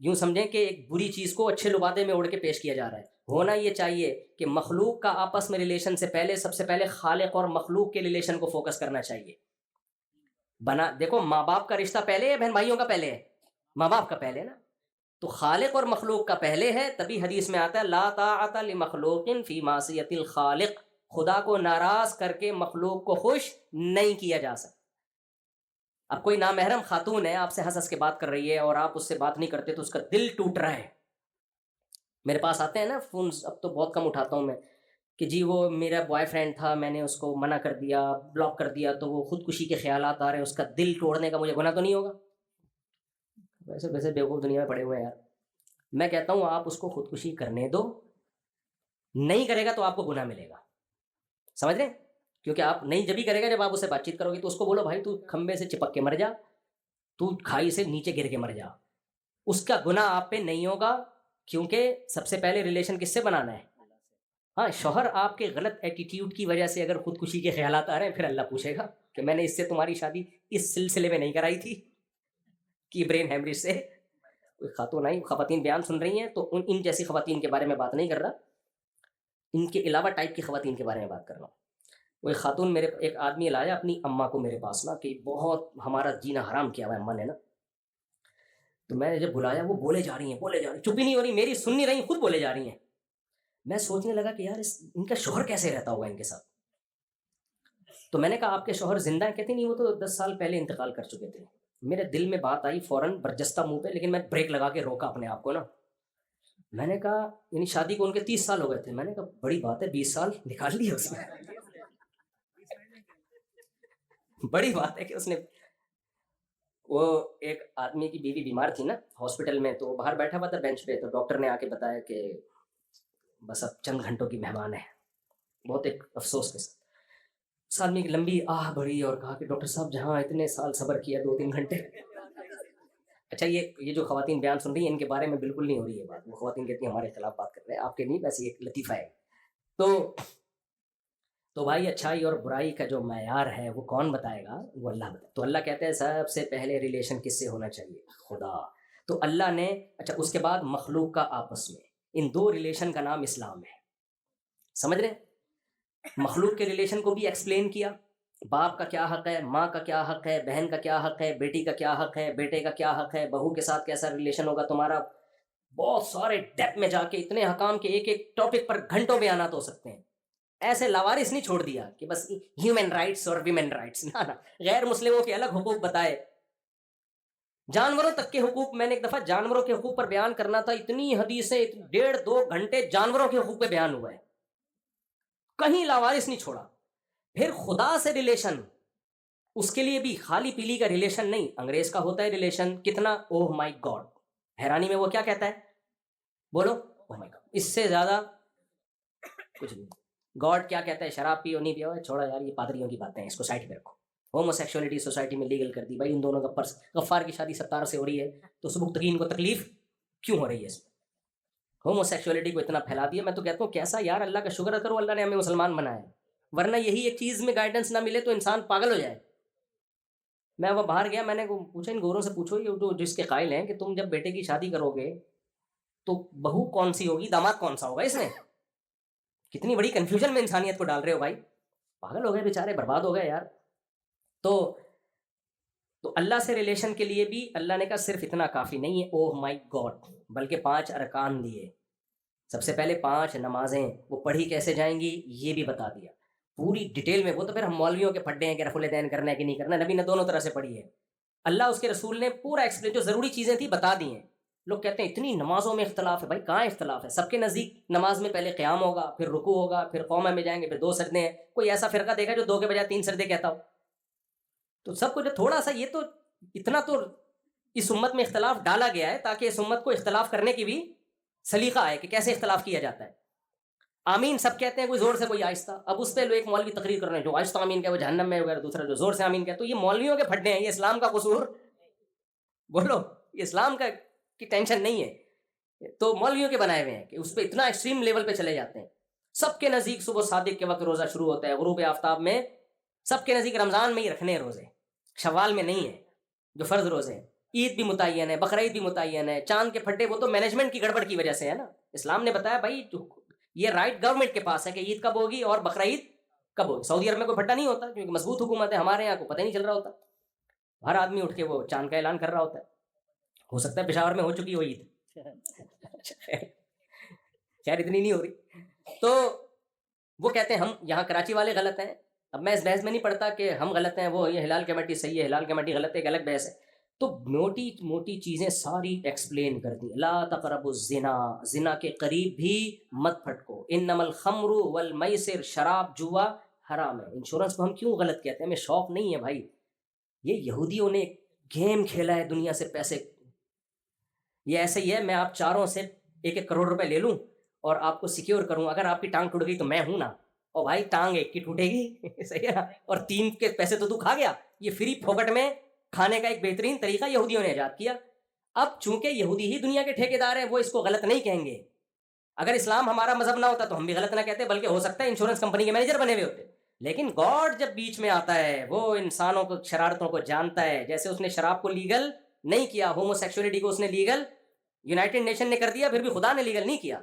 یوں سمجھیں کہ ایک بری چیز کو اچھے لبادے میں اوڑھ کے پیش کیا جا رہا ہے. ہونا یہ چاہیے کہ مخلوق کا آپس میں ریلیشن سے پہلے سب سے پہلے خالق اور مخلوق کے ریلیشن کو فوکس کرنا چاہیے. دیکھو ماں باپ کا رشتہ پہلے ہے, بہن بھائیوں کا پہلے ہے؟ ماں باپ کا پہلے نا. تو خالق اور مخلوق کا پہلے ہے. تبھی حدیث میں آتا ہے لا طاعت لمخلوق فی معصیت الخالق, خدا کو ناراض کر کے مخلوق کو خوش نہیں کیا جا سکتا. اب کوئی نامحرم خاتون ہے, آپ سے ہنس ہنس کے بات کر رہی ہے اور آپ اس سے بات نہیں کرتے تو اس کا دل ٹوٹ رہا ہے. میرے پاس آتے ہیں نا فون, اب تو بہت کم اٹھاتا ہوں میں, کہ جی وہ میرا بوائے فرینڈ تھا, میں نے اس کو منع کر دیا, بلاک کر دیا, تو وہ خودکشی کے خیالات آ رہے ہیں, اس کا دل توڑنے کا مجھے گناہ تو نہیں ہوگا؟ ویسے ویسے بیوقوف دنیا میں پڑے ہوئے ہیں یار. میں کہتا ہوں آپ اس کو خودکشی کرنے دو, نہیں کرے گا تو آپ کو گناہ ملے گا. سمجھ رہے ہیں؟ کیونکہ آپ نہیں جبھی کرے گا جب آپ اس سے بات چیت کرو گے. تو اس کو بولو بھائی تو کھمبے سے چپک کے مر جا, تو کھائی سے نیچے گر کے مر جا. اس کا گناہ آپ پہ نہیں ہوگا, کیونکہ سب سے پہلے ریلیشن کس سے بنانا ہے؟ ہاں, شوہر آپ کے غلط ایٹیٹیوڈ کی وجہ سے اگر خودکشی کے خیالات آ رہے ہیں, پھر اللہ پوچھے گا کہ میں نے اس سے تمہاری شادی اس سلسلے میں نہیں کرائی تھی کہ برین ہیمریج سے. کوئی خاتون آئی, خواتین بیان سن رہی ہیں, تو ان جیسی خواتین کے بارے میں بات نہیں کر رہا, ان کے علاوہ ٹائپ کی خواتین کے بارے میں بات کر رہا ہوں. وہ ایک خاتون, میرے ایک آدمی لایا اپنی اماں کو میرے پاس نا, کہ بہت ہمارا جینا حرام کیا ہوا ہے اماں نے نا. تو میں نے جب بلایا, وہ بولے جا رہی ہیں, چپ ہی نہیں ہو رہی, میری سن نہیں رہی, خود بولے جا رہی ہیں. میں سوچنے لگا کہ یار ان کا شوہر کیسے رہتا ہوگا ان کے ساتھ. تو میں نے کہا آپ کے شوہر زندہ ہیں؟ کہتے نہیں, وہ تو 10 سال پہلے انتقال کر چکے تھے. میرے دل میں بات آئی فوراً برجستہ منہ پہ, لیکن میں بریک لگا کے روکا اپنے آپ کو نا. میں نے کہا یعنی شادی کو ان کے 30 سال ہو گئے تھے. میں نے کہا بڑی بات ہے, 20 سال نکال لیے اس میں. بڑی بات ہے کہ اس نے, وہ ایک آدمی کی بیوی بیمار تھی نا ہاسپٹل میں, تو باہر بیٹھا ہوا تھا بینچ پہ, تو ڈاکٹر نے آ کے بتایا کہ بس اب چند گھنٹوں کی مہمان ہے. بہت ایک افسوس کے ساتھ اس آدمی کی لمبی آہ بڑھی اور کہا کہ ڈاکٹر صاحب جہاں اتنے سال صبر کیا 2-3 گھنٹے اچھا یہ جو خواتین بیان سن رہی ہیں ان کے بارے میں بالکل نہیں ہو رہی ہے بات. وہ خواتین کہتی ہیں ہمارے خلاف بات کر رہے ہیں, آپ کے نہیں, ویسے ایک لطیفہ ہے. تو بھائی اچھائی اور برائی کا جو معیار ہے وہ کون بتائے گا؟ وہ اللہ بتائے. تو اللہ کہتے ہیں سب سے پہلے ریلیشن کس سے ہونا چاہیے؟ خدا. تو اللہ نے اچھا اس کے بعد مخلوق کا آپس میں, ان دو ریلیشن کا نام اسلام ہے. سمجھ رہے ہیں؟ مخلوق کے ریلیشن کو بھی ایکسپلین کیا, باپ کا کیا حق ہے, ماں کا کیا حق ہے, بہن کا کیا حق ہے, بیٹی کا کیا حق ہے, بیٹے کا کیا حق ہے, بہو کے ساتھ کیسا ریلیشن ہوگا تمہارا. بہت سارے ڈیپ میں جا کے اتنے حکام کے ایک ایک ٹاپک پر گھنٹوں بیانات ہو سکتے ہیں. ایسے لاوارث نہیں چھوڑ دیا کہ بس ہیومن رائٹس اور ویمن رائٹس, نہ غیر مسلموں کے الگ حقوق بتائے, جانوروں تک کے حقوق. میں نے ایک دفعہ جانوروں کے حقوق پر بیان کرنا تھا, اتنی حدیثیں 1.5-2 گھنٹے جانوروں کے حقوق پہ بیان ہوا ہے, کہیں لاوارث نہیں چھوڑا. پھر خدا سے ریلیشن, اس کے لیے بھی خالی پیلی کا ریلیشن نہیں. انگریز کا ہوتا ہے ریلیشن کتنا, اوہ مائی گاڈ, حیرانی میں وہ کیا کہتا ہے, بولو اوہ مائی گاڈ. اس سے زیادہ کچھ نہیں. گاڈ کیا کہتا ہے, شراب پیو نہیں پیو, چھوڑا یار یہ پادریوں کی باتیں ہیں, اس کو سائڈ پہ رکھو. ہومو سیکشولیٹی سوسائٹی میں لیگل کر دی بھائی, ان دونوں کا پرس. غفار کی شادی 17 سے ہو رہی ہے تو سبکتگین کو تکلیف کیوں ہو رہی ہے اس میں؟ ہومو سیکشولیٹی کو اتنا پھیلا دیا. میں تو کہتا ہوں کیسا یار, اللہ کا شکر کرو اللہ نے ہمیں مسلمان بنایا, ورنہ یہی ایک چیز میں گائیڈنس نہ ملے تو انسان پاگل ہو جائے. میں وہ باہر گیا, میں نے پوچھا ان گوروں سے, پوچھو یہ جو جس کے قائل ہیں کہ تم جب بیٹے کی شادی کرو گے تو بہو کون سی ہوگی, داماد کون سا ہوگا, اس میں کتنی بڑی کنفیوژن میں انسانیت کو ڈال رہے ہو بھائی. پاگل ہو گئے بیچارے, برباد ہو گئے یار. تو اللہ سے ریلیشن کے لیے بھی اللہ نے کہا صرف اتنا کافی نہیں ہے, اوہ مائی گاڈ, بلکہ 5 ارکان دیے. سب سے پہلے 5 نمازیں, وہ پڑھی کیسے جائیں گی یہ بھی بتا دیا پوری ڈیٹیل میں. وہ تو پھر ہم مولویوں کے پھڈے ہیں کہ رفع الدین کرنا ہے کہ نہیں کرنا, نبی نے دونوں طرح سے پڑھی ہے. اللہ اس کے رسول نے پورا ایکسپلین, جو ضروری چیزیں تھیں بتا دی ہیں. لوگ کہتے ہیں اتنی نمازوں میں اختلاف ہے, بھائی کہاں اختلاف ہے؟ سب کے نزدیک نماز میں پہلے قیام ہوگا, پھر رکوع ہوگا, پھر قومہ میں جائیں گے, پھر 2 سجدے ہیں. کوئی ایسا فرقہ دیکھا جو 2 کے بجائے 3 سجدے کہتا ہو؟ تو سب کو جو تھوڑا سا, یہ تو اتنا تو اس امت میں اختلاف ڈالا گیا ہے تاکہ اس امت کو اختلاف کرنے کی بھی سلیقہ آئے کہ کیسے اختلاف کیا جاتا ہے. آمین سب کہتے ہیں, کوئی زور سے کوئی آہستہ. اب اس پہ لوگ ایک مولوی تقریر کر رہے ہیں جو آہستہ آمین کہے وہ جہنم میں وغیرہ, دوسرا جو زور سے آمین کہے. تو یہ مولویوں کے پھڈے ہیں, یہ اسلام کا قصور بولو, یہ اسلام کا کی ٹینشن نہیں ہے. تو مولویوں کے بنائے ہوئے ہیں کہ اس پہ اتنا ایکسٹریم لیول پہ چلے جاتے ہیں. سب کے نزدیک صبح صادق کے وقت روزہ شروع ہوتا ہے, غروب آفتاب میں. سب کے نزدیک رمضان میں ہی رکھنے ہیں روزے, شوال میں نہیں ہے جو فرض روزے ہیں. عید بھی متعین ہے, بقرعید بھی متعین ہے. چاند کے پھڈے وہ تو مینجمنٹ کی گڑبڑ کی وجہ سے ہے نا. اسلام نے بتایا بھائی یہ رائٹ گورنمنٹ کے پاس ہے کہ عید کب ہوگی اور بقرعید کب ہوگی. سعودی عرب میں کوئی پھڈا نہیں ہوتا کیونکہ مضبوط حکومت ہے. ہمارے یہاں کو پتہ نہیں چل رہا ہوتا, ہر آدمی اٹھ کے وہ چاند کا اعلان کر رہا ہوتا ہے. ہو سکتا ہے پشاور میں ہو چکی ہو عید, خیر اتنی نہیں ہو رہی. تو وہ کہتے ہیں ہم یہاں کراچی والے غلط ہیں. اب میں اس بحث میں نہیں پڑتا کہ ہم غلط ہیں, وہ یہ ہلال کمیٹی صحیح ہے, ہلال کمیٹی غلط ہے, ایک الگ بحث ہے. تو موٹی موٹی چیزیں ساری ایکسپلین کر دی. لا تقربوا الزنا, زنا کے قریب بھی مت پھٹکو. انما الخمر والمیسر, شراب جوا حرام ہے. انشورنس کو ہم کیوں غلط کہتے ہیں؟ ہمیں شوق نہیں ہے بھائی. یہ یہودیوں نے گیم کھیلا ہے دنیا سے پیسے. یہ ایسے ہی ہے, میں آپ چاروں سے 1-1 کروڑ روپے لے لوں اور آپ کو سیکیور کروں, اگر آپ کی ٹانگ ٹوٹ گئی تو میں ہوں نا. اور بھائی ٹانگ ایک کی ٹوٹے گی صحیح ہے نا, اور 3 کے پیسے تو کھا گیا. یہ فری پھوکٹ میں کھانے کا ایک بہترین طریقہ یہودیوں نے ایجاد کیا. اب چونکہ یہودی ہی دنیا کے ٹھیکیدار ہیں, وہ اس کو غلط نہیں کہیں گے. اگر اسلام ہمارا مذہب نہ ہوتا تو ہم بھی غلط نہ کہتے, بلکہ ہو سکتا ہے انشورنس کمپنی کے مینیجر بنے ہوئے ہوتے. لیکن گاڈ جب بیچ میں آتا ہے وہ انسانوں کو شرارتوں کو جانتا ہے. جیسے اس نے شراب کو لیگل نہیں کیا, ہومو سیکشولیٹی کو اس نے لیگل یونائٹڈ نیشن نے کر دیا, پھر بھی خدا نے لیگل نہیں کیا.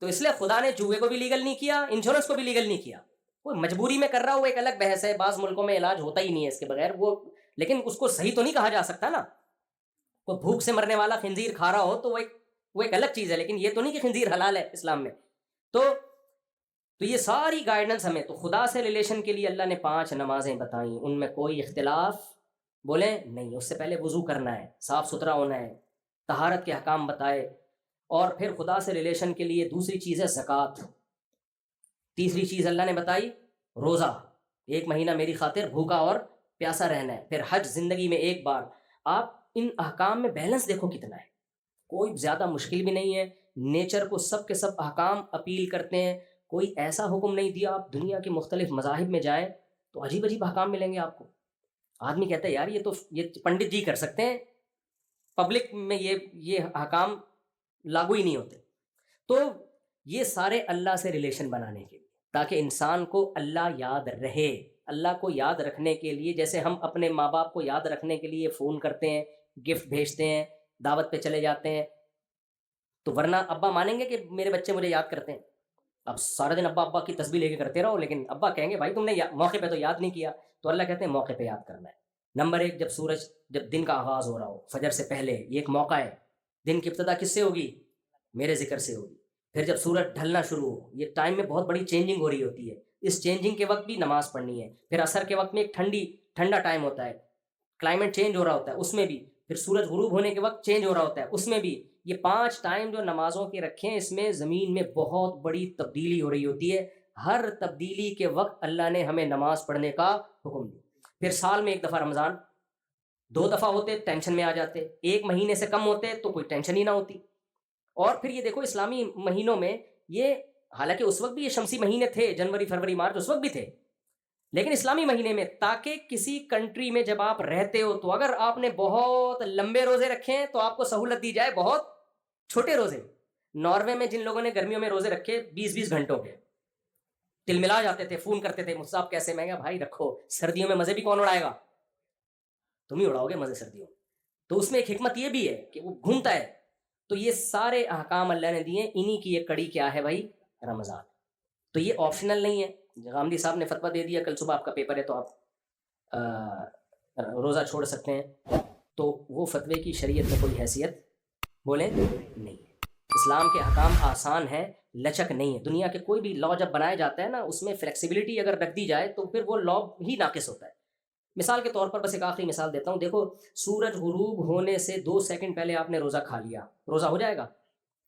تو اس لیے خدا نے جوئے کو بھی لیگل نہیں کیا, انشورنس کو بھی لیگل نہیں کیا. کوئی مجبوری میں کر رہا ہو وہ ایک الگ بحث ہے, بعض ملکوں میں علاج ہوتا ہی نہیں ہے اس کے بغیر وہ, لیکن اس کو صحیح تو نہیں کہا جا سکتا نا. کوئی بھوک سے مرنے والا خنزیر کھا رہا ہو تو وہ ایک الگ چیز ہے, لیکن یہ تو نہیں کہ خنزیر حلال ہے اسلام میں. تو یہ ساری گائیڈنس ہمیں, تو خدا سے ریلیشن کے لیے اللہ نے 5 نمازیں بتائیں, ان میں کوئی اختلاف بولیں نہیں. اس سے پہلے وضو کرنا ہے, صاف ستھرا ہونا ہے, طہارت کے احکام بتائے. اور پھر خدا سے ریلیشن کے لیے دوسری چیز ہے زکوٰۃ. تیسری چیز اللہ نے بتائی روزہ, 1 مہینہ میری خاطر بھوکا اور پیاسا رہنا ہے. پھر حج زندگی میں 1 بار. آپ ان احکام میں بیلنس دیکھو کتنا ہے, کوئی زیادہ مشکل بھی نہیں ہے. نیچر کو سب کے سب احکام اپیل کرتے ہیں, کوئی ایسا حکم نہیں دیا. آپ دنیا کے مختلف مذاہب میں جائیں تو عجیب عجیب احکام ملیں گے آپ کو. آدمی کہتا ہے یار یہ پنڈت جی کر سکتے ہیں, پبلک میں یہ احکام لاگو ہی نہیں ہوتے. تو یہ سارے اللہ سے ریلیشن بنانے کے لیے، تاکہ انسان کو اللہ یاد رہے. اللہ کو یاد رکھنے کے لیے جیسے ہم اپنے ماں باپ کو یاد رکھنے کے لیے فون کرتے ہیں، گفٹ بھیجتے ہیں، دعوت پہ چلے جاتے ہیں، تو ورنہ ابا مانیں گے کہ میرے بچے مجھے یاد کرتے ہیں؟ اب سارا دن ابا ابا کی تسبیح لے کے کرتے رہو، لیکن ابا کہیں گے بھائی تم نے موقع پہ تو یاد نہیں کیا. تو اللہ کہتے ہیں موقع پہ یاد کرنا ہے. نمبر 1، جب دن کا آغاز ہو رہا ہو فجر سے پہلے، یہ ایک موقع ہے. دن کی ابتدا کس سے ہوگی؟ میرے ذکر سے ہوگی. پھر جب سورج ڈھلنا شروع ہو، یہ ٹائم میں بہت بڑی چینجنگ ہو رہی ہوتی ہے، اس چینجنگ کے وقت بھی نماز پڑھنی ہے. پھر عصر کے وقت میں ایک ٹھنڈا ٹائم ہوتا ہے، کلائمیٹ چینج ہو رہا ہوتا ہے، اس میں بھی. پھر سورج غروب ہونے کے وقت چینج ہو رہا ہوتا ہے، اس میں بھی. یہ 5 ٹائم جو نمازوں کے رکھے ہیں، اس میں زمین میں بہت بڑی تبدیلی ہو رہی ہوتی ہے. ہر تبدیلی کے وقت اللہ نے ہمیں نماز پڑھنے کا حکم دیا. پھر سال میں 1 دفعہ رمضان، 2 دفعہ ہوتے ٹینشن میں آ جاتے، 1 مہینے سے کم ہوتے تو کوئی ٹینشن ہی نہ ہوتی. اور پھر یہ دیکھو اسلامی مہینوں میں یہ، حالانکہ اس وقت بھی یہ شمسی مہینے تھے، جنوری فروری مارچ اس وقت بھی تھے، لیکن اسلامی مہینے میں، تاکہ کسی کنٹری میں جب آپ رہتے ہو تو اگر آپ نے بہت لمبے روزے رکھے ہیں تو آپ کو سہولت دی جائے بہت چھوٹے روزے. ناروے میں جن لوگوں نے گرمیوں میں روزے رکھے 20-20 گھنٹوں کے، تل ملا جاتے تھے، فون کرتے تھے مجھ سے آپ کیسے؟ میں کہا بھائی رکھو، سردیوں میں مزے بھی کون اڑائے گا؟ تم ہی اڑاؤ گے مزے سردیوں. تو اس میں ایک حکمت یہ بھی ہے کہ وہ گھومتا ہے. تو یہ سارے احکام اللہ نے دیے، انہی کی ایک کڑی کیا ہے بھائی؟ رمضان. تو یہ آپشنل نہیں ہے. غامدی صاحب نے فتویٰ دے دیا کل صبح آپ کا پیپر ہے تو آپ روزہ چھوڑ سکتے ہیں، تو وہ فتوے کی شریعت میں کوئی حیثیت بولیں نہیں ہے. اسلام کے احکام آسان ہیں، لچک نہیں ہے. دنیا کے کوئی بھی لا جب بنایا جاتا ہے نا، اس میں فلیکسیبلٹی اگر رکھ دی جائے تو پھر وہ لا ہی ناقص ہوتا ہے. مثال کے طور پر بس ایک آخری مثال دیتا ہوں. دیکھو سورج غروب ہونے سے 2 سیکنڈ پہلے آپ نے روزہ کھا لیا، روزہ ہو جائے گا؟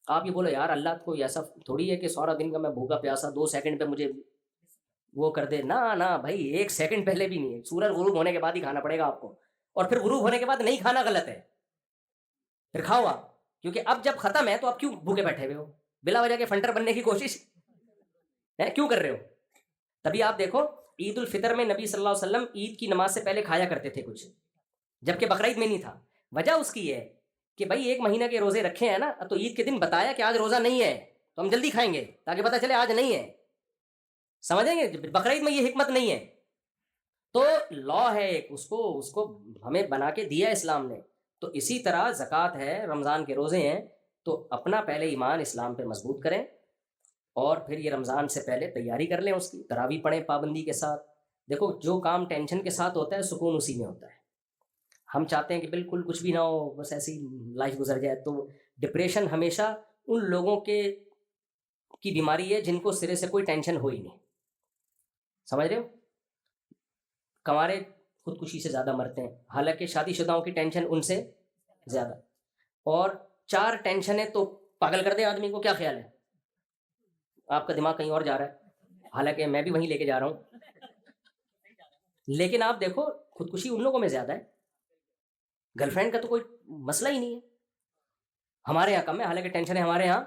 آپ یہ بولو یار اللہ کو ایسا تھوڑی ہے کہ سارا دن کا میں بھوکا پیاسا 2 سیکنڈ پہ مجھے وہ کر دے. نہ بھائی 1 سیکنڈ پہلے بھی نہیں ہے، سورج غروب ہونے کے بعد ہی کھانا پڑے گا آپ کو. اور پھر غروب ہونے کے بعد نہیں کھانا غلط ہے، پھر کھاؤ آپ، کیونکہ اب جب ختم ہے تو آپ کیوں بھوکے بیٹھے ہوئے ہو؟ بلا وجہ کے فنٹر بننے کی کوشش کیوں کر رہے ہو؟ تبھی آپ دیکھو عید الفطر میں نبی صلی اللہ علیہ وسلم عید کی نماز سے پہلے کھایا کرتے تھے کچھ، جبکہ بقرعید میں نہیں تھا. وجہ اس کی ہے کہ بھائی 1 مہینہ کے روزے رکھے ہیں نا، تو عید کے دن بتایا کہ آج روزہ نہیں ہے تو ہم جلدی کھائیں گے تاکہ پتہ چلے آج نہیں ہے. سمجھیں گے؟ بقرعید میں یہ حکمت نہیں ہے. تو لا ہے ایک، اس کو ہمیں بنا کے دیا اسلام نے. تو اسی طرح زکوٰۃ ہے، رمضان کے روزے ہیں، تو اپنا پہلے ایمان اسلام پہ مضبوط کریں، اور پھر یہ رمضان سے پہلے تیاری کر لیں، اس کی تراویح پڑھیں پابندی کے ساتھ. دیکھو جو کام ٹینشن کے ساتھ ہوتا ہے سکون اسی میں ہوتا ہے. ہم چاہتے ہیں کہ بالکل کچھ بھی نہ ہو، بس ایسی لائف گزر جائے. تو ڈپریشن ہمیشہ ان لوگوں کی بیماری ہے جن کو سرے سے کوئی ٹینشن ہو ہی نہیں. سمجھ رہے ہو؟ کنوارے خودکشی سے زیادہ مرتے ہیں، حالانکہ شادی شدہوں کی ٹینشن ان سے زیادہ. اور 4 ٹینشنیں تو پاگل کر دیں آدمی کو. کیا خیال ہے؟ آپ کا دماغ کہیں اور جا رہا ہے، حالانکہ میں بھی وہیں لے کے جا رہا ہوں. لیکن آپ دیکھو خودکشی ان لوگوں میں زیادہ ہے. گرل فرینڈ کا تو کوئی مسئلہ ہی نہیں ہے، ہمارے یہاں کم ہے، حالانکہ ٹینشنیں ہمارے یہاں